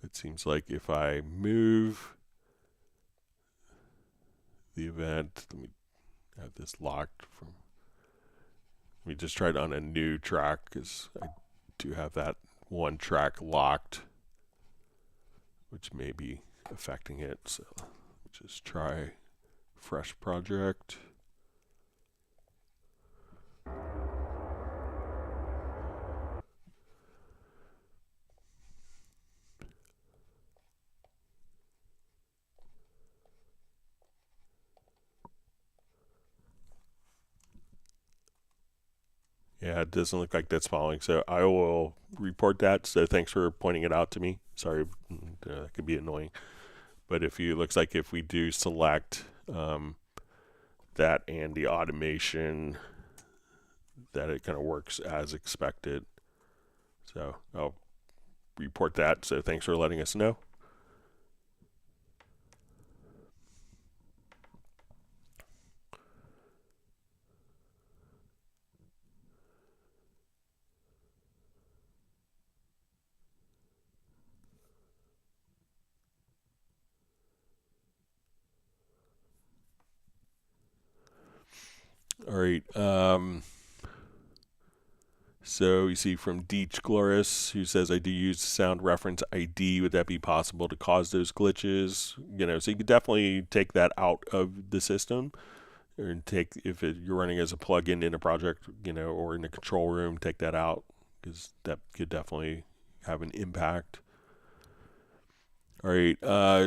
It seems like if I move the event, let me have this locked from. Let me just try it on a new track because I do have that one track locked, which may be affecting it. So just try fresh project. Yeah, it doesn't look like that's following, so I will report that. So thanks for pointing it out to me. Sorry, that could be annoying. But if you looks like if we do select that and the automation, that it kind of works as expected. So I'll report that. So thanks for letting us know. All right. So you see from Deech Glorious, who says, I do use sound reference ID. Would that be possible to cause those glitches? You know, so you could definitely take that out of the system, or take, if you're running as a plugin in a project, you know, or in a control room, take that out, because that could definitely have an impact. All right,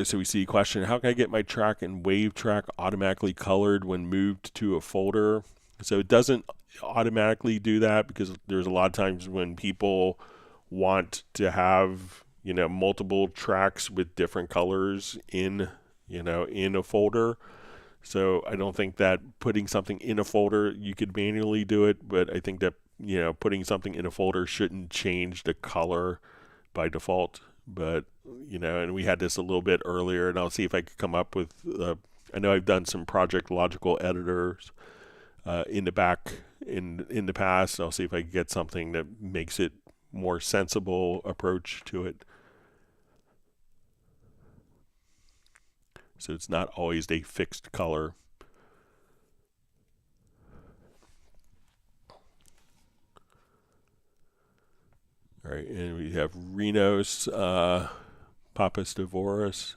so we see a question, how can I get my track and wave track automatically colored when moved to a folder? So it doesn't automatically do that because there's a lot of times when people want to have, you know, multiple tracks with different colors in, you know, in a folder. So I don't think that putting something in a folder, you could manually do it, but I think that, you know, putting something in a folder shouldn't change the color by default. But, you know, and we had this a little bit earlier, and I'll see if I could come up with, I know I've done some project logical editors in the past. I'll see if I can get something that makes it more sensible approach to it. So it's not always a fixed color. All right, and we have Renos Papastavouros.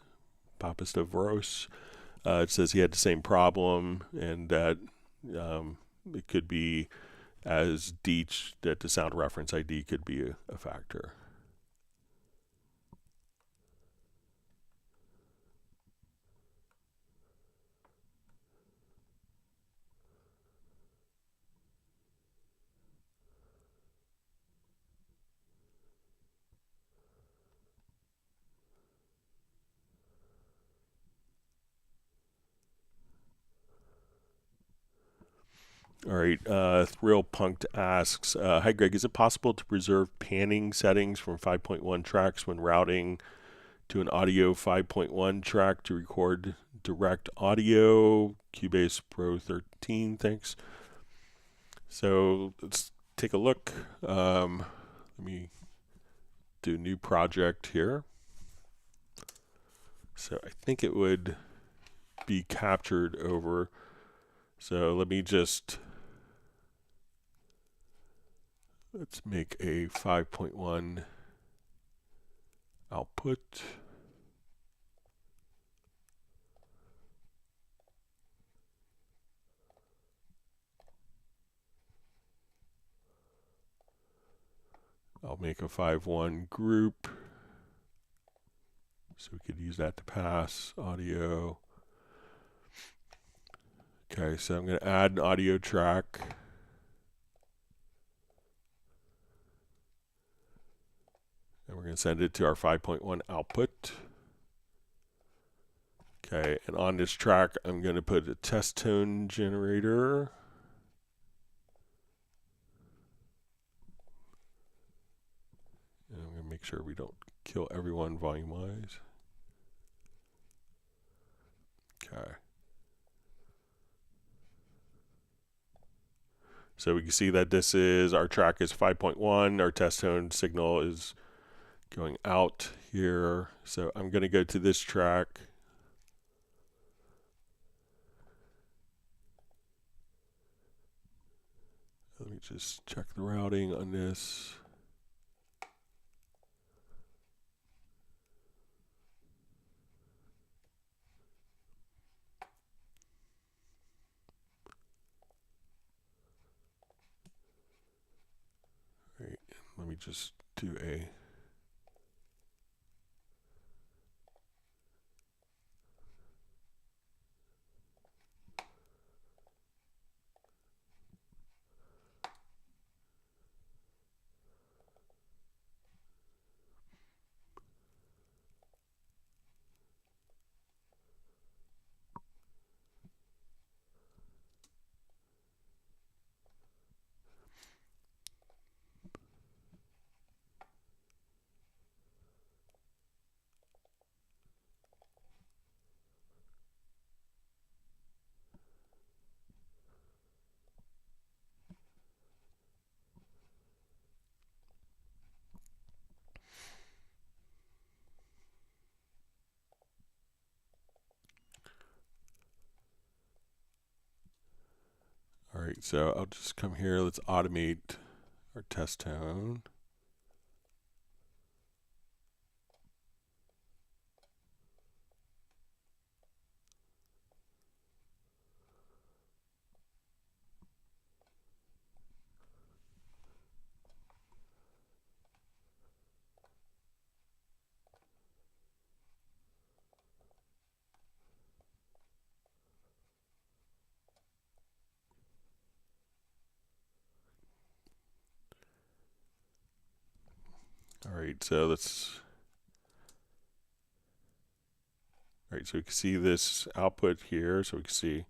It says he had the same problem, and that it could be as Deech, that the sound reference ID could be a factor. All right, Thrill Punked asks, hi Greg, is it possible to preserve panning settings from 5.1 tracks when routing to an audio 5.1 track to record direct audio? Cubase Pro 13, thanks. So let's take a look. Let me do a new project here. So I think it would be captured over. So let me just, let's make a 5.1 output. I'll make a 5.1 group, so we could use that to pass audio. Okay, so I'm going to add an audio track. And we're going to send it to our 5.1 output. Okay, and on this track, I'm going to put a test tone generator. And I'm going to make sure we don't kill everyone volume-wise. Okay. So we can see that this is, our track is 5.1, our test tone signal is going out here. So I'm going to go to this track. Let me just check the routing on this. All right, let me just do a All right, so I'll just come here. Let's automate our test tone. All right, so let's. All right, so we can see this output here. So we can see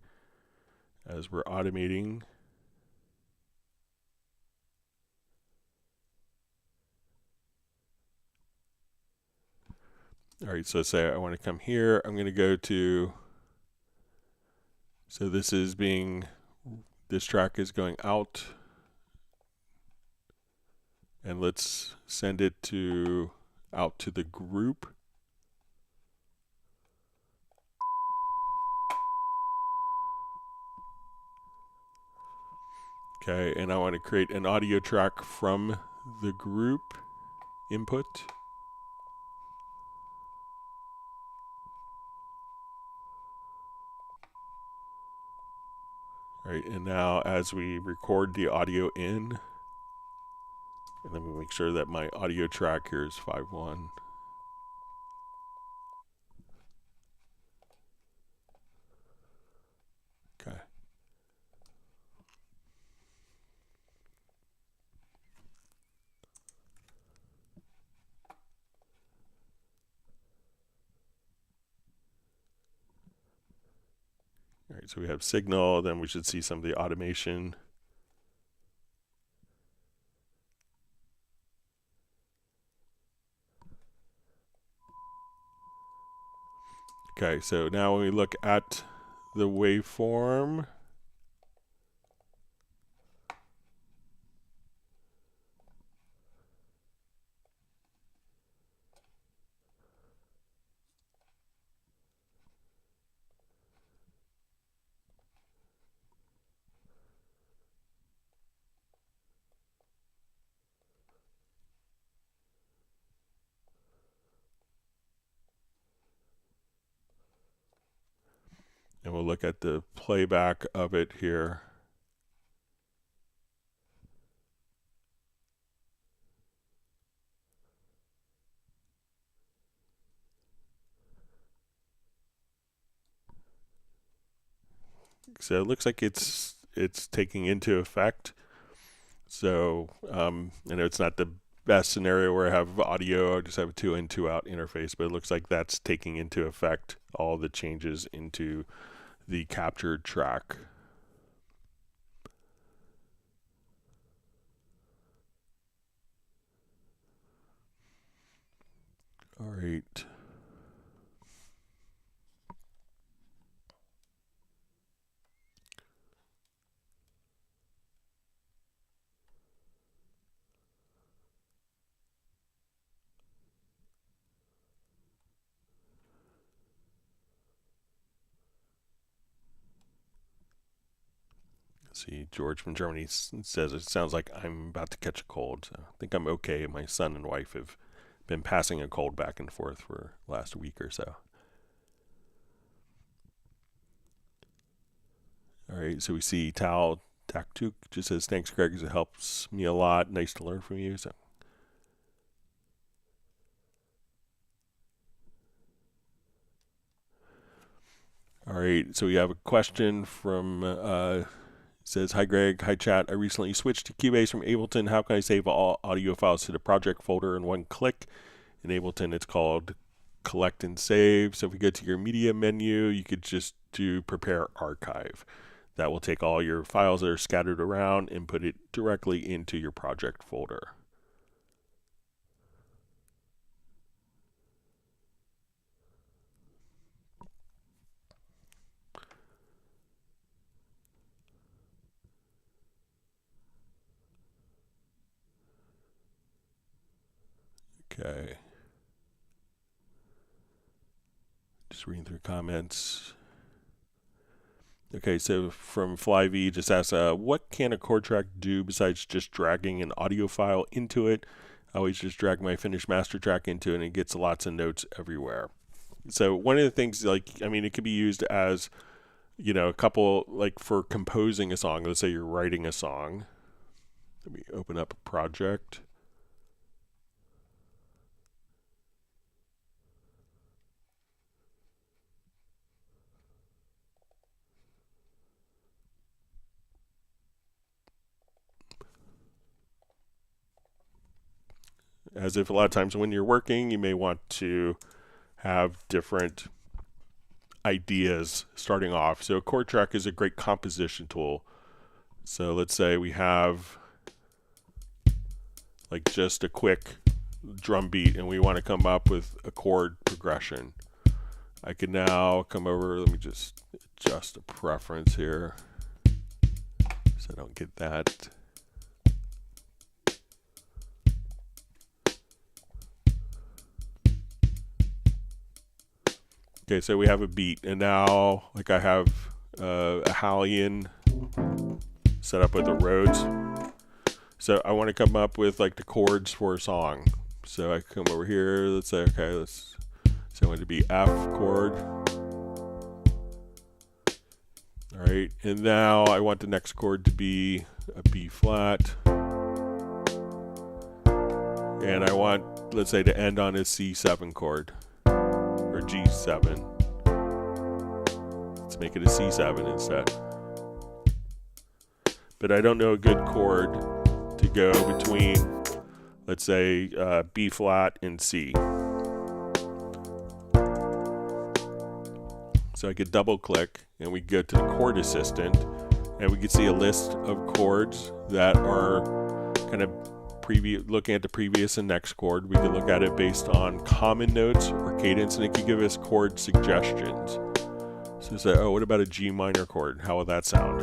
as we're automating. All right, so say I want to come here. I'm going to go to. So this is being. This track is going out. And let's send it to out to the group. Okay, and I want to create an audio track from the group input. All right, and now as we record the audio in, and then we make sure that my audio track here is 5.1. Okay. All right, so we have signal, then we should see some of the automation. Okay, so now when we look at the waveform, and we'll look at the playback of it here. So it looks like it's taking into effect. So I know it's not the best scenario where I have audio, I just have a 2-in, 2-out interface, but it looks like that's taking into effect all the changes into the captured track. All right. See, George from Germany says it sounds like I'm about to catch a cold. So I think I'm okay. My son and wife have been passing a cold back and forth for the last week or so. All right, so we see Tal Taktuk just says, thanks, Greg. It helps me a lot. Nice to learn from you. So. All right, so we have a question from, says, hi, Greg. Hi, chat. I recently switched to Cubase from Ableton. How can I save all audio files to the project folder in one click? In Ableton, it's called Collect and Save. So if we go to your media menu, you could just do Prepare Archive. That will take all your files that are scattered around and put it directly into your project folder. Okay. Just reading through comments. Okay, so from FlyV just asks, what can a chord track do besides just dragging an audio file into it? I always just drag my finished master track into it and it gets lots of notes everywhere. So one of the things, like, I mean, it could be used as, you know, a couple, like for composing a song. Let's say you're writing a song. Let me open up a project. As if a lot of times when you're working, you may want to have different ideas starting off. So a chord track is a great composition tool. So let's say we have like just a quick drum beat and we want to come up with a chord progression. I can now come over, let me just adjust a preference here so I don't get that. Okay, so we have a beat, and now, like, I have a Hallian set up with the Rhodes. So I want to come up with like the chords for a song. So I come over here. Let's say, okay, let's say I want it to be F chord. All right, and now I want the next chord to be a B flat, and I want, let's say, to end on a C7 chord. Or G7. Let's make it a C7 instead. But I don't know a good chord to go between, let's say, B flat and C. So I could double click and we go to the chord assistant and we could see a list of chords that are kind of looking at the previous and next chord. We could look at it based on common notes or cadence, and it could give us chord suggestions. So say, oh, what about a G minor chord? How would that sound?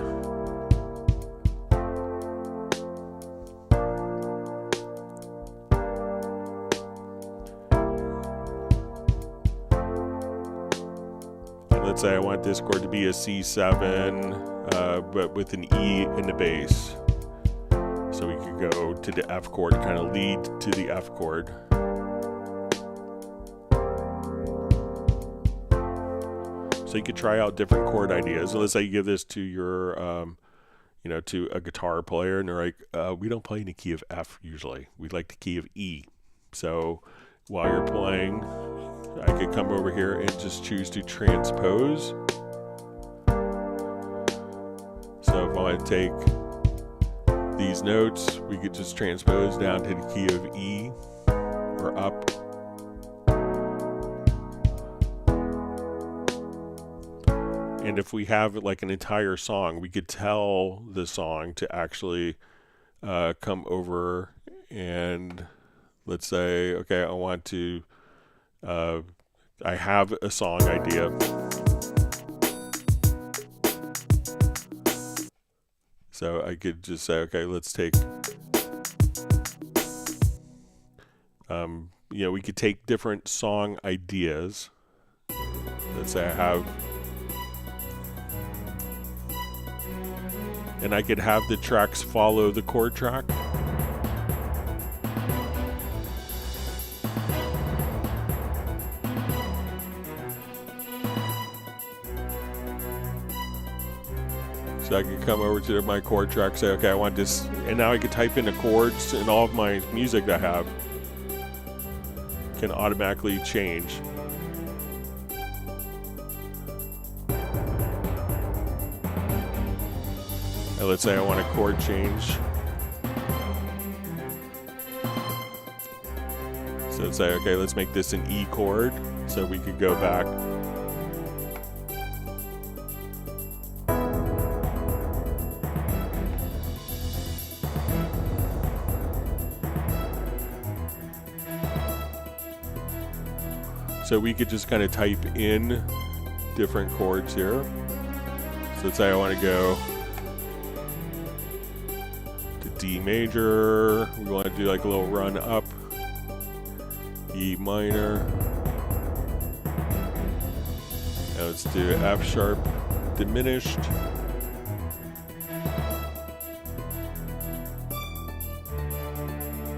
And let's say I want this chord to be a C7, but with an E in the bass. So we could go to the F chord, kind of lead to the F chord. So you could try out different chord ideas. So let's say you give this to your, you know, to a guitar player, and they're like, we don't play in the key of F usually. We like the key of E. So while you're playing, I could come over here and just choose to transpose. So if I want to take these notes, we could just transpose down to the key of E or up. And if we have like an entire song, we could tell the song to actually come over and let's say, okay, I want to, I have a song idea. So I could just say, okay, let's take, you know, we could take different song ideas. Let's say I have, and I could have the tracks follow the chord track. So I can come over to my chord track, say, okay, I want this, and now I can type in the chords, and all of my music that I have can automatically change. And let's say I want a chord change. So let's say, okay, let's make this an E chord, so we could go back. So we could just kind of type in different chords here. So let's say I want to go to D major. We want to do like a little run up. E minor. Now let's do F sharp diminished.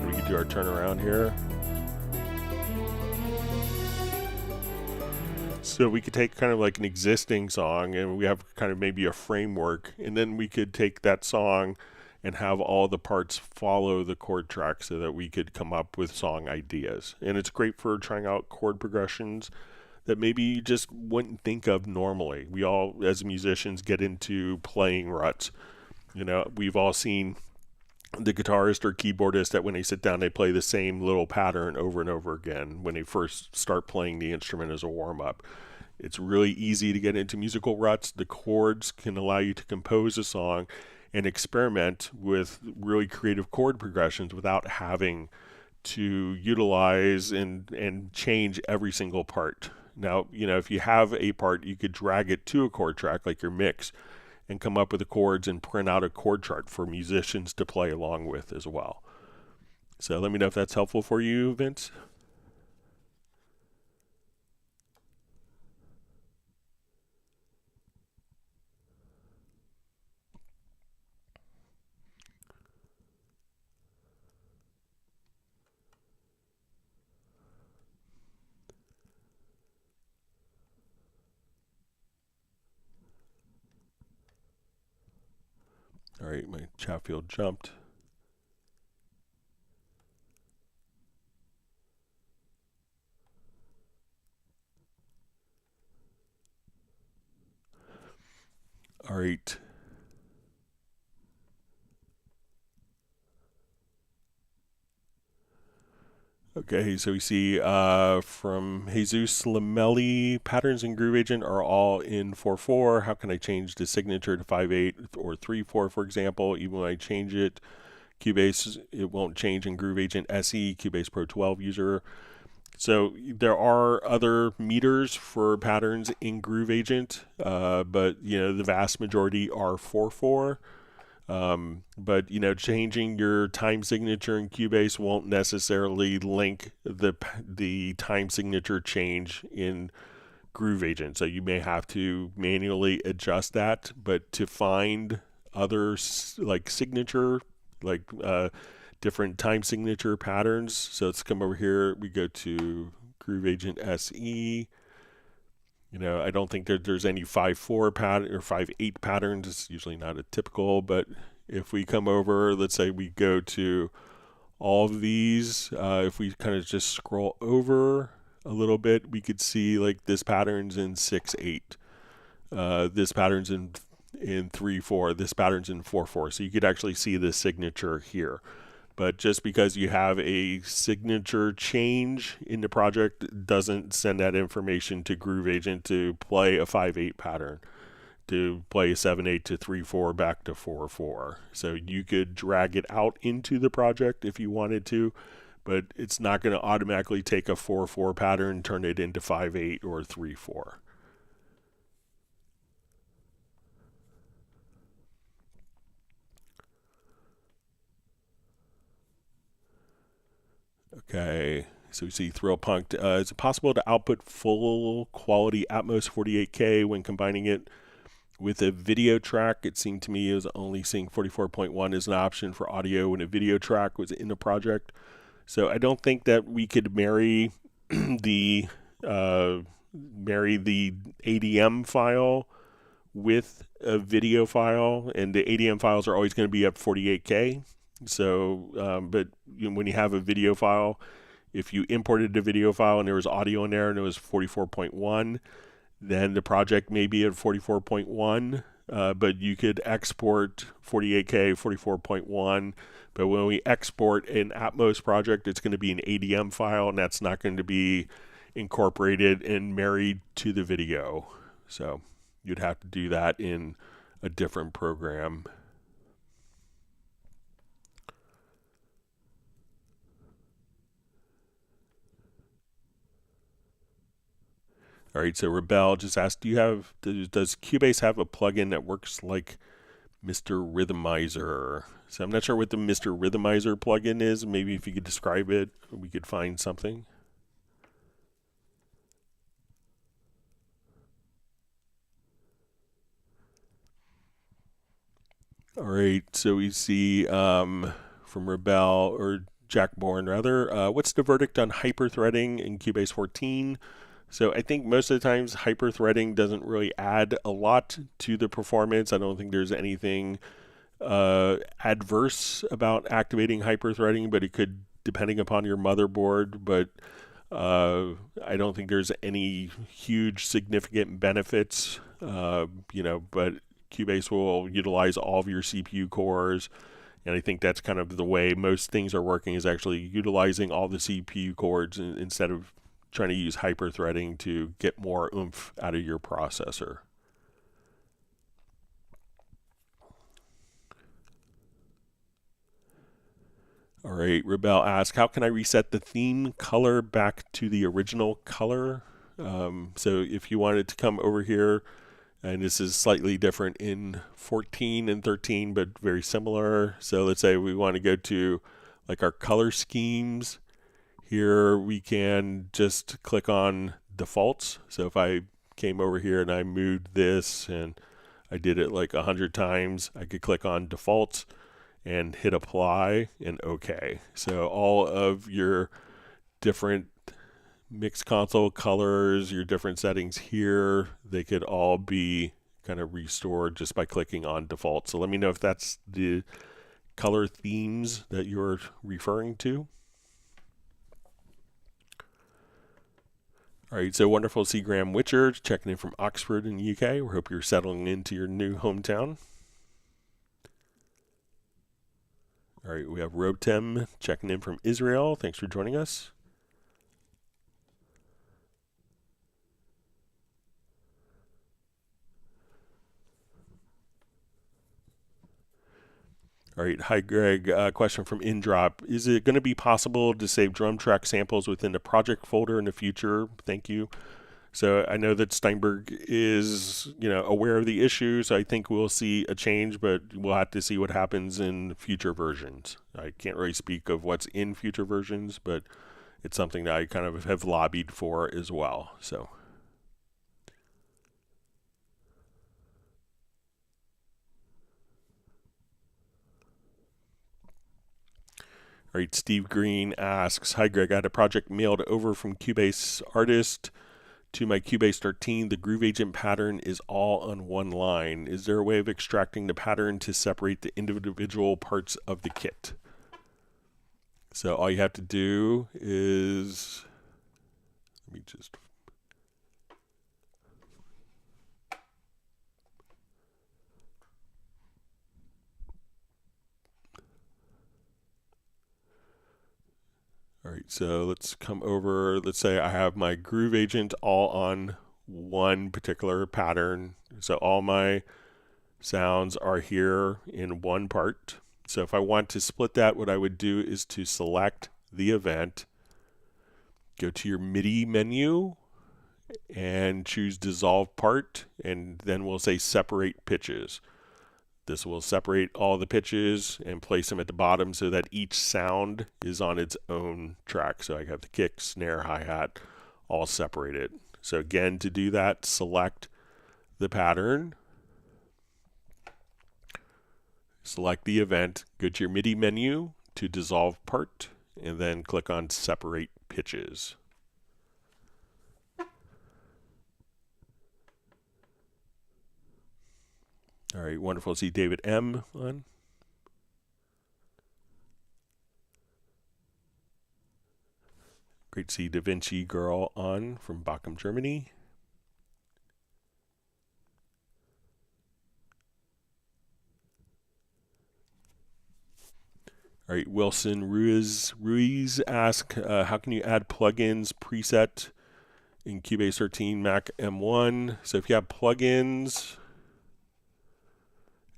We could do our turnaround here. So we could take kind of like an existing song, and we have kind of maybe a framework, and then we could take that song and have all the parts follow the chord track so that we could come up with song ideas. And it's great for trying out chord progressions that maybe you just wouldn't think of normally. We all, as musicians, get into playing ruts. You know, we've all seen the guitarist or keyboardist that when they sit down, they play the same little pattern over and over again when they first start playing the instrument as a warm-up. It's really easy to get into musical ruts. The chords can allow you to compose a song and experiment with really creative chord progressions without having to utilize and change every single part. Now, you know, if you have a part, you could drag it to a chord track like your mix and come up with the chords and print out a chord chart for musicians to play along with as well. So let me know if that's helpful for you, Vince. All right, my chat field jumped. All right. Okay, so we see from Jesus Lamelli, patterns in Groove Agent are all in 4/4. How can I change the signature to 5/8 or 3/4, for example? Even when I change it, Cubase, it won't change in Groove Agent SE, Cubase Pro 12 user. So there are other meters for patterns in Groove Agent, but you know the vast majority are 4/4. But you know, changing your time signature in Cubase won't necessarily link the time signature change in Groove Agent. So you may have to manually adjust that. But to find other like signature, like different time signature patterns. So let's come over here. We go to Groove Agent SE. You know, I don't think there's any 5/4 pattern or 5/8 patterns. It's usually not a typical, but if we come over, let's say we go to all of these, if we kind of just scroll over a little bit, we could see like this pattern's in 6/8. This pattern's in 3/4. This pattern's in 4/4. So you could actually see the signature here. But just because you have a signature change in the project doesn't send that information to Groove Agent to play a 5/8 pattern, to play a 7/8 to 3/4 back to 4/4. So you could drag it out into the project if you wanted to, but it's not going to automatically take a 4/4 pattern and turn it into 5/8 or 3/4. Okay, so we see Thrill Punk. Is it possible to output full quality Atmos 48K when combining it With a video track, it seemed to me it was only seeing 44.1 as an option for audio when a video track was in the project. So I don't think that we could marry the ADM file with a video file, and the ADM files are always going to be at 48K. So, but when you have a video file, if you imported a video file and there was audio in there and it was 44.1, then the project may be at 44.1, but you could export 48K, 44.1. But when we export an Atmos project, it's going to be an ADM file, and that's not going to be incorporated and married to the video. So you'd have to do that in a different program. All right, so Rebel just asked, does Cubase have a plugin that works like Mr. Rhythmizer? So I'm not sure what the Mr. Rhythmizer plugin is. Maybe if you could describe it, we could find something. All right, so we see from Rebel, or Jack Bourne rather, what's the verdict on hyperthreading in Cubase 14? So I think most of the times hyperthreading doesn't really add a lot to the performance. I don't think there's anything adverse about activating hyperthreading, but it could, depending upon your motherboard. But I don't think there's any huge significant benefits, but Cubase will utilize all of your CPU cores. And I think that's kind of the way most things are working, is actually utilizing all the CPU cores instead of trying to use hyperthreading to get more oomph out of your processor. All right, Rebel asks, how can I reset the theme color back to the original color? So if you wanted to come over here, and this is slightly different in 14 and 13, but very similar. So let's say we want to go to like our color schemes. Here we can just click on defaults. So if I came over here and I moved this and I did it like 100 times, I could click on defaults and hit apply and OK. So all of your different mixed console colors, your different settings here, they could all be kind of restored just by clicking on default. So let me know if that's the color themes that you're referring to. All right, so wonderful to see Graham Witcher checking in from Oxford in the UK. We hope you're settling into your new hometown. All right, we have Rotem checking in from Israel. Thanks for joining us. All right, hi Greg, question from InDrop. Is it going to be possible to save drum track samples within the project folder in the future? Thank you. So I know that Steinberg is, aware of the issue, so I think we'll see a change, but we'll have to see what happens in future versions. I can't really speak of what's in future versions, but it's something that I kind of have lobbied for as well. So. All right, Steve Green asks, hi Greg, I had a project mailed over from Cubase Artist to my Cubase 13. The Groove Agent pattern is all on one line. Is there a way of extracting the pattern to separate the individual parts of the kit? So all you have to do is, let me just all right, so let's come over. Let's say I have my Groove Agent all on one particular pattern. So all my sounds are here in one part. So if I want to split that, what I would do is to select the event, go to your MIDI menu, and choose Dissolve Part, and then we'll say Separate Pitches. This will separate all the pitches and place them at the bottom so that each sound is on its own track. So I have the kick, snare, hi-hat all separated. So again, to do that, select the pattern, select the event, go to your MIDI menu to dissolve part, and then click on separate pitches. All right, wonderful to see David M. on. Great to see Da Vinci Girl on from Bochum, Germany. All right, Wilson Ruiz asked, how can you add plugins preset in Cubase 13 Mac M1? So if you have plugins,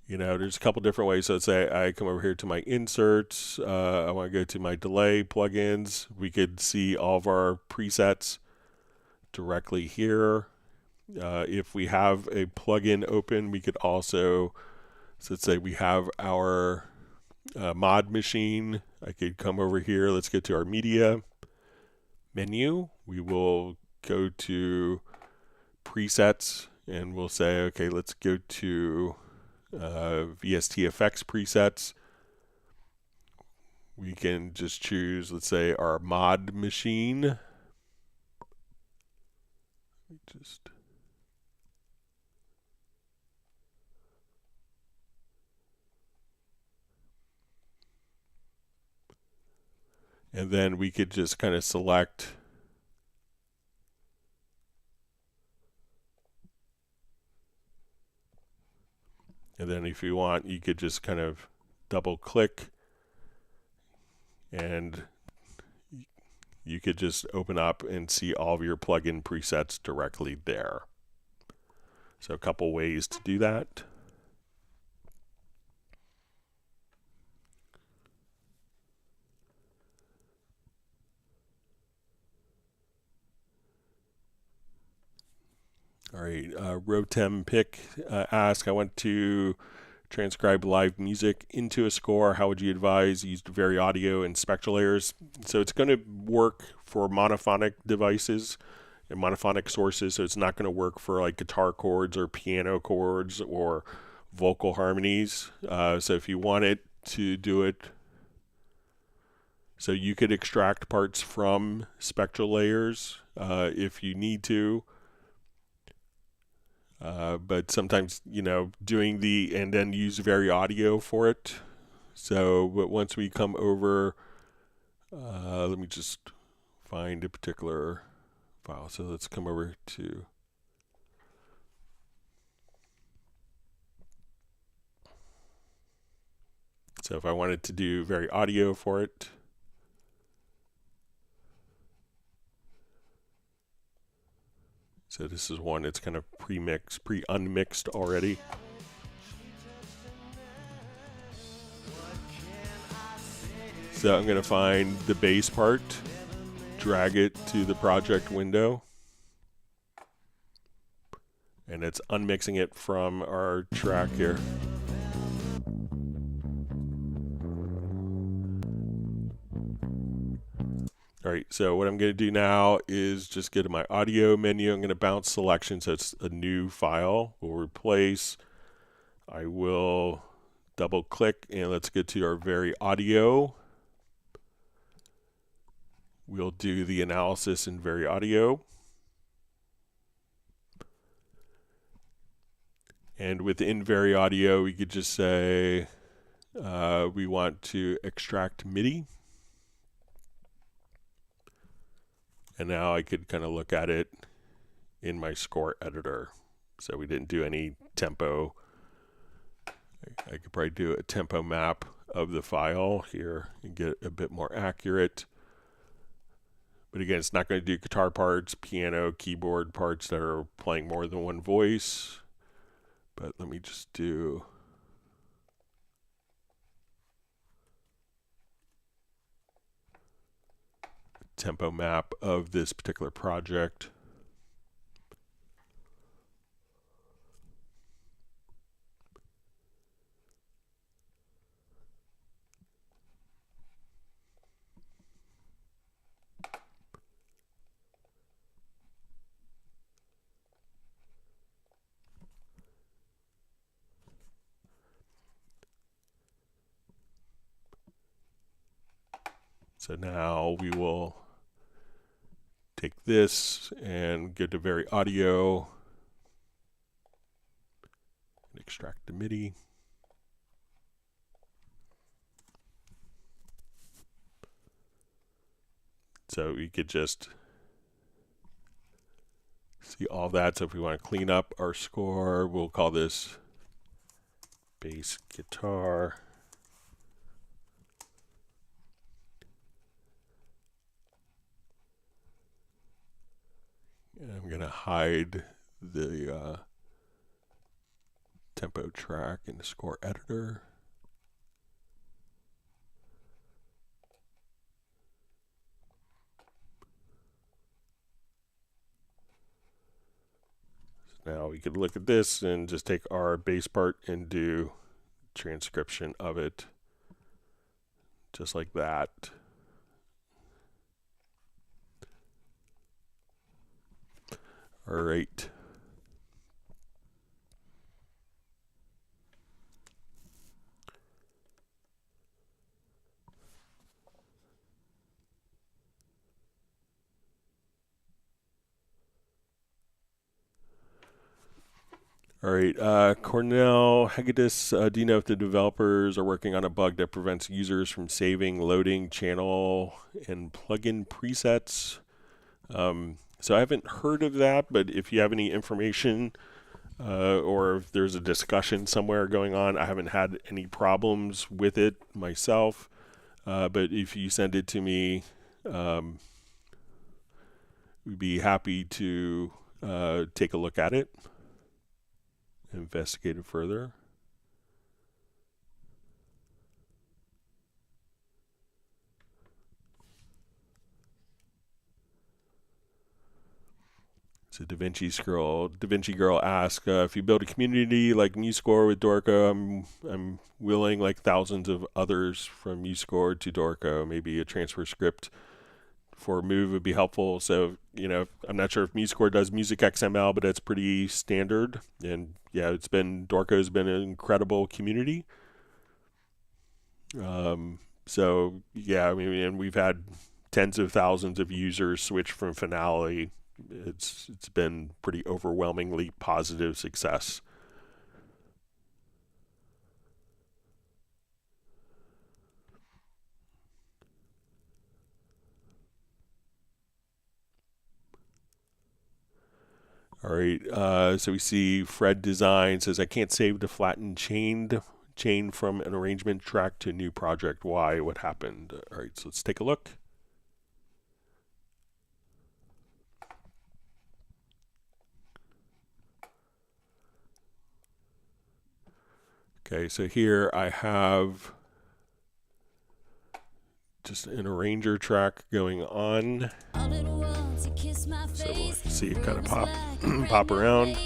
you know, there's a couple different ways. So let's say I come over here to my inserts. I want to go to my delay plugins. We could see all of our presets directly here. If we have a plugin open, we could also, so let's say we have our mod machine. I could come over here. Let's get to our media menu. We will go to presets and we'll say, okay, let's go to VSTFX presets. We can just choose, let's say, our mod machine. And then we could just kind of select and then if you want, you could just kind of double click and you could just open up and see all of your plugin presets directly there. So a couple ways to do that. All right, Rotem Pick asked, I want to transcribe live music into a score. How would you advise? Used Vari Audio and spectral layers. So it's going to work for monophonic devices and monophonic sources. So it's not going to work for like guitar chords or piano chords or vocal harmonies. So if you wanted to do it, so you could extract parts from spectral layers if you need to. But sometimes, you know, doing the, and then use Vari Audio for it. So, but once we come over, let me just find a particular file. So let's come over to, so if I wanted to do Vari Audio for it, so this is one that's kind of pre-mixed, pre-unmixed already. So I'm going to find the bass part, drag it to the project window, and it's unmixing it from our track here. All right, so what I'm going to do now is just go to my audio menu. I'm going to bounce selection, so it's a new file. We'll replace. I will double click, and let's get to our Vari Audio. We'll do the analysis in Vari Audio. And within Vari Audio, we could just say we want to extract MIDI. And now I could kind of look at it in my score editor. So we didn't do any tempo. I could probably do a tempo map of the file here and get a bit more accurate. But again, it's not going to do guitar parts, piano, keyboard parts that are playing more than one voice. But let me just do tempo map of this particular project. So now we will take this and go to Very Audio and extract the MIDI. So we could just see all that. So if we want to clean up our score, we'll call this bass guitar. And I'm going to hide the tempo track in the score editor. Now we could look at this and just take our bass part and do transcription of it, just like that. All right. All right, Cornell Hegedus, do you know if the developers are working on a bug that prevents users from saving, loading, channel, and plugin presets? So I haven't heard of that, but if you have any information or if there's a discussion somewhere going on, I haven't had any problems with it myself. But if you send it to me, we'd be happy to take a look at it. Investigate it further. So Da Vinci Girl asks, if you build a community like MuseScore with Dorco, I'm willing, like thousands of others from MuseScore to Dorco, maybe a transfer script for Move would be helpful. So, you know, I'm not sure if MuseScore does Music XML, but it's pretty standard. And yeah, Dorco's been an incredible community. So yeah, I mean, and we've had tens of thousands of users switch from Finale. It's been pretty overwhelmingly positive success. All right, so we see Fred Design says, I can't save the flattened chain from an arrangement track to a new project. Why? What happened? All right, so let's take a look. Okay, so here I have just an arranger track going on. So we'll see it kind of pop around.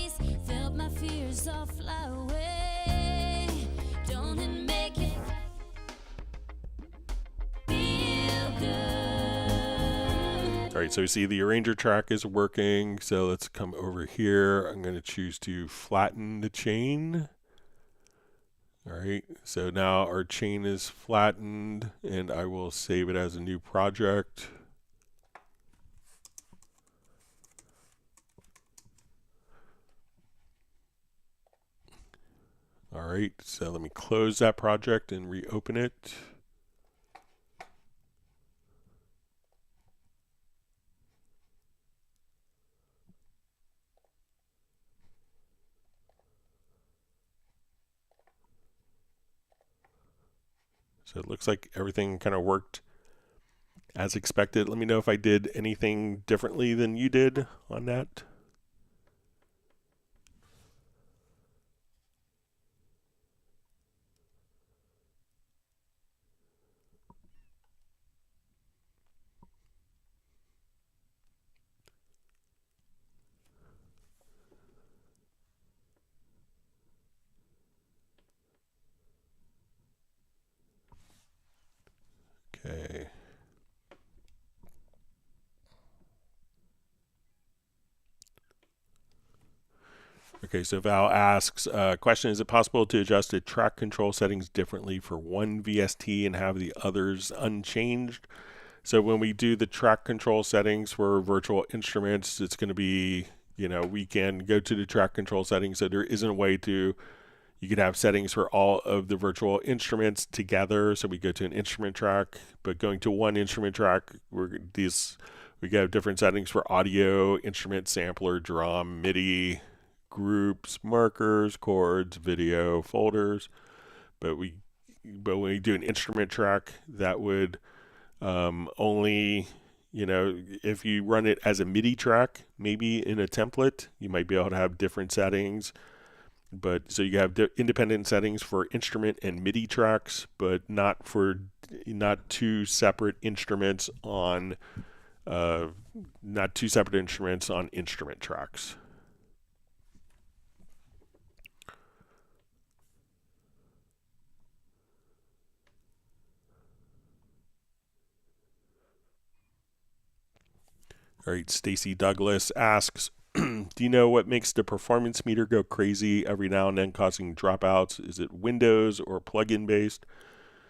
All right, so we see the arranger track is working. So let's come over here. I'm going to choose to flatten the chain. All right, so now our chain is flattened, and I will save it as a new project. All right, so let me close that project and reopen it. So it looks like everything kind of worked as expected. Let me know if I did anything differently than you did on that. Okay. Okay, so Val asks, question, is it possible to adjust the track control settings differently for one VST and have the others unchanged? So when we do the track control settings for virtual instruments, it's going to be, we can go to the track control settings. So there isn't a way to, you can have settings for all of the virtual instruments together. So we go to an instrument track, but going to one instrument track, we have different settings for audio, instrument, sampler, drum, MIDI, groups, markers, chords, video, folders. But when we do an instrument track, that would only, if you run it as a MIDI track, maybe in a template, you might be able to have different settings. But so you have independent settings for instrument and MIDI tracks, but not two separate instruments on instrument tracks. All right, Stacy Douglas asks, do you know what makes the performance meter go crazy every now and then, causing dropouts? Is it Windows or plugin based?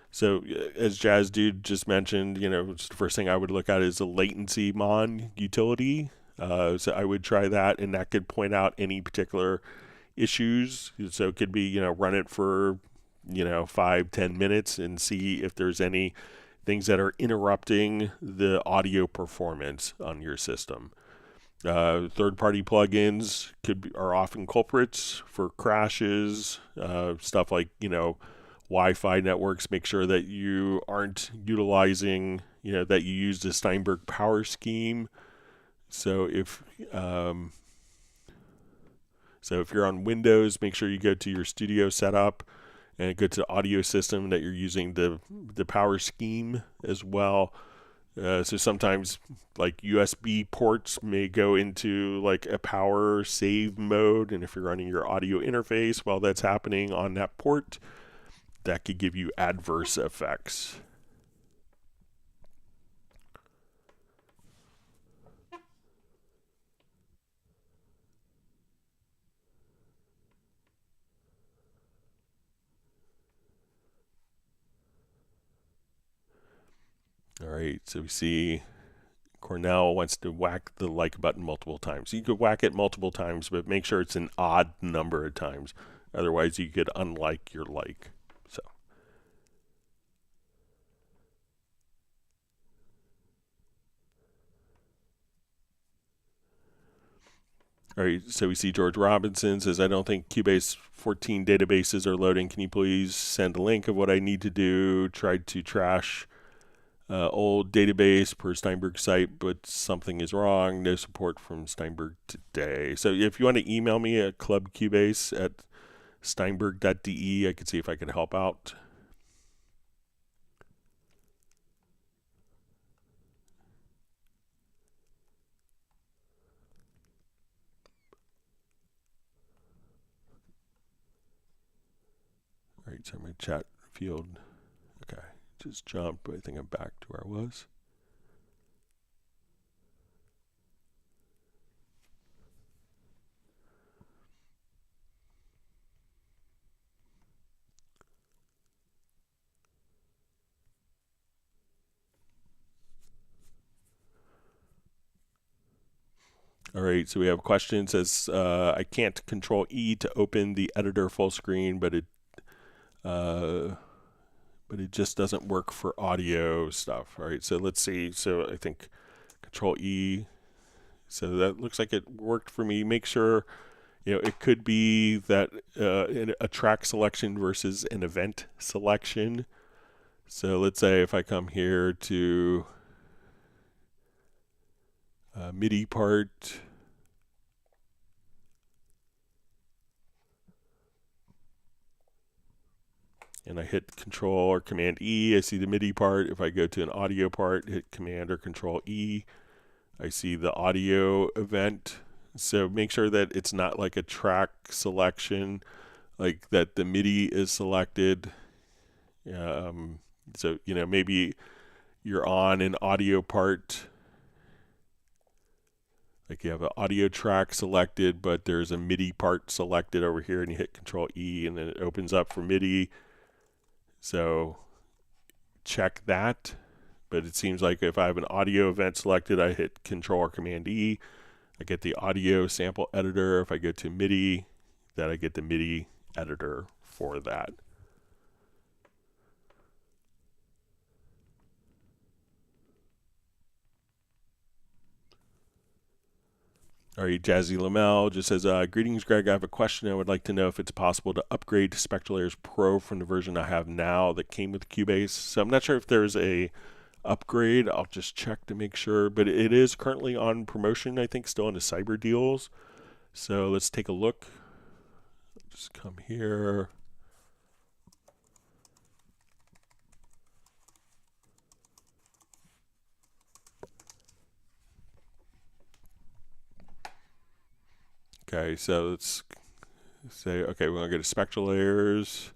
So as Jazz Dude just mentioned, the first thing I would look at is the latency mon utility. So I would try that, and that could point out any particular issues. So it could be, run it for, 5-10 minutes and see if there's any things that are interrupting the audio performance on your system. Third-party plugins are often culprits for crashes, stuff like, Wi-Fi networks. Make sure that you aren't utilizing, that you use the Steinberg power scheme. So if you're on Windows, make sure you go to your studio setup and go to the audio system that you're using the power scheme as well. So sometimes like USB ports may go into like a power save mode, and if you're running your audio interface while that's happening on that port, that could give you adverse effects. All right, so we see Cornell wants to whack the like button multiple times. You could whack it multiple times, but make sure it's an odd number of times. Otherwise, you could unlike your like. So, all right, so we see George Robinson says, I don't think Cubase 14 databases are loading. Can you please send a link of what I need to do? Tried to trash old database per Steinberg site, but something is wrong. No support from Steinberg today. So if you want to email me at clubcubase@steinberg.de, I could see if I could help out. All right, so my chat field. Okay. Just jump, but I think I'm back to where I was. All right, so we have a question. It says, I can't control E to open the editor full screen, but it just doesn't work for audio stuff. All right, so let's see. So I think Control E. So that looks like it worked for me. Make sure, it could be that a track selection versus an event selection. So let's say if I come here to MIDI part, and I hit Control or Command E, I see the MIDI part. If I go to an audio part, hit Command or Control E, I see the audio event. So make sure that it's not like a track selection, like that the MIDI is selected. So, maybe you're on an audio part, like you have an audio track selected, but there's a MIDI part selected over here, and you hit Control E, and then it opens up for MIDI. So check that. but it seems like if I have an audio event selected, I hit Control or Command E, I get the audio sample editor. If I go to MIDI, then I get the MIDI editor for that. All right, Jazzy Lamel just says, greetings, Greg. I have a question. I would like to know if it's possible to upgrade to Spectral Layers Pro from the version I have now that came with Cubase. So I'm not sure if there's a upgrade. I'll just check to make sure. But it is currently on promotion, I think, still in the cyber deals. So let's take a look. Just come here. Okay, so let's say, okay, we're going to go to Spectral Layers.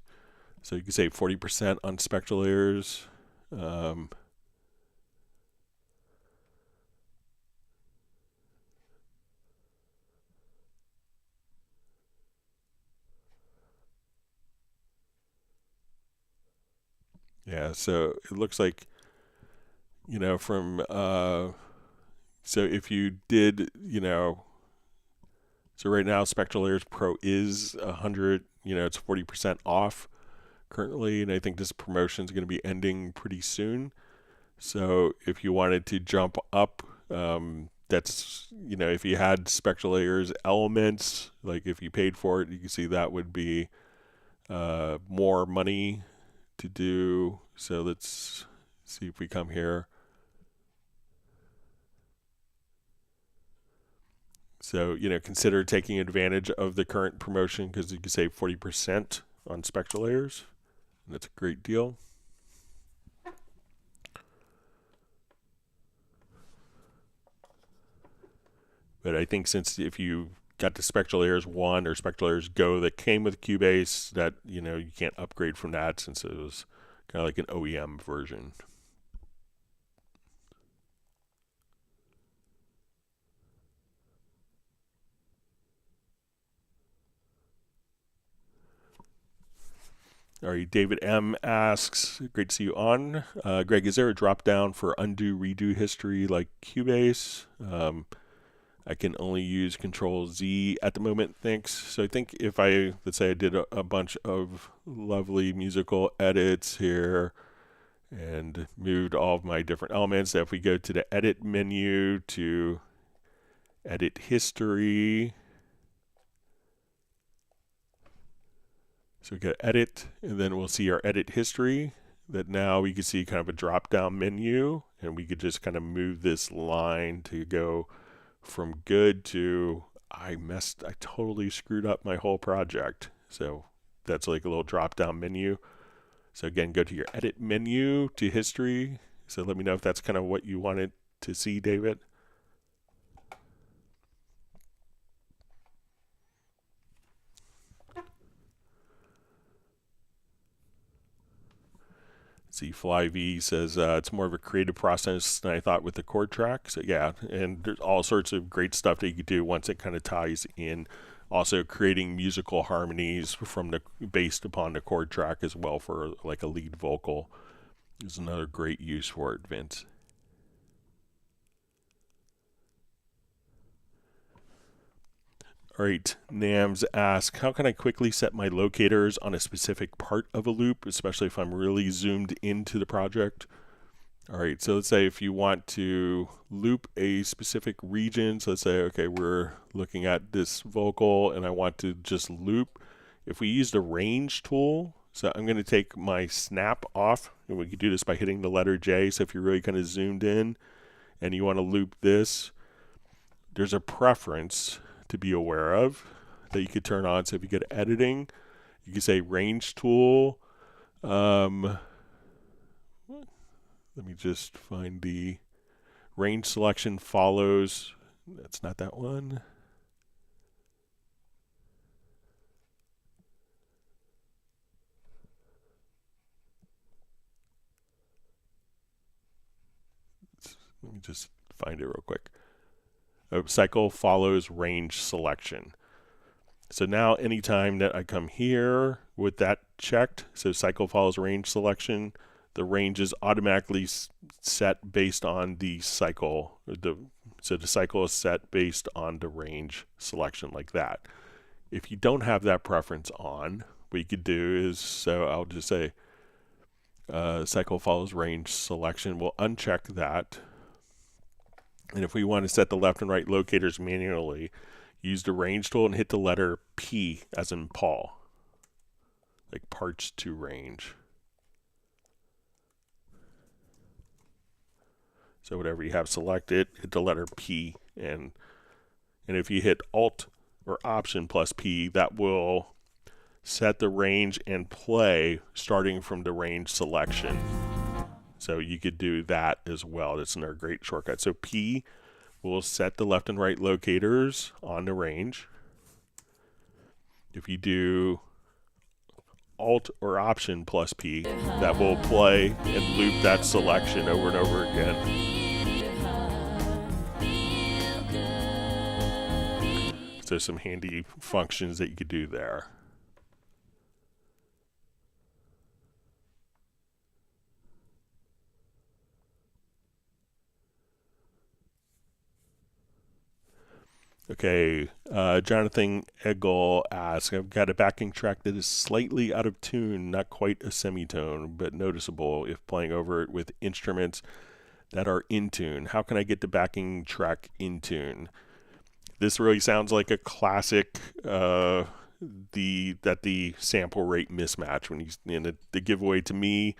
So you can save 40% on Spectral Layers. Yeah, so it looks like, you know, from, so if you did, you know, so right now, Spectral Layers Pro is 100, you know, it's 40% off currently, and I think this promotion is going to be ending pretty soon. So if you wanted to jump up, that's, you know, if you had Spectral Layers elements, like if you paid for it, you can see that would be more money to do. So let's see if we come here. So, you know, consider taking advantage of the current promotion because you can save 40% on Spectral Layers. And that's a great deal. But I think since if you got the Spectral Layers 1 or Spectral Layers Go that came with Cubase, that, you know, you can't upgrade from that since it was kind of like an OEM version. All right, David M asks, great to see you on. Greg, is there a drop down for undo redo history like Cubase? I can only use Control Z at the moment, thanks. So I think if I, let's say I did a bunch of lovely musical edits here and moved all of my different elements, if we go to the edit menu to edit history, so we go edit, and then we'll see our edit history, that now we can see kind of a drop down menu, and we could just kind of move this line to go from good to I totally screwed up my whole project. So that's like a little drop down menu. So again, go to your edit menu to history. So let me know if that's kind of what you wanted to see, David. See, FlyV says it's more of a creative process than I thought with the chord track. So yeah, and there's all sorts of great stuff that you could do once it kind of ties in. Also creating musical harmonies from based upon the chord track as well for like a lead vocal is another great use for it, Vince. All right, Nams asks, how can I quickly set my locators on a specific part of a loop, especially if I'm really zoomed into the project? All right, so let's say if you want to loop a specific region, so let's say, okay, we're looking at this vocal and I want to just loop. If we use the range tool, so I'm going to take my snap off, and we can do this by hitting the letter J. So if you're really kind of zoomed in and you want to loop this, there's a preference to be aware of that you could turn on. So if you go to editing, you can say range tool. Let me just find the range selection follows. That's not that one. Let me just find it real quick. Cycle follows range selection. So now anytime that I come here with that checked, so cycle follows range selection, the range is automatically set based on the cycle. So the cycle is set based on the range selection like that. If you don't have that preference on, what you could do is, so I'll just say cycle follows range selection. We'll uncheck that. And if we want to set the left and right locators manually, use the range tool and hit the letter P as in Paul, like parts to range. So whatever you have selected, hit the letter P, and if you hit Alt or Option plus P, that will set the range and play starting from the range selection. So you could do that as well. That's another great shortcut. So P will set the left and right locators on the range. If you do Alt or Option plus P, that will play and loop that selection over and over again. So some handy functions that you could do there. Okay, Jonathan Eggle asks, I've got a backing track that is slightly out of tune, not quite a semitone, but noticeable if playing over it with instruments that are in tune. How can I get the backing track in tune? This really sounds like a classic, the sample rate mismatch. The giveaway to me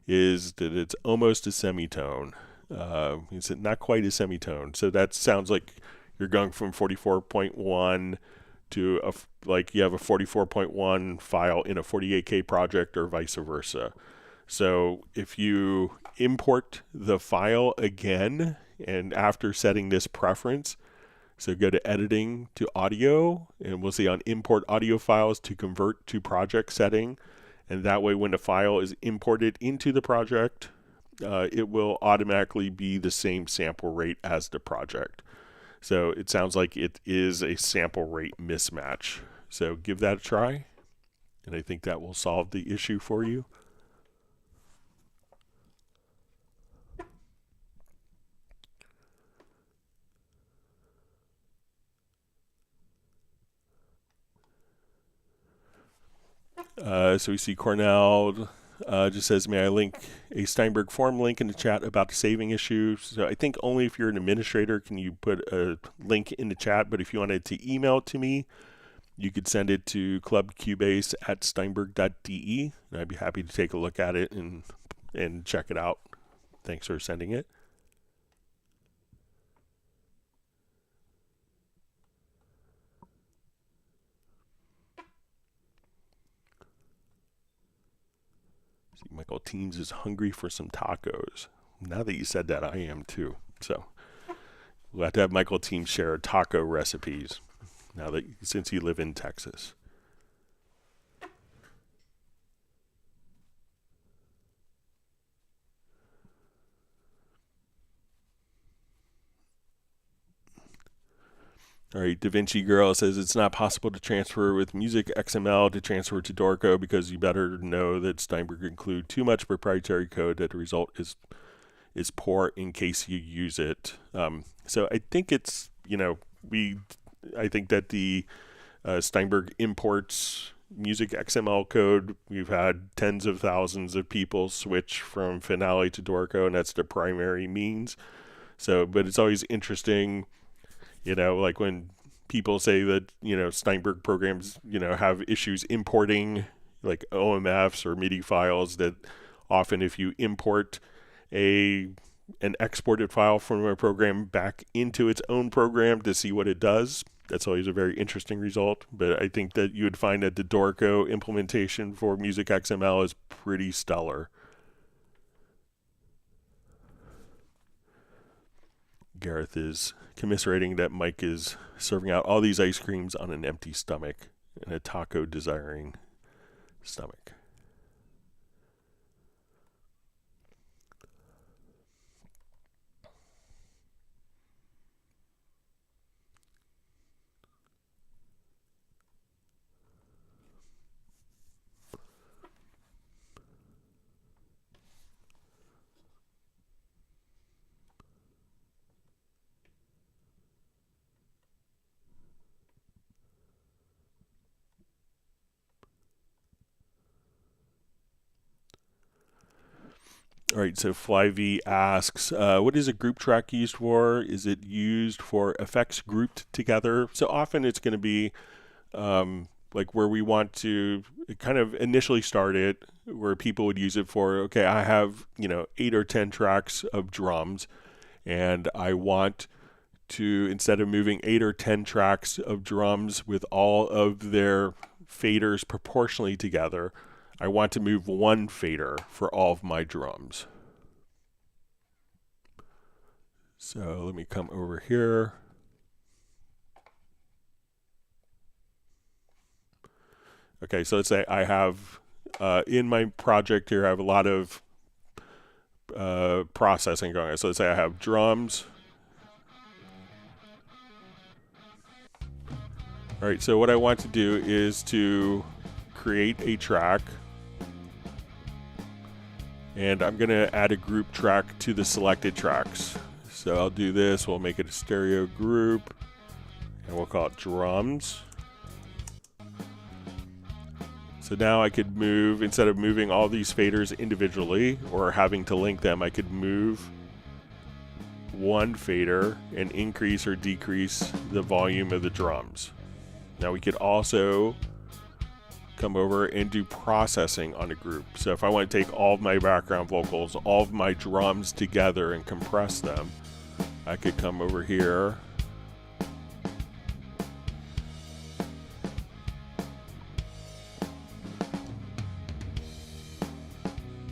is that it's almost a semitone. It's not quite a semitone. So that sounds like you're going from 44.1 to like you have a 44.1 file in a 48K project or vice versa. So if you import the file again, and after setting this preference, so go to editing to audio, and we'll see on import audio files to convert to project setting. And that way when the file is imported into the project, it will automatically be the same sample rate as the project. So it sounds like it is a sample rate mismatch. So give that a try, and I think that will solve the issue for you. So we see Cornell just says, may I link a Steinberg form link in the chat about the saving issue? So I think only if you're an administrator can you put a link in the chat, but if you wanted to email it to me, you could send it to clubcubase@steinberg.de, and I'd be happy to take a look at it and check it out. Thanks for sending it. See, Michael Teams is hungry for some tacos. Now that you said that, I am too. So we'll have to have Michael Teams share taco recipes since you live in Texas. All right, DaVinci Girl says it's not possible to transfer with Music XML to transfer to Dorco because you better know that Steinberg include too much proprietary code that the result is poor in case you use it. So I think it's, I think that the Steinberg imports Music XML code. We've had tens of thousands of people switch from Finale to Dorco, and that's the primary means. So, but it's always interesting, like when people say that, Steinberg programs, have issues importing like OMFs or MIDI files, that often if you import an exported file from a program back into its own program to see what it does, that's always a very interesting result. But I think that you would find that the Dorco implementation for Music XML is pretty stellar. Gareth is commiserating that Mike is serving out all these ice creams on an empty stomach and a taco desiring stomach. All right, so Flyv asks, what is a group track used for? Is it used for effects grouped together? So often it's going to be like where we want to kind of initially start it, where people would use it for, okay, I have, 8 or 10 tracks of drums, and I want to, instead of moving 8 or 10 tracks of drums with all of their faders proportionally together, I want to move one fader for all of my drums. So let me come over here. Okay, so let's say I have, in my project here, I have a lot of processing going on. So let's say I have drums. All right, so what I want to do is to create a track. And I'm going to add a group track to the selected tracks. So I'll do this, we'll make it a stereo group, and we'll call it drums. So now I could move, instead of moving all these faders individually or having to link them, I could move one fader and increase or decrease the volume of the drums. Now we could also come over and do processing on a group. So if I want to take all of my background vocals, all of my drums together and compress them, I could come over here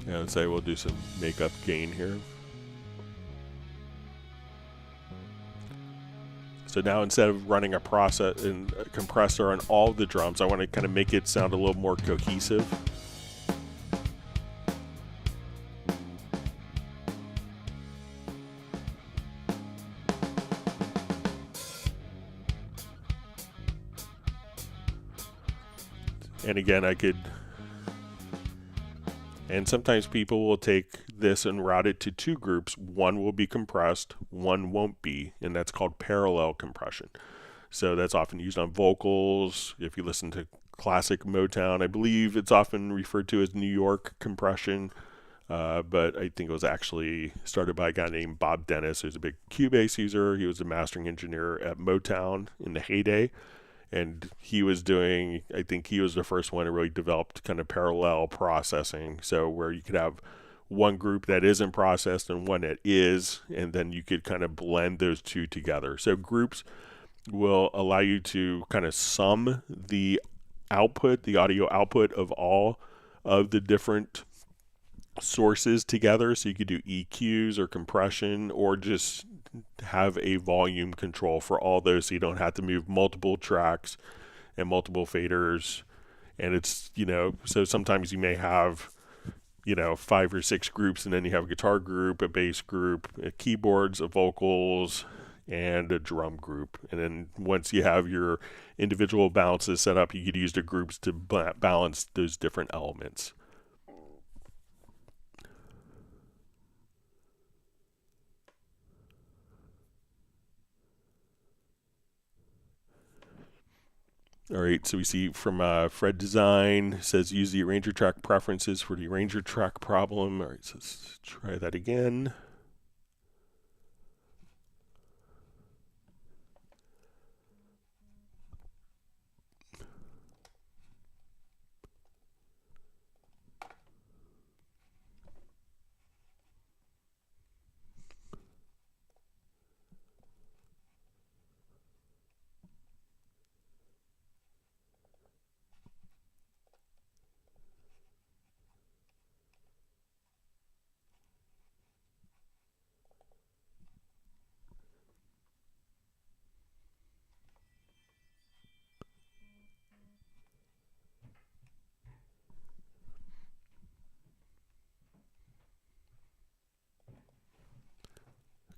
and say we'll do some makeup gain here. So now instead of running a process and a compressor on all the drums, I want to kind of make it sound a little more cohesive. And again, I could, and sometimes people will take this and route it to two groups. One will be compressed, one won't be, and that's called parallel compression. So that's often used on vocals. If you listen to classic Motown, I believe it's often referred to as New York compression, but I think it was actually started by a guy named Bob Dennis, who's a big Cubase user. He was a mastering engineer at Motown in the heyday. And he was doing, I think he was the first one who really developed kind of parallel processing. So where you could have one group that isn't processed and one that is, and then you could kind of blend those two together. So groups will allow you to kind of sum the output, the audio output of all of the different sources together. So you could do EQs or compression, or just have a volume control for all those, so you don't have to move multiple tracks and multiple faders. And it's, so sometimes you may have, 5 or 6 groups, and then you have a guitar group, a bass group, a keyboards, a vocals, and a drum group. And then once you have your individual balances set up, you could use the groups to balance those different elements. All right, so we see from Fred Design, says use the arranger track preferences for the arranger track problem. All right, so let's try that again.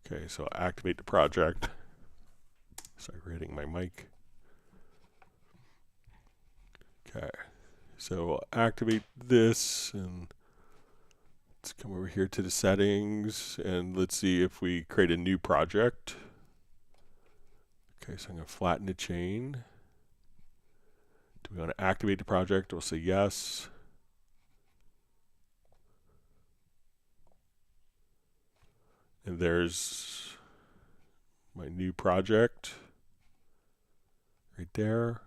Okay, so I'll activate the project. Sorry for hitting my mic. Okay, so we'll activate this, and let's come over here to the settings, and let's see if we create a new project. Okay, so I'm going to flatten the chain. Do we want to activate the project? We'll say yes. And there's my new project right there.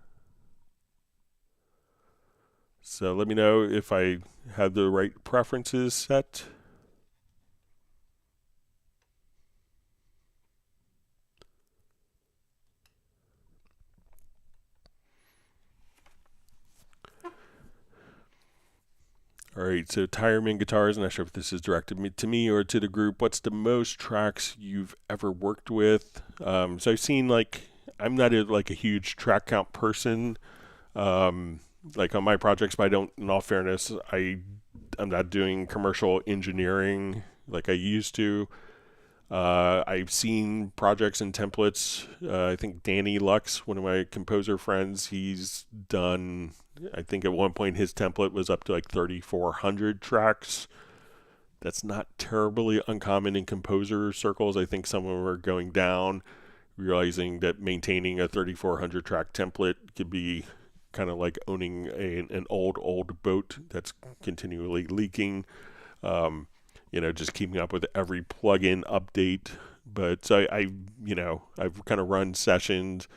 So let me know if I have the right preferences set. All right, so Tireman Guitars, I'm not sure if this is directed to me or to the group. What's the most tracks you've ever worked with? So I've seen, like, I'm not a huge track count person, like on my projects, but I don't, in all fairness, I'm not doing commercial engineering like I used to. I've seen projects and templates. I think Danny Lux, one of my composer friends, he's done, I think at one point his template was up to like 3,400 tracks. That's not terribly uncommon in composer circles. I think some of them are going down, realizing that maintaining a 3,400 track template could be kind of like owning an old boat that's continually leaking. Just keeping up with every plugin update. But so I've kind of run sessions,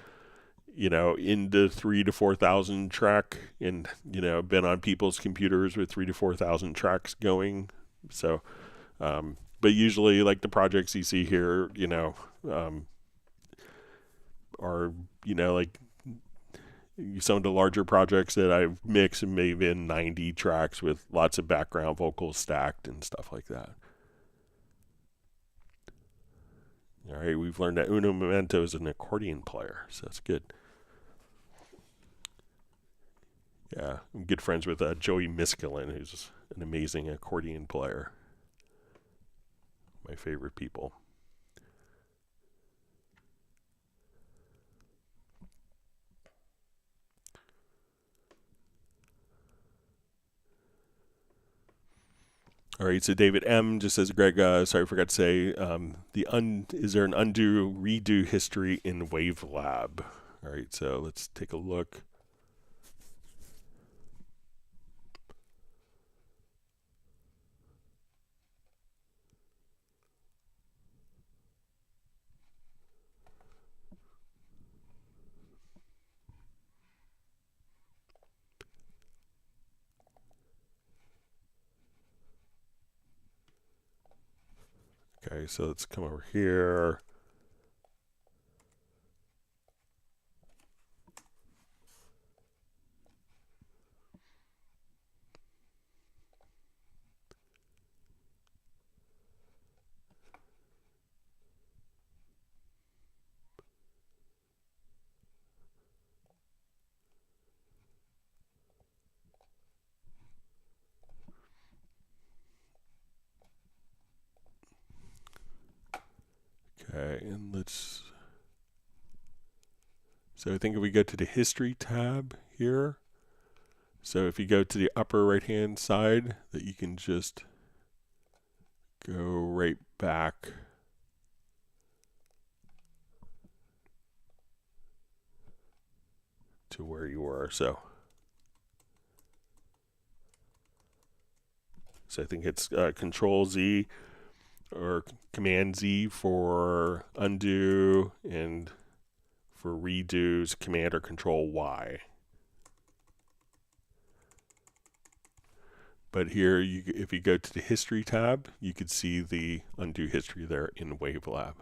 into 3,000 to 4,000 track, and been on people's computers with 3,000 to 4,000 tracks going. So, but usually like the projects you see here, are like some of the larger projects that I've mixed and maybe been 90 tracks with lots of background vocals stacked and stuff like that. All right, we've learned that Uno Momento is an accordion player, so that's good. Yeah, I'm good friends with Joey Miskelin, who's an amazing accordion player. My favorite people. All right, so David M. just says, Greg, sorry, I forgot to say, is there an undo, redo history in WaveLab? All right, so let's take a look. Okay, so let's come over here. Okay, and so I think if we go to the history tab here, so if you go to the upper right hand side, that you can just go right back to where you were. So I think it's Control Z or Command Z for undo, and for redos, Command or Control Y. But here, if you go to the history tab, you could see the undo history there in WaveLab.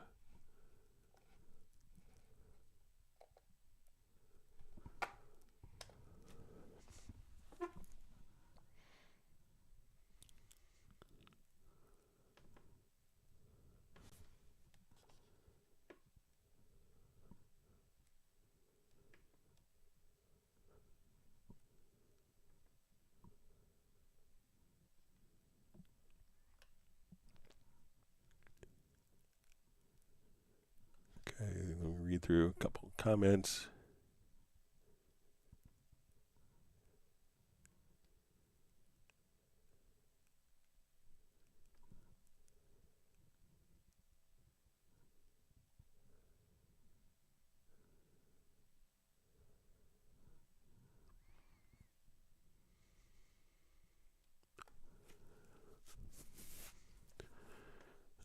Okay, let me read through a couple of comments.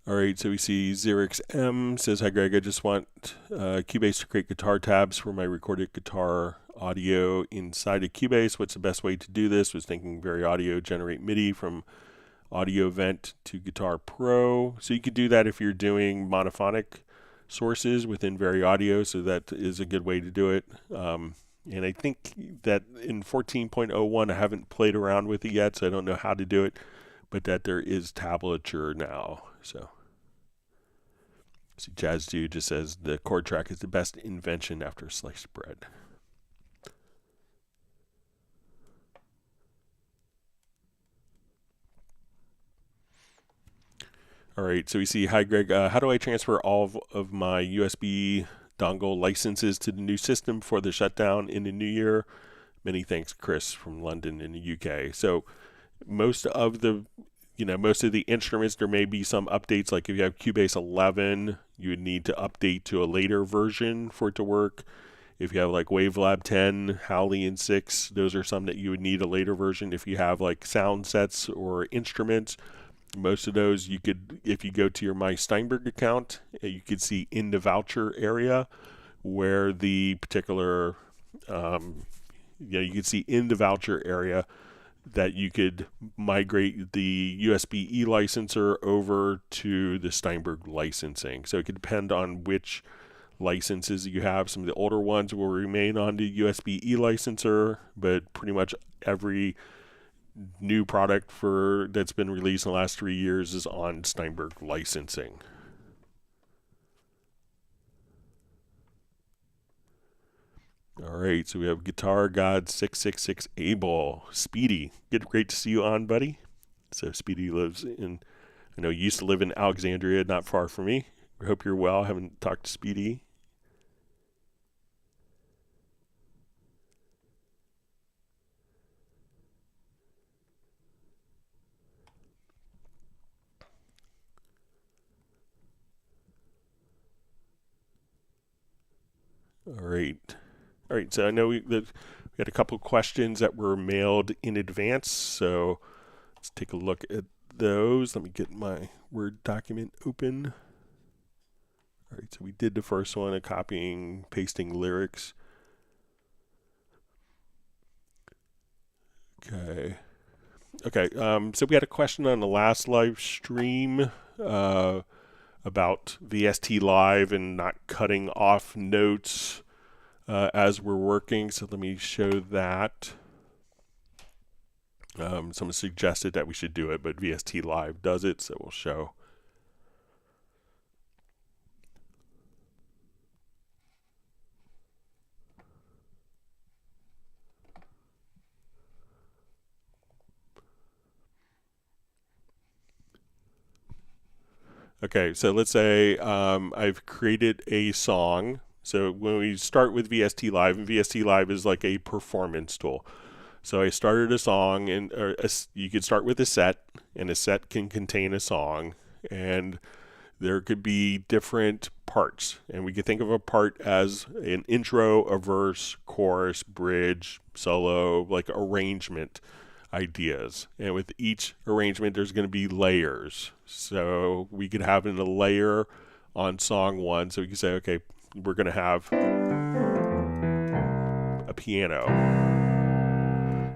All right, so we see Xerix M says, "Hi Greg, I just want Cubase to create guitar tabs for my recorded guitar audio inside of Cubase. What's the best way to do this? Was thinking Very Audio, generate MIDI from Audio Event to Guitar Pro." So you could do that if you're doing monophonic sources within Very Audio, so that is a good way to do it. And I think that in 14.01, I haven't played around with it yet, so I don't know how to do it, but that there is tablature now. So Jazz Dude just says the chord track is the best invention after sliced bread. All right, so we see, "Hi Greg, how do I transfer all of my USB dongle licenses to the new system for the shutdown in the new year? Many thanks, Chris from London in the UK." So most of the instruments, there may be some updates. Like if you have Cubase 11, you would need to update to a later version for it to work. If you have like WaveLab 10, Howley 6, those are some that you would need a later version. If you have like sound sets or instruments, most of those you could, if you go to your My Steinberg account, you could see in the voucher area where the particular, you could see in the voucher area that you could migrate the USB-E licenser over to the Steinberg licensing. So it could depend on which licenses you have. Some of the older ones will remain on the USB-E licenser, but pretty much every new product that's been released in the last 3 years is on Steinberg licensing. All right, so we have Guitar God 666 Abel. Speedy, great to see you on, buddy. So Speedy lives in, I know you used to live in Alexandria, not far from me. I hope you're well. I haven't talked to Speedy. All right, so I know we had a couple questions that were mailed in advance, so let's take a look at those. Let me get my Word document open. All right, so we did the first one, copying, pasting lyrics. Okay, so we had a question on the last live stream about VST Live and not cutting off notes as we're working. So let me show that. Someone suggested that we should do it, but VST Live does it, so we'll show. Okay, so let's say I've created a song. So when we start with VST Live, and VST Live is like a performance tool. So I started a song, and you could start with a set, and a set can contain a song, and there could be different parts. And we could think of a part as an intro, a verse, chorus, bridge, solo, like arrangement ideas. And with each arrangement, there's going to be layers. So we could have in a layer on song one. So we could say, okay, we're going to have a piano.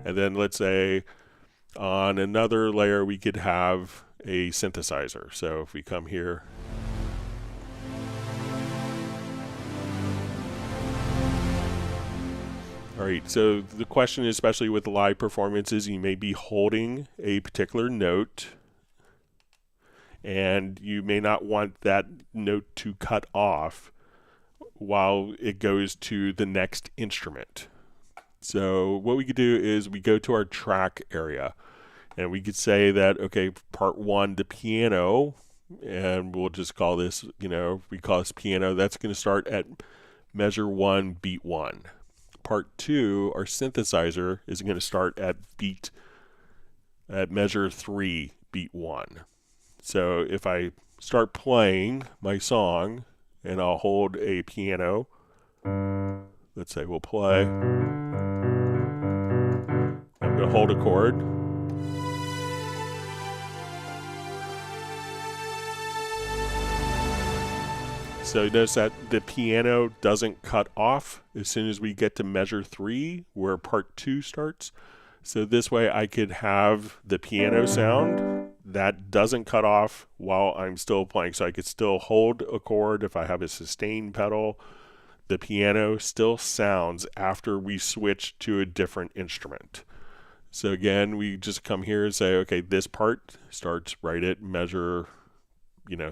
And then let's say on another layer, we could have a synthesizer. So if we come here, all right, so the question is, especially with live performances, you may be holding a particular note, and you may not want that note to cut off while it goes to the next instrument. So what we could do is we go to our track area, and we could say that, okay, part one, the piano, and we'll just call this, we call this piano, that's going to start at measure 1, beat 1. Part 2, our synthesizer, is going to start at measure 3, beat 1. So if I start playing my song and I'll hold a piano, let's say we'll play, I'm going to hold a chord, I'm going to hold a chord, So notice that the piano doesn't cut off as soon as we get to measure 3, where part 2 starts. So this way I could have the piano sound that doesn't cut off while I'm still playing. So I could still hold a chord if I have a sustain pedal. The piano still sounds after we switch to a different instrument. So again, we just come here and say, okay, this part starts right at measure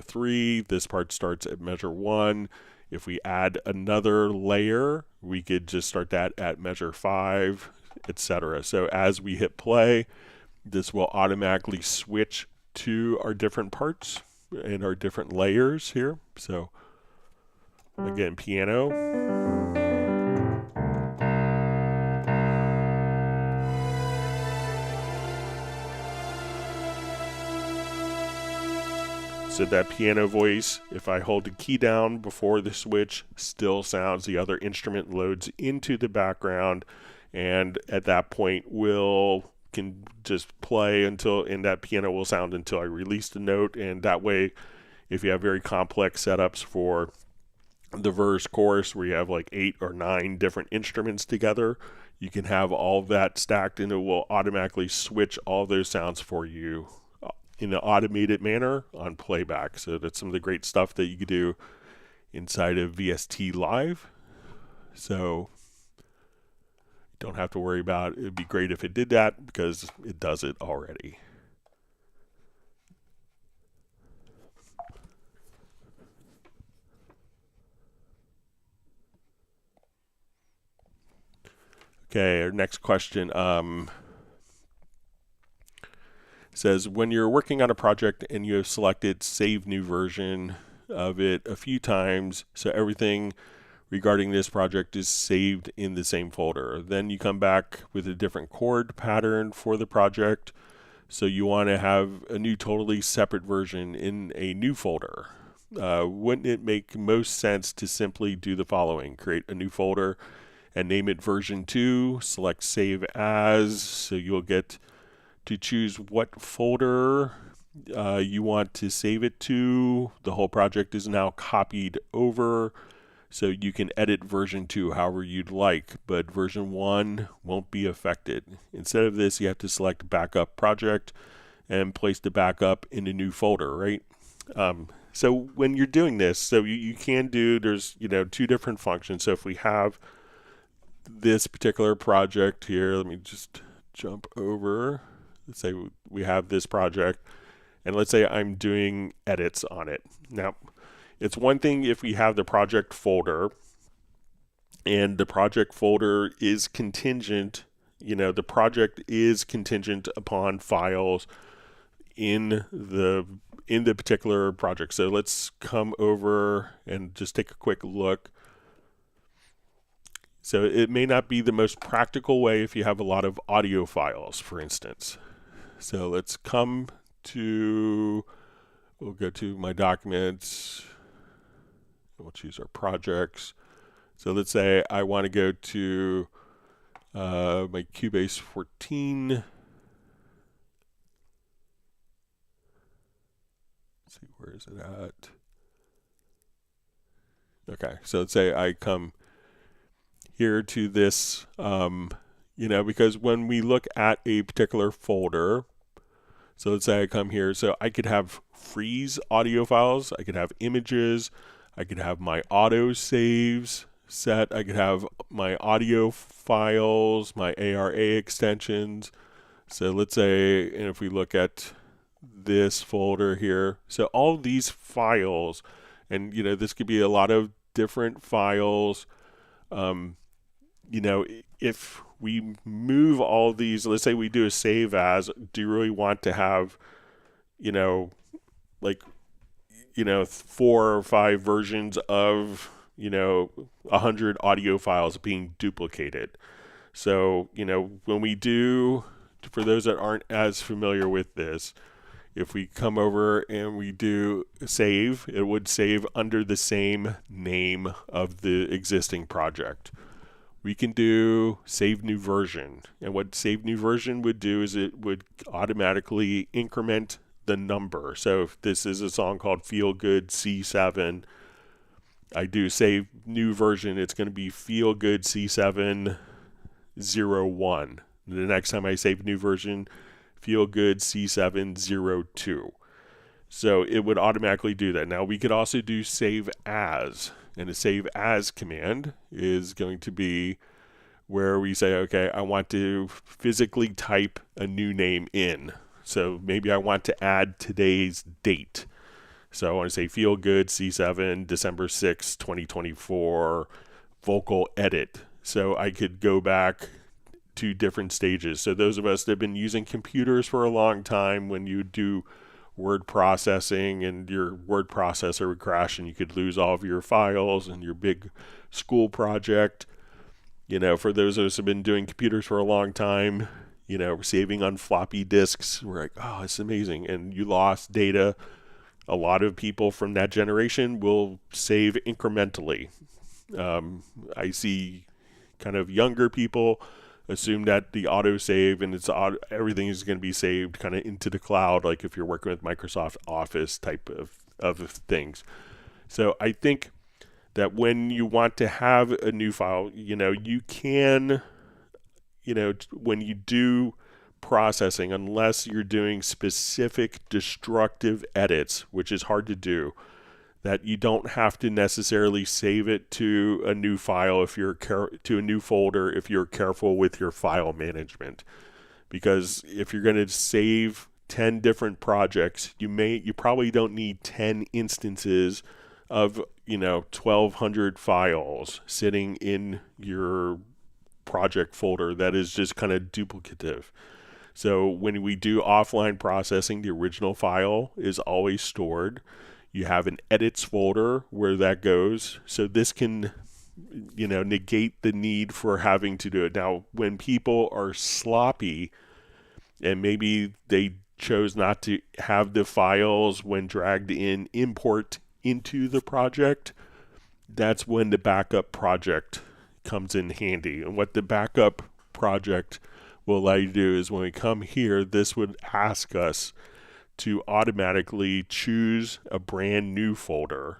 3. This part starts at measure 1. If we add another layer, we could just start that at measure 5, etc. So as we hit play, this will automatically switch to our different parts and our different layers here. So again, piano. So that piano voice, if I hold the key down before the switch, still sounds. The other instrument loads into the background, and at that point can just play until, and that piano will sound until I release the note. And that way, if you have very complex setups for the verse chorus where you have like 8 or 9 different instruments together, you can have all of that stacked, and it will automatically switch all those sounds for you in an automated manner on playback. So that's some of the great stuff that you could do inside of VST Live. So you don't have to worry about it. It'd be great if it did that, because it does it already. Okay, our next question says, when you're working on a project and you have selected save new version of it a few times, so everything regarding this project is saved in the same folder. Then you come back with a different chord pattern for the project, so you want to have a new totally separate version in a new folder. Wouldn't it make most sense to simply do the following? Create a new folder and name it version 2, select save as, so you'll get to choose what folder you want to save it to. The whole project is now copied over, so you can edit version 2 however you'd like, but version 1 won't be affected. Instead of this, you have to select backup project and place the backup in a new folder, right? So when you're doing this, so you can do, there's 2 different functions. So if we have this particular project here, let me just jump over. Let's say we have this project, and let's say I'm doing edits on it. Now, it's one thing if we have the project folder, and the project folder is contingent, the project is contingent upon files in the particular project. So let's come over and just take a quick look. So it may not be the most practical way if you have a lot of audio files, for instance. So let's come to, we'll go to my documents, we'll choose our projects. So let's say I want to go to my Cubase 14. Let's see, where is it at? Okay, so let's say I come here to this, because when we look at a particular folder, so let's say I come here, so I could have freeze audio files, I could have images, I could have my auto saves set, I could have my audio files, my ARA extensions. So let's say, and if we look at this folder here, so all these files, and this could be a lot of different files. If we move all these, let's say we do a save as, do you really want to have, 4 or 5 versions of, 100 audio files being duplicated? So, when we do, for those that aren't as familiar with this, if we come over and we do save, it would save under the same name of the existing project. We can do save new version, and what save new version would do is it would automatically increment the number. So if this is a song called Feel Good C7, I do save new version, it's going to be feel good C701. The next time I save new version, feel good C702. So it would automatically do that. Now we could also do save as, and a save as command is going to be where we say, okay, I want to physically type a new name in. So maybe I want to add today's date. So I want to say feel good C7 December 6, 2024 vocal edit. So I could go back to different stages. So those of us that have been using computers for a long time, when you do word processing and your word processor would crash and you could lose all of your files and your big school project, for those of us who have been doing computers for a long time, saving on floppy disks, we're like, oh, it's amazing. And you lost data. A lot of people from that generation will save incrementally. I see kind of younger people assume that the autosave and everything is going to be saved kind of into the cloud, like if you're working with Microsoft Office type of things. So I think that when you want to have a new file, you can, when you do processing, unless you're doing specific destructive edits, which is hard to do, that you don't have to necessarily save it to a new file to a new folder if you're careful with your file management. Because if you're going to save 10 different projects, you probably don't need 10 instances of 1,200 files sitting in your project folder that is just kind of duplicative. So when we do offline processing, the original file is always stored. You have an edits folder where that goes. So this can, negate the need for having to do it. Now, when people are sloppy and maybe they chose not to have the files when dragged in import into the project, that's when the backup project comes in handy. And what the backup project will allow you to do is when we come here, this would ask us to automatically choose a brand new folder.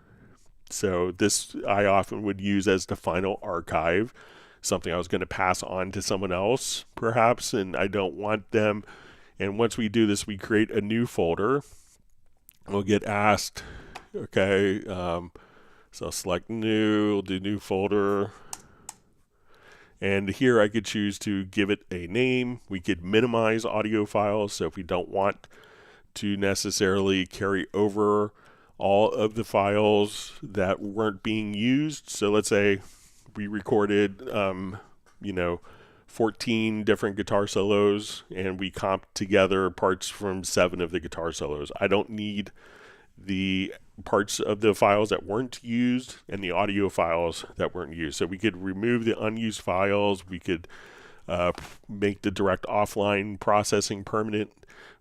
So this I often would use as the final archive, something I was going to pass on to someone else perhaps, and I don't want them. And once we do this, we create a new folder. We'll get asked, okay, so I'll select new, we'll do new folder. And here I could choose to give it a name. We could minimize audio files. So if we don't want to necessarily carry over all of the files that weren't being used. So let's say we recorded, 14 different guitar solos and we comped together parts from 7 of the guitar solos. I don't need the parts of the files that weren't used and the audio files that weren't used. So we could remove the unused files. We could make the direct offline processing permanent.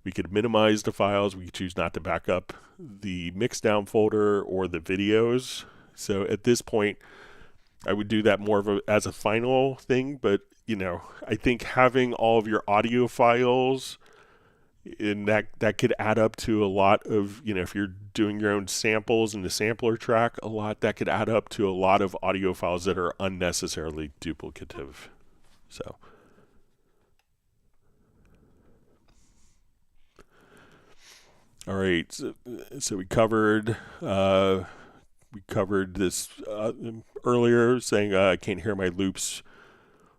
We could minimize the files. We could choose not to back up the mixdown folder or the videos. So at this point, I would do that more as a final thing. But, I think having all of your audio files, and that could add up to a lot of, if you're doing your own samples in the sampler track, that could add up to a lot of audio files that are unnecessarily duplicative. So. All right, so we covered this earlier, saying I can't hear my loops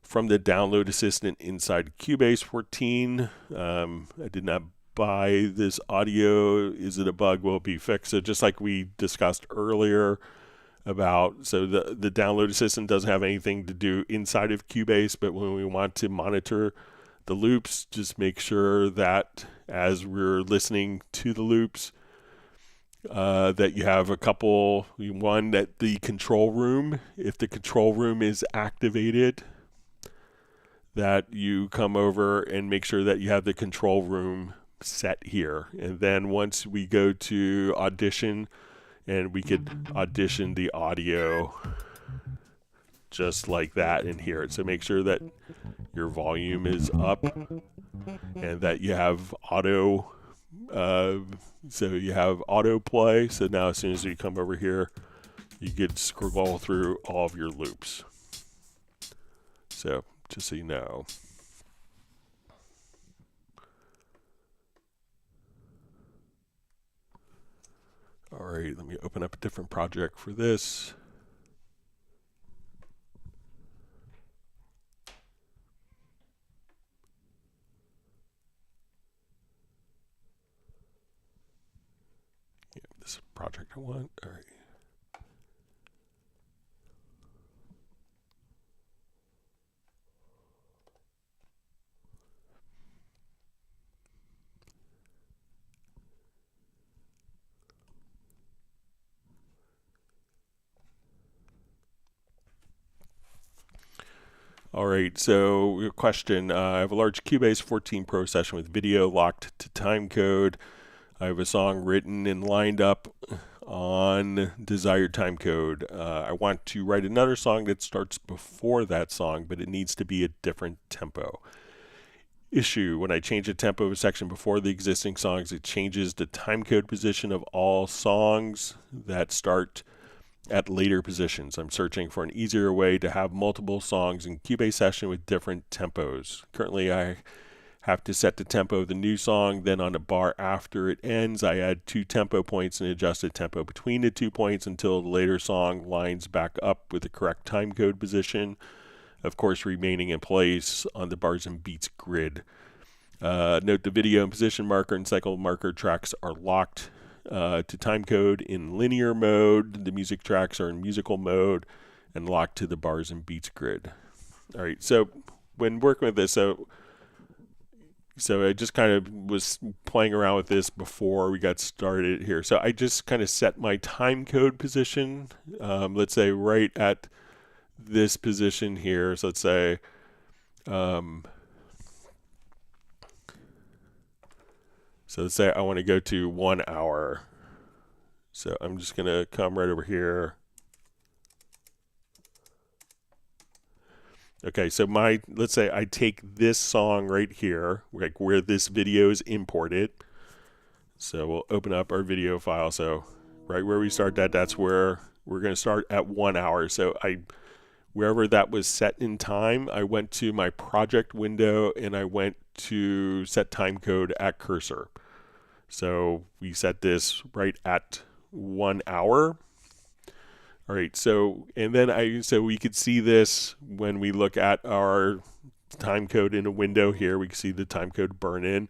from the download assistant inside Cubase 14. I did not buy this audio. Is it a bug? Will it be fixed? So just like we discussed earlier about, so the download assistant doesn't have anything to do inside of Cubase, but when we want to monitor the loops, just make sure that as we're listening to the loops, that you have a couple, one that the control room, if the control room is activated, that you come over and make sure that you have the control room set here. And then once we go to audition, and we could audition the audio just like that and hear it. So make sure that your volume is up and that you have auto, so you have auto play. So now as soon as we come over here you could scroll through all of your loops. So just so you know. All right, let me open up a different project for this. Yeah, this is the project I want. All right. All right, so your question, I have a large Cubase 14 Pro session with video locked to timecode. I have a song written and lined up on desired timecode. I want to write another song that starts before that song, but it needs to be a different tempo. Issue, when I change the tempo of a section before the existing songs, it changes the timecode position of all songs that start at later positions. I'm searching for an easier way to have multiple songs in Cubase session with different tempos. Currently, I have to set the tempo of the new song, then on the bar after it ends, I add 2 tempo points and adjust the tempo between the 2 points until the later song lines back up with the correct timecode position, of course remaining in place on the bars and beats grid. Note the video and position marker and cycle marker tracks are locked to timecode in linear mode. The music tracks are in musical mode and locked to the bars and beats grid. All right, so when working with this, so I just kind of was playing around with this before we got started here. So I just kind of set my timecode position, let's say right at this position here. So let's say I want to go to 1 hour. So I'm just going to come right over here. Okay, so let's say I take this song right here, like where this video is imported. So we'll open up our video file. So right where we start that's where we're going to start at 1 hour. So wherever that was set in time, I went to my project window and I went to set timecode at cursor. So we set this right at 1 hour. All right, so we could see this when we look at our timecode in a window here. We can see the timecode burn in.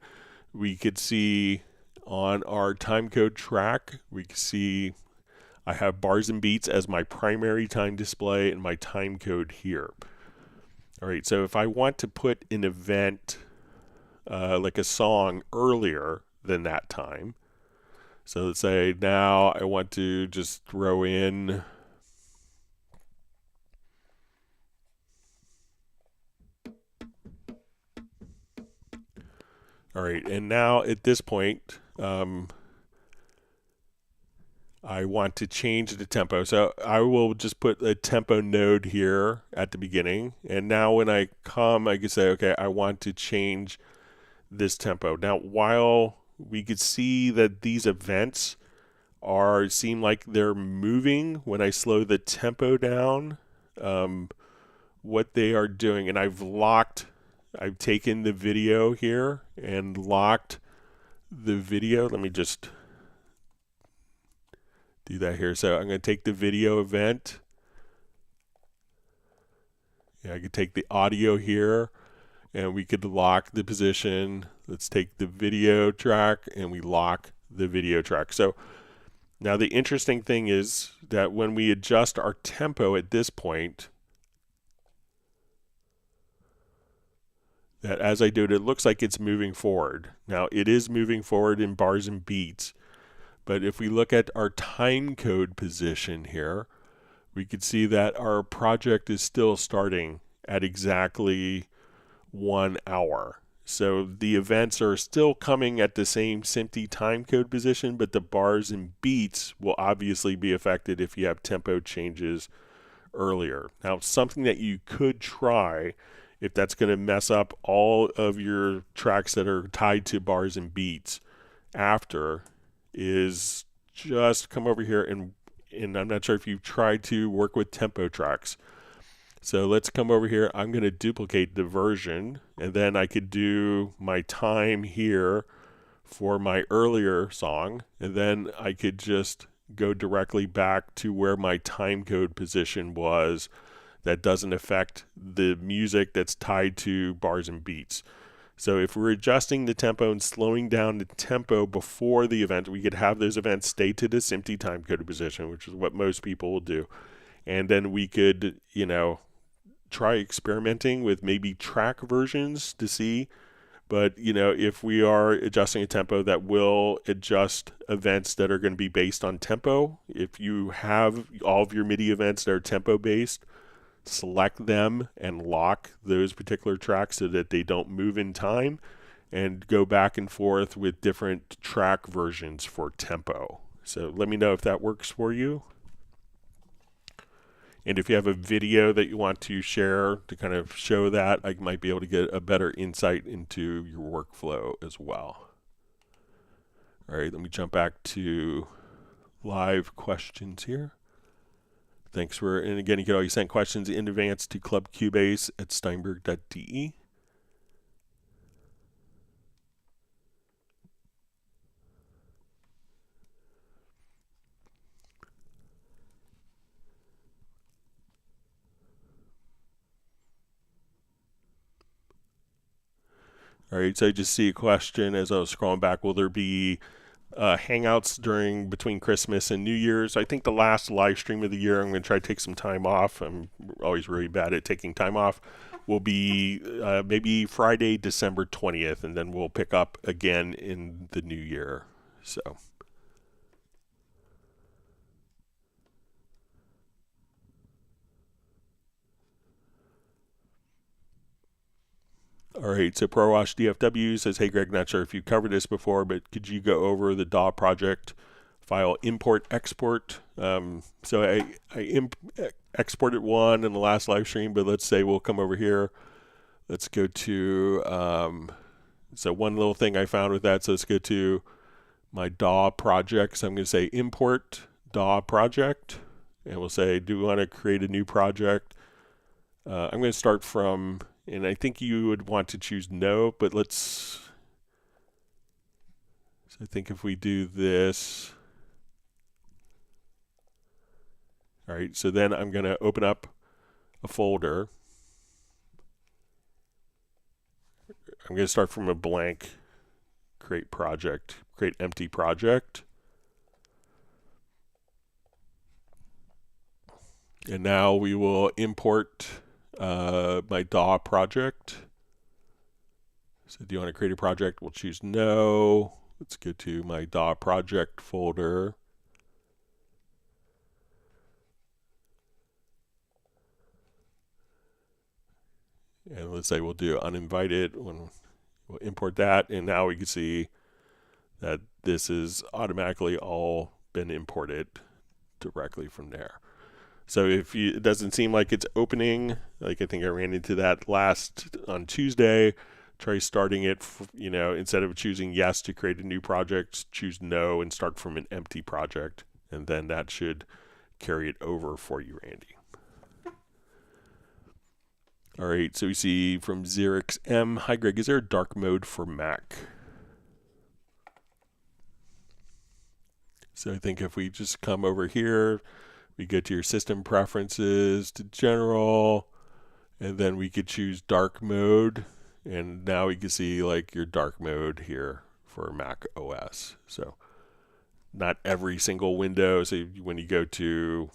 We could see on our timecode track, we can see I have bars and beats as my primary time display and my timecode here. All right, so if I want to put an event like a song earlier than that time, so let's say now I want to just throw in all right, and now at this point I want to change the tempo. So I will just put a tempo node here at the beginning. And now when I come, I can say, okay, I want to change this tempo. Now, while we could see that these events seem like they're moving when I slow the tempo down, what they are doing, and I've taken the video here and locked the video. Let me just do that here. So I'm going to take the video event. Yeah, I could take the audio here and we could lock the position. Let's take the video track and we lock the video track. So now the interesting thing is that when we adjust our tempo at this point, that as I do it, it looks like it's moving forward. Now it is moving forward in bars and beats. But if we look at our timecode position here, we could see that our project is still starting at exactly 1 hour. So the events are still coming at the same SMPTE timecode position, but the bars and beats will obviously be affected if you have tempo changes earlier. Now, something that you could try, if that's going to mess up all of your tracks that are tied to bars and beats after, is just come over here and and I'm not sure if you've tried to work with tempo tracks. So let's come over here. I'm going to duplicate the version, and then I could do my time here for my earlier song, and then I could just go directly back to where my timecode position was. That doesn't affect the music that's tied to bars and beats. So if we're adjusting the tempo and slowing down the tempo before the event, we could have those events stay to this empty timecode position, which is what most people will do. And then we could, try experimenting with maybe track versions to see. But, if we are adjusting a tempo, that will adjust events that are going to be based on tempo. If you have all of your MIDI events that are tempo based, select them and lock those particular tracks so that they don't move in time, and go back and forth with different track versions for tempo. So let me know if that works for you. And if you have a video that you want to share to kind of show that, I might be able to get a better insight into your workflow as well. All right, let me jump back to live questions here. Thanks and again, you can always send questions in advance to clubcubase@steinberg.de. All right, so I just see a question as I was scrolling back. Will there be hangouts between Christmas and New Year's? I think the last live stream of the year, I'm going to try to take some time off. I'm always really bad at taking time off. Will be maybe Friday, December 20th, and then we'll pick up again in the new year. So. All right, so ProWash DFW says, hey Greg, not sure if you covered this before, but could you go over the DAW project file import export? So I exported one in the last live stream, but let's say we'll come over here. Let's go to, so one little thing I found with that, so let's go to my DAW project. So I'm going to say import DAW project, and we'll say, do we want to create a new project? I'm going to start from, and I think you would want to choose no, but so I think if we do this, all right, so then I'm going to open up a folder. I'm going to start from a blank, create project, create empty project. And now we will import my DAW project. So do you want to create a project? We'll choose no. Let's go to my DAW project folder. And let's say we'll do uninvited. We'll import that, and now we can see that this is automatically all been imported directly from there. So if it doesn't seem like it's opening, like I think I ran into that on Tuesday, try starting it, instead of choosing yes to create a new project, choose no and start from an empty project. And then that should carry it over for you, Randy. All right, so we see from Xerix M, hi Greg, is there a dark mode for Mac? So I think if we just come over here, we go to your system preferences, to general, and then we could choose dark mode. And now we can see like your dark mode here for Mac OS. So not every single window. So when you go to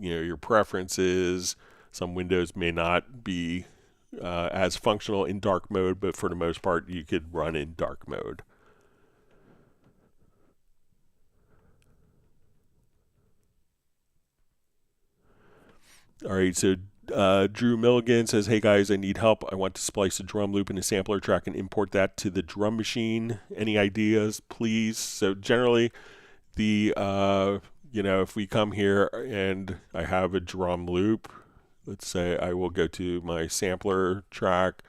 your preferences, some windows may not be as functional in dark mode, but for the most part, you could run in dark mode. All right, so Drew Milligan says, hey guys, I need help. I want to splice a drum loop in a sampler track and import that to the drum machine. Any ideas, please? So generally, if we come here and I have a drum loop, let's say I will go to my sampler track.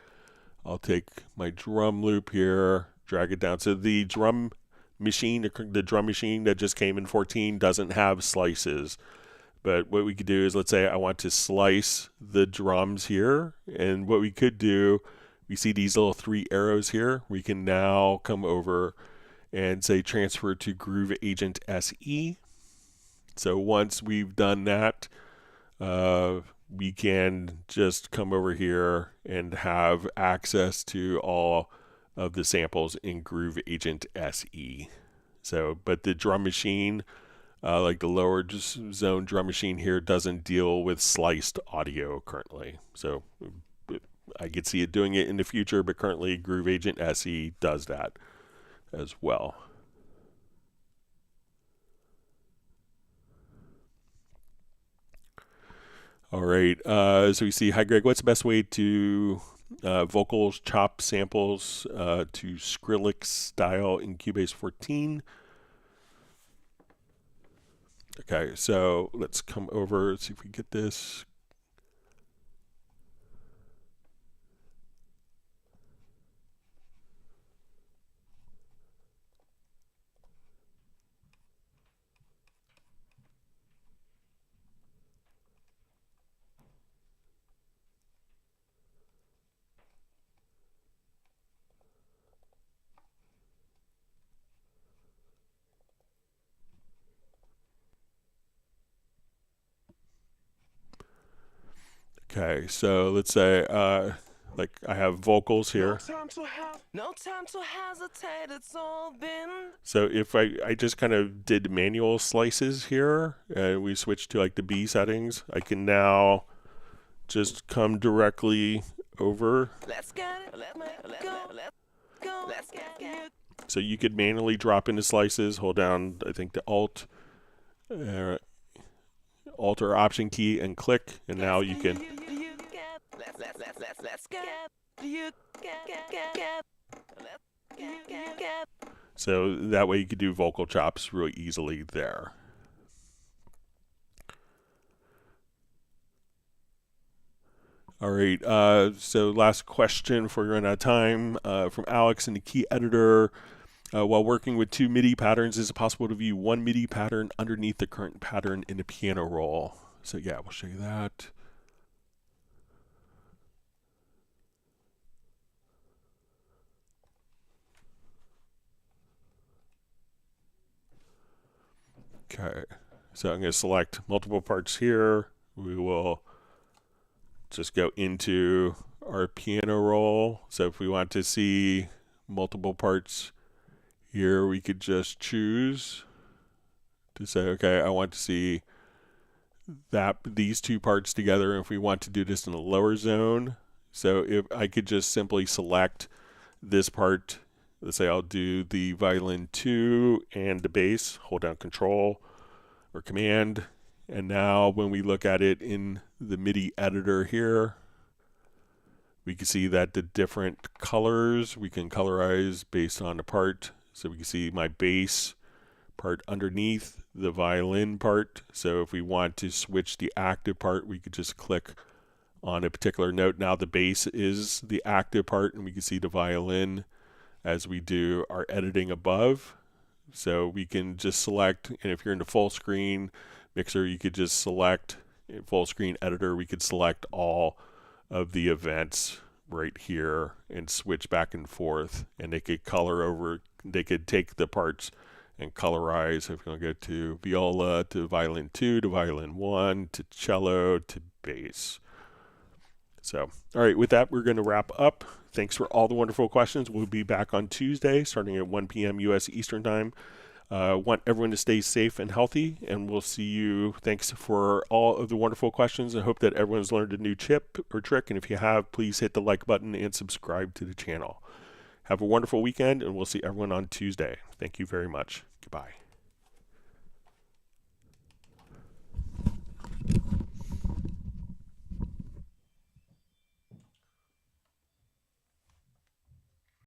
I'll take my drum loop here, drag it down. So the drum machine, the drum machine that just came in 14 doesn't have slices. But what we could do is, let's say I want to slice the drums here, and what we could do, we see these little 3 arrows here. We can now come over and say transfer to Groove Agent SE. So once we've done that, we can just come over here and have access to all of the samples in Groove Agent SE. So, but the drum machine, like the lower zone drum machine here, doesn't deal with sliced audio currently. So I could see it doing it in the future, but currently Groove Agent SE does that as well. All right, so we see, hi Greg, what's the best way to vocals chop samples to Skrillex style in Cubase 14? Okay, so let's come over, see if we get this. Okay, so let's say, like I have vocals here. No time to hesitate, it's all been. So if I just kind of did manual slices here, and we switch to like the B settings, I can now just come directly over. Let's get it, let's go, let's get it. So you could manually drop into slices, hold down, I think, the Alt or Option key and click, and now you can. So that way you could do vocal chops really easily there. All right, so last question before we run out of time, from Alex in the key editor. While working with 2 MIDI patterns, is it possible to view one MIDI pattern underneath the current pattern in the piano roll? So yeah, we'll show you that. Okay, so I'm going to select multiple parts here. We will just go into our piano roll. So if we want to see multiple parts here, we could just choose to say, okay, I want to see these 2 parts together. And if we want to do this in the lower zone, so if I could just simply select this part, let's say I'll do the violin 2 and the bass, hold down Control or Command, and now when we look at it in the MIDI editor here, we can see that the different colors we can colorize based on the part. So we can see my bass part underneath the violin part. So if we want to switch the active part, we could just click on a particular note. Now the bass is the active part, and we can see the violin as we do our editing above. So we can just select, and if you're in the full screen mixer, you could just select full screen editor. We could select all of the events right here and switch back and forth, and they could color over, they could take the parts and colorize. If we're going to go to viola, to violin 2, to violin 1, to cello, to bass. So, all right, with that, we're going to wrap up. Thanks for all the wonderful questions. We'll be back on Tuesday starting at 1 p.m. U.S. Eastern Time. Want everyone to stay safe and healthy, and we'll see you. Thanks for all of the wonderful questions. I hope that everyone's learned a new tip or trick, and if you have, please hit the like button and subscribe to the channel. Have a wonderful weekend, and we'll see everyone on Tuesday. Thank you very much. Goodbye.